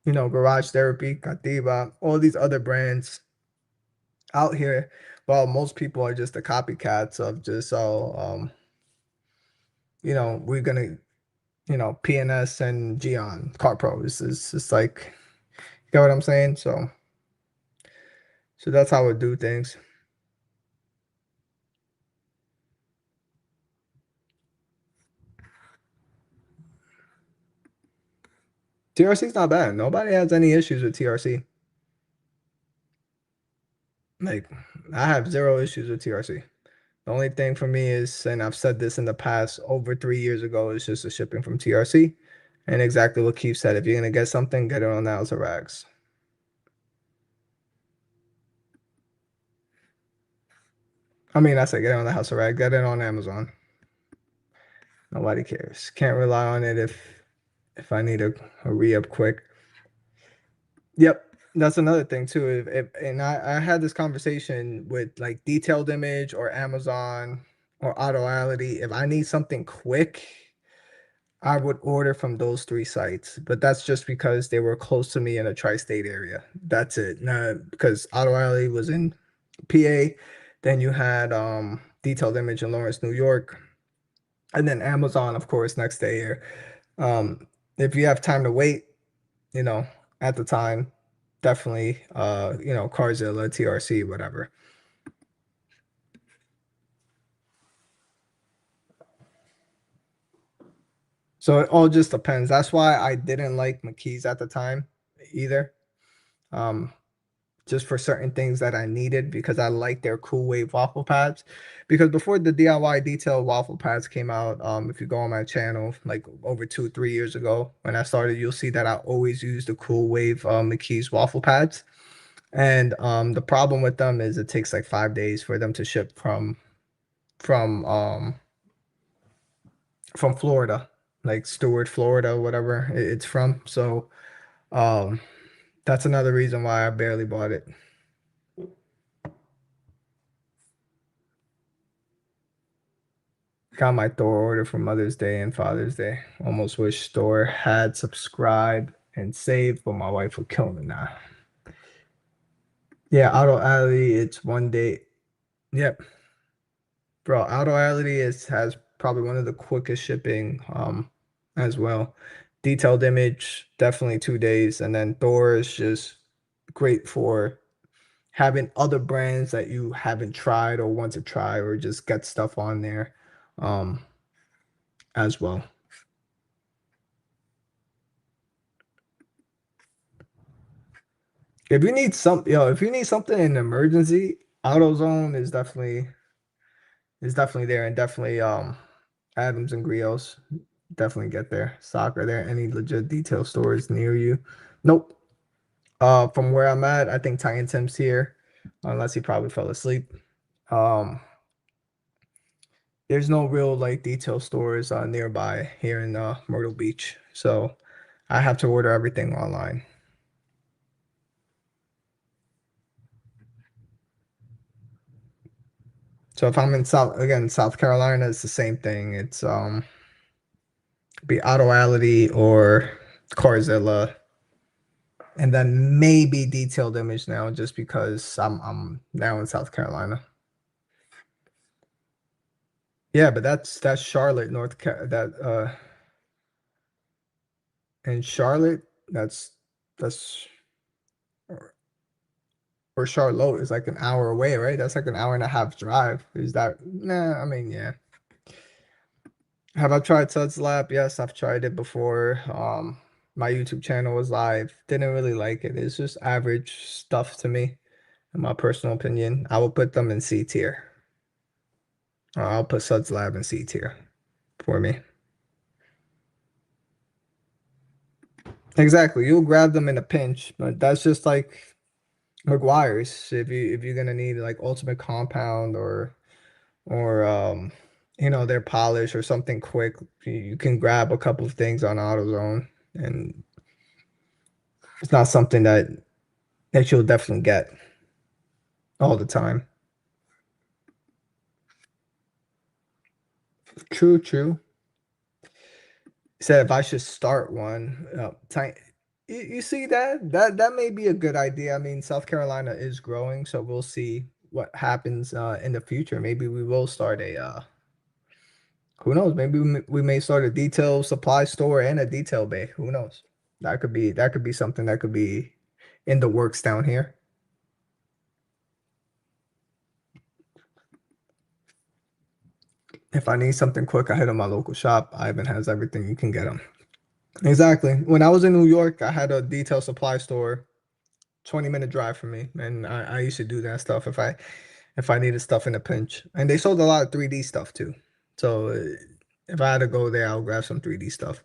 Garage Therapy, Katiba, all these other brands out here. Well, most people are just the copycats of just we're gonna, PNS and Gion Car Pro is just like, you know what I'm saying? So that's how we do things. TRC is not bad. Nobody has any issues with TRC. Like, I have zero issues with TRC. The only thing for me is, and I've said this in the past, over 3 years ago, is just the shipping from TRC. And exactly what Keith said. If you're gonna get something, get it on the House of Rags. I mean, I said get it on the House of Rags, get it on Amazon. Nobody cares. Can't rely on it if I need a re-up quick. Yep, that's another thing too. And I had this conversation with like Detailed Image or Amazon or AutoAlity. If I need something quick, I would order from those three sites, but that's just because they were close to me in a tri-state area. That's it. No, because AutoAlity was in PA, then you had Detailed Image in Lawrence, New York, and then Amazon, of course, next day here. If you have time to wait, you know, at the time, definitely Carzilla, TRC, whatever. So it all just depends. That's why I didn't like McKee's at the time either. Um, just for certain things that I needed because I like their Cool Wave waffle pads. Because before the DIY detail waffle pads came out, if you go on my channel like over 2, 3 years ago when I started, you'll see that I always use the Cool Wave McKee's waffle pads. And the problem with them is it takes like 5 days for them to ship from um from Florida, like Stewart, Florida, whatever it's from. So um that's another reason why I barely bought it. Got my Thor order for Mother's Day and Father's Day. Almost wish Thor had subscribed and saved, but my wife would kill me now. Yeah, Auto Alley, it's one day. Yep, bro. Auto Alley is has probably one of the quickest shipping as well. Detailed Image, definitely 2 days, and then Thor is just great for having other brands that you haven't tried or want to try or just get stuff on there um as well. If you need something in emergency, AutoZone is definitely there, and definitely Adams and Grios definitely get there. Stock, are there any legit detail stores near you? Nope. From where I'm at, I think Titan Tim's here, unless he probably fell asleep. Um, there's no real like detail stores nearby here in Myrtle Beach, so I have to order everything online. So if I'm in South Carolina, it's the same thing. It's be AutoAlity or Carzilla, and then maybe Detailed Image now, just because I'm now in South Carolina. Yeah, but that's Charlotte, North Car that in Charlotte, that's or Charlotte is like an hour away, right? That's like an hour and a half drive. Is that nah, I mean, yeah. Have I tried Suds Lab? Yes, I've tried it before. My YouTube channel was live. Didn't really like it. It's just average stuff to me, in my personal opinion. I will put them in C tier. I'll put Suds Lab in C tier for me. Exactly. You'll grab them in a pinch, but that's just like McGuire's. If you're gonna need like Ultimate Compound or their polish or something quick, you can grab a couple of things on AutoZone, and it's not something that you'll definitely get all the time. True, true. Said if I should start one, you see that may be a good idea. I mean, South Carolina is growing, so we'll see what happens in the future. Maybe we will start a who knows? Maybe we may start a detail supply store and a detail bay. Who knows? That could be something that could be in the works down here. If I need something quick, I head to my local shop. Ivan has everything. You can get them. Exactly. When I was in New York, I had a detail supply store 20-minute drive from me, and I used to do that stuff if I needed stuff in a pinch. And they sold a lot of 3D stuff too. So if I had to go there, I'll grab some 3D stuff.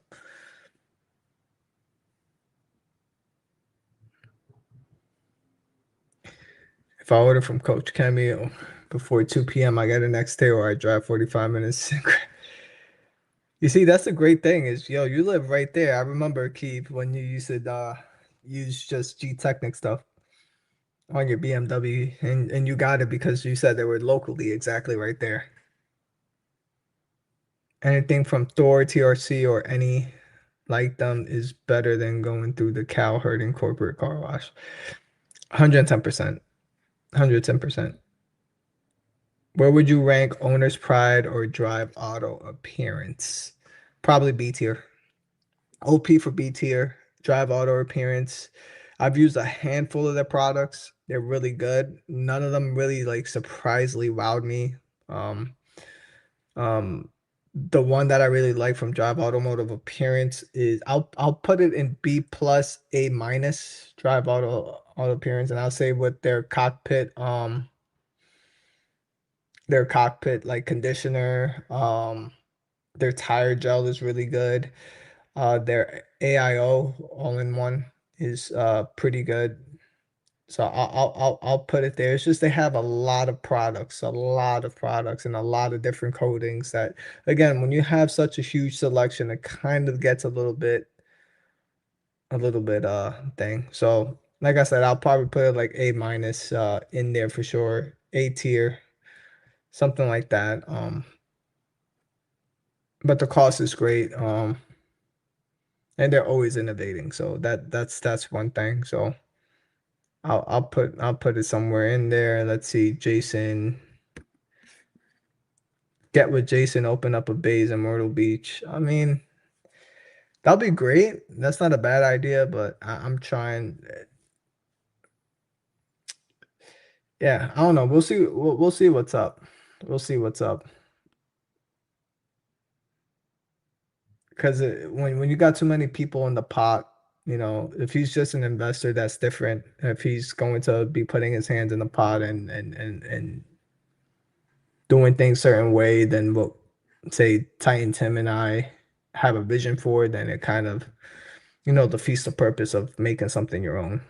If I order from Coach Cameo before 2 p.m., I get it next day, or I drive 45 minutes. You see, that's the great thing is, yo, you live right there. I remember, Keith, when you used to use just G Technic stuff on your BMW, and you got it because you said they were locally exactly right there. Anything from Thor, TRC, or any like them is better than going through the cow herding corporate car wash. 110%. 110%. Where would you rank owner's pride or drive auto appearance? Probably B tier. OP for B tier. Drive auto appearance. I've used a handful of their products. They're really good. None of them really like surprisingly wowed me. Um, um, the one that I really like from Drive Automotive Appearance is I'll put it in B plus A minus Drive Auto Appearance, and I'll say with their cockpit like conditioner, their tire gel is really good. Their AIO all in one is pretty good. So I'll put it there. It's just they have a lot of products, and a lot of different coatings that, again, when you have such a huge selection, it kind of gets a little bit thing. So like I said, I'll probably put it like A minus in there for sure. A tier, something like that. But the cost is great. And they're always innovating. So that's one thing. So I'll put it somewhere in there. Let's see, Jason. Get with Jason, open up a base in Myrtle Beach. I mean, that'll be great. That's not a bad idea, but I'm trying. Yeah, I don't know. We'll see. We'll see what's up. We'll see what's up. Because when you got too many people in the pot, if he's just an investor, that's different. If he's going to be putting his hands in the pot and doing things certain way, then what say Titan Tim and I have a vision for, then it kind of defeats the purpose of making something your own.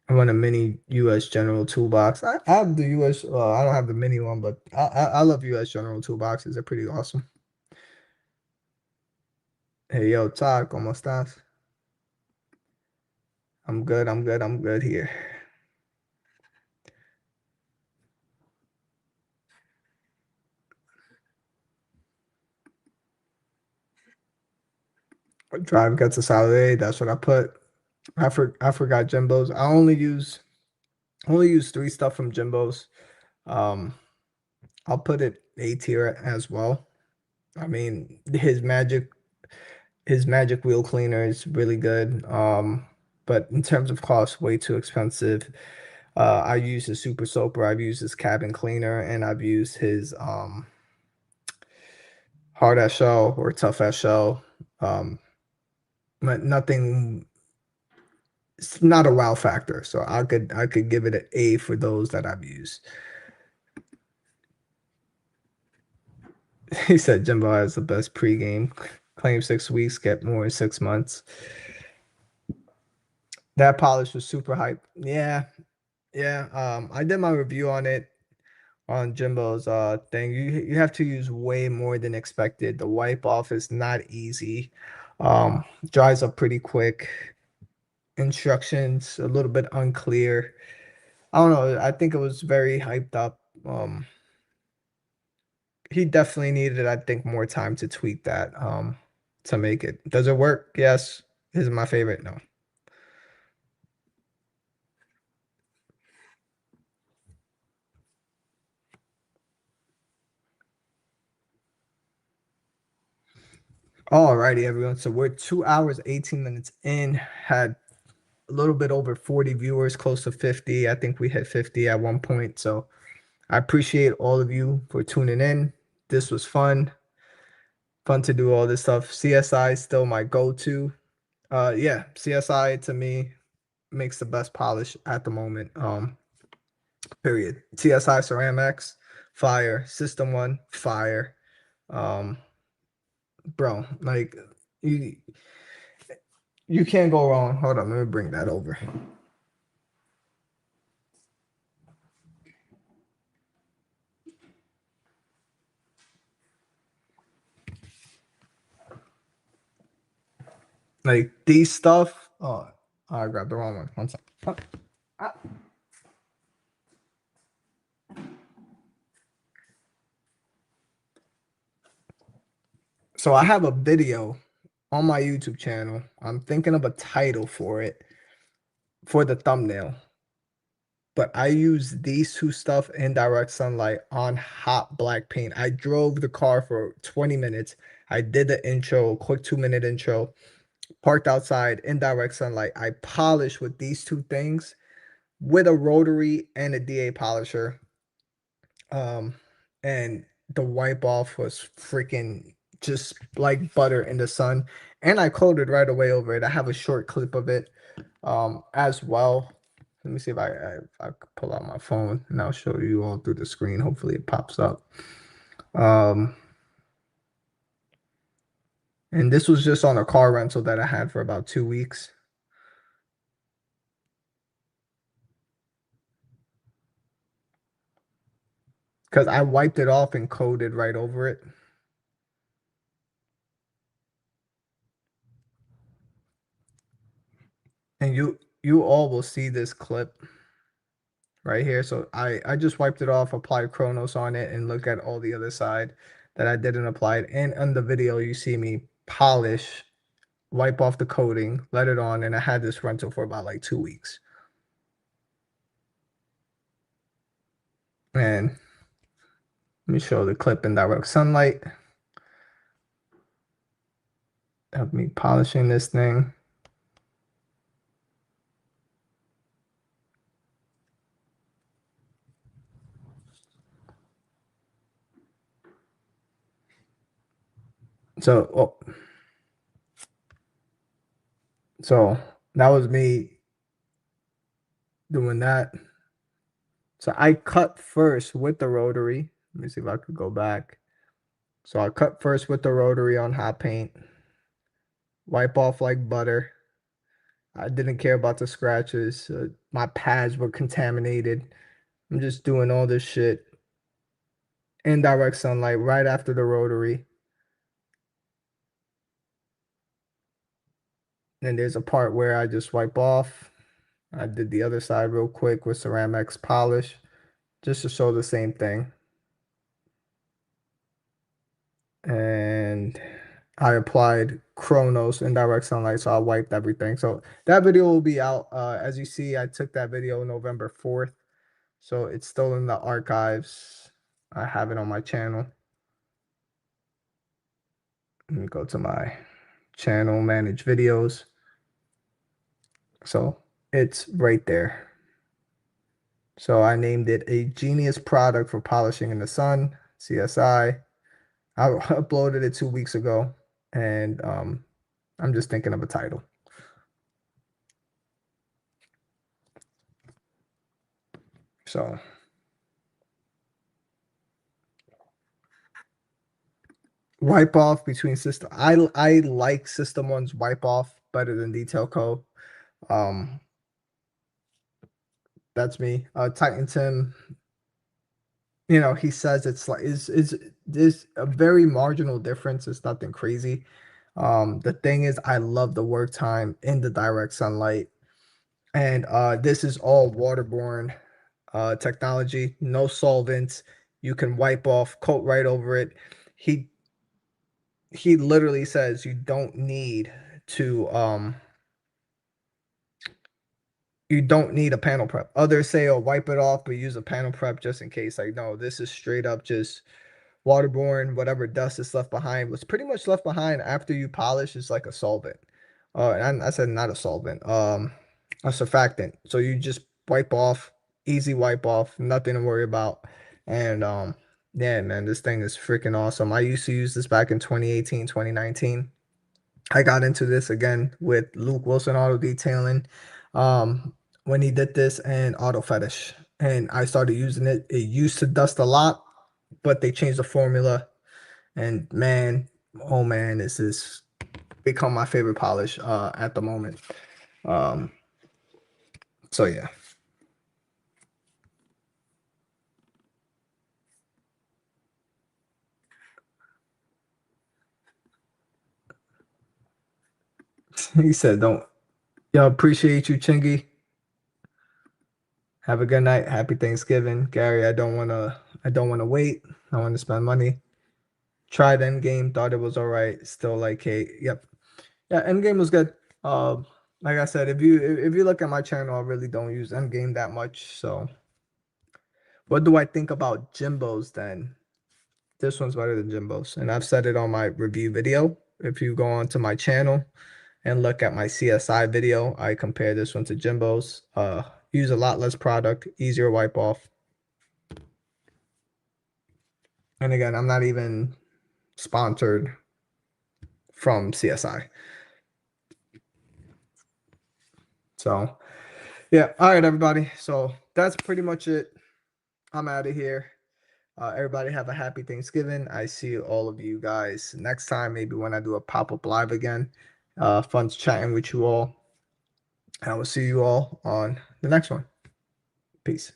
I run a mini US General toolbox. I have the US. I don't have the mini one, but I love US General toolboxes. They're pretty awesome. Hey yo, Todd, ¿cómo estás? I'm good. I'm good. I'm good here. Drive gets a solid A. That's what I put. I forgot Jimbo's. I only use three stuff from Jimbo's. Um, I'll put it A tier as well. I mean, his magic wheel cleaner is really good. But in terms of cost, way too expensive. I use his super soaper, I've used his cabin cleaner, and I've used his hard as shell or tough as shell. Um, but nothing, it's not a wow factor. So I could give it an A for those that I've used. He said Jimbo has the best pregame. Claim 6 weeks, get more in 6 months. That polish was super hype. Yeah, yeah. I did my review on it on Jimbo's thing. You have to use way more than expected. The wipe off is not easy. Dries up pretty quick. Instructions a little bit unclear. I don't know. I think it was very hyped up. He definitely needed, I think, more time to tweak that to make it. Does it work? Yes. Is it my favorite? No. Alrighty, everyone. So we're 2 hours, 18 minutes in. Had a little bit over 40 viewers, close to 50. I think we hit 50 at one point. So I appreciate all of you for tuning in. This was fun. Fun to do all this stuff. CSI is still my go-to. Yeah, CSI to me makes the best polish at the moment. Period. TSI Ceramics, fire. System One, fire. Um, bro, like you you can't go wrong. Hold on, let me bring that over. Like these stuff. Oh, I grabbed the wrong one. One second. Oh, ah. So I have a video on my YouTube channel. I'm thinking of a title for it for the thumbnail. But I use these two stuff in direct sunlight on hot black paint. I drove the car for 20 minutes. I did the intro, quick 2-minute intro, parked outside in direct sunlight. I polished with these two things with a rotary and a DA polisher. Um, and the wipe off was freaking just like butter in the sun. And I coated right away over it. I have a short clip of it as well. Let me see if I could pull out my phone and I'll show you all through the screen. Hopefully it pops up. Um, and this was just on a car rental that I had for about 2 weeks. Because I wiped it off and coated right over it. And you all will see this clip right here. So I just wiped it off, applied Chronos on it, and look at all the other side that I didn't apply it. And on the video, you see me polish, wipe off the coating, let it on, and I had this rental for about like 2 weeks. And let me show the clip in direct sunlight of me polishing this thing. So that was me doing that. So I cut first with the rotary. Let me see if I could go back. So I cut first with the rotary on hot paint, wipe off like butter. I didn't care about the scratches. My pads were contaminated. I'm just doing all this shit in direct sunlight right after the rotary. And there's a part where I just wipe off. I did the other side real quick with Ceramics polish just to show the same thing. And I applied Chronos in direct sunlight, so I wiped everything. So that video will be out. As you see, I took that video November 4th. So it's still in the archives. I have it on my channel. Let me go to my channel, manage videos. So it's right there. So I named it a genius product for polishing in the sun, CSI. I uploaded it 2 weeks ago, and I'm just thinking of a title. So wipe off between system. I like System One's wipe off better than Detail Co. Um, that's me. Titan Tim, he says it's like is there's a very marginal difference. It's nothing crazy. The thing is, I love the work time in the direct sunlight, and this is all waterborne technology, no solvents. You can wipe off, coat right over it. He he literally says you don't need to you don't need a panel prep. Others say, oh, wipe it off, but use a panel prep just in case. Like, no, this is straight up just waterborne. Whatever dust is left behind, what's pretty much left behind after you polish is like a solvent. And I said not a solvent, a surfactant. So you just wipe off, easy wipe off, nothing to worry about. And yeah, man, this thing is freaking awesome. I used to use this back in 2018, 2019. I got into this again with Luke Wilson Auto Detailing when he did this and Auto Fetish. And I started using it. It used to dust a lot, but they changed the formula. And man, oh man, this is become my favorite polish at the moment. Um, so yeah. He said, "Don't." Yo, appreciate you, Chingy. Have a good night. Happy Thanksgiving, Gary. I don't wanna wait. I want to spend money. Tried Endgame, thought it was all right. Still like Kate. Yep. Yeah, Endgame was good. Like I said, if you look at my channel, I really don't use Endgame that much. So, what do I think about Jimbo's then? This one's better than Jimbo's, and I've said it on my review video. If you go onto my channel and look at my CSI video, I compare this one to Jimbo's. Use a lot less product, easier wipe off. And again, I'm not even sponsored from CSI. So, yeah. All right, everybody. So that's pretty much it. I'm out of here. Everybody have a happy Thanksgiving. I see all of you guys next time, maybe when I do a pop-up live again. Fun chatting with you all. I will see you all on the next one. Peace.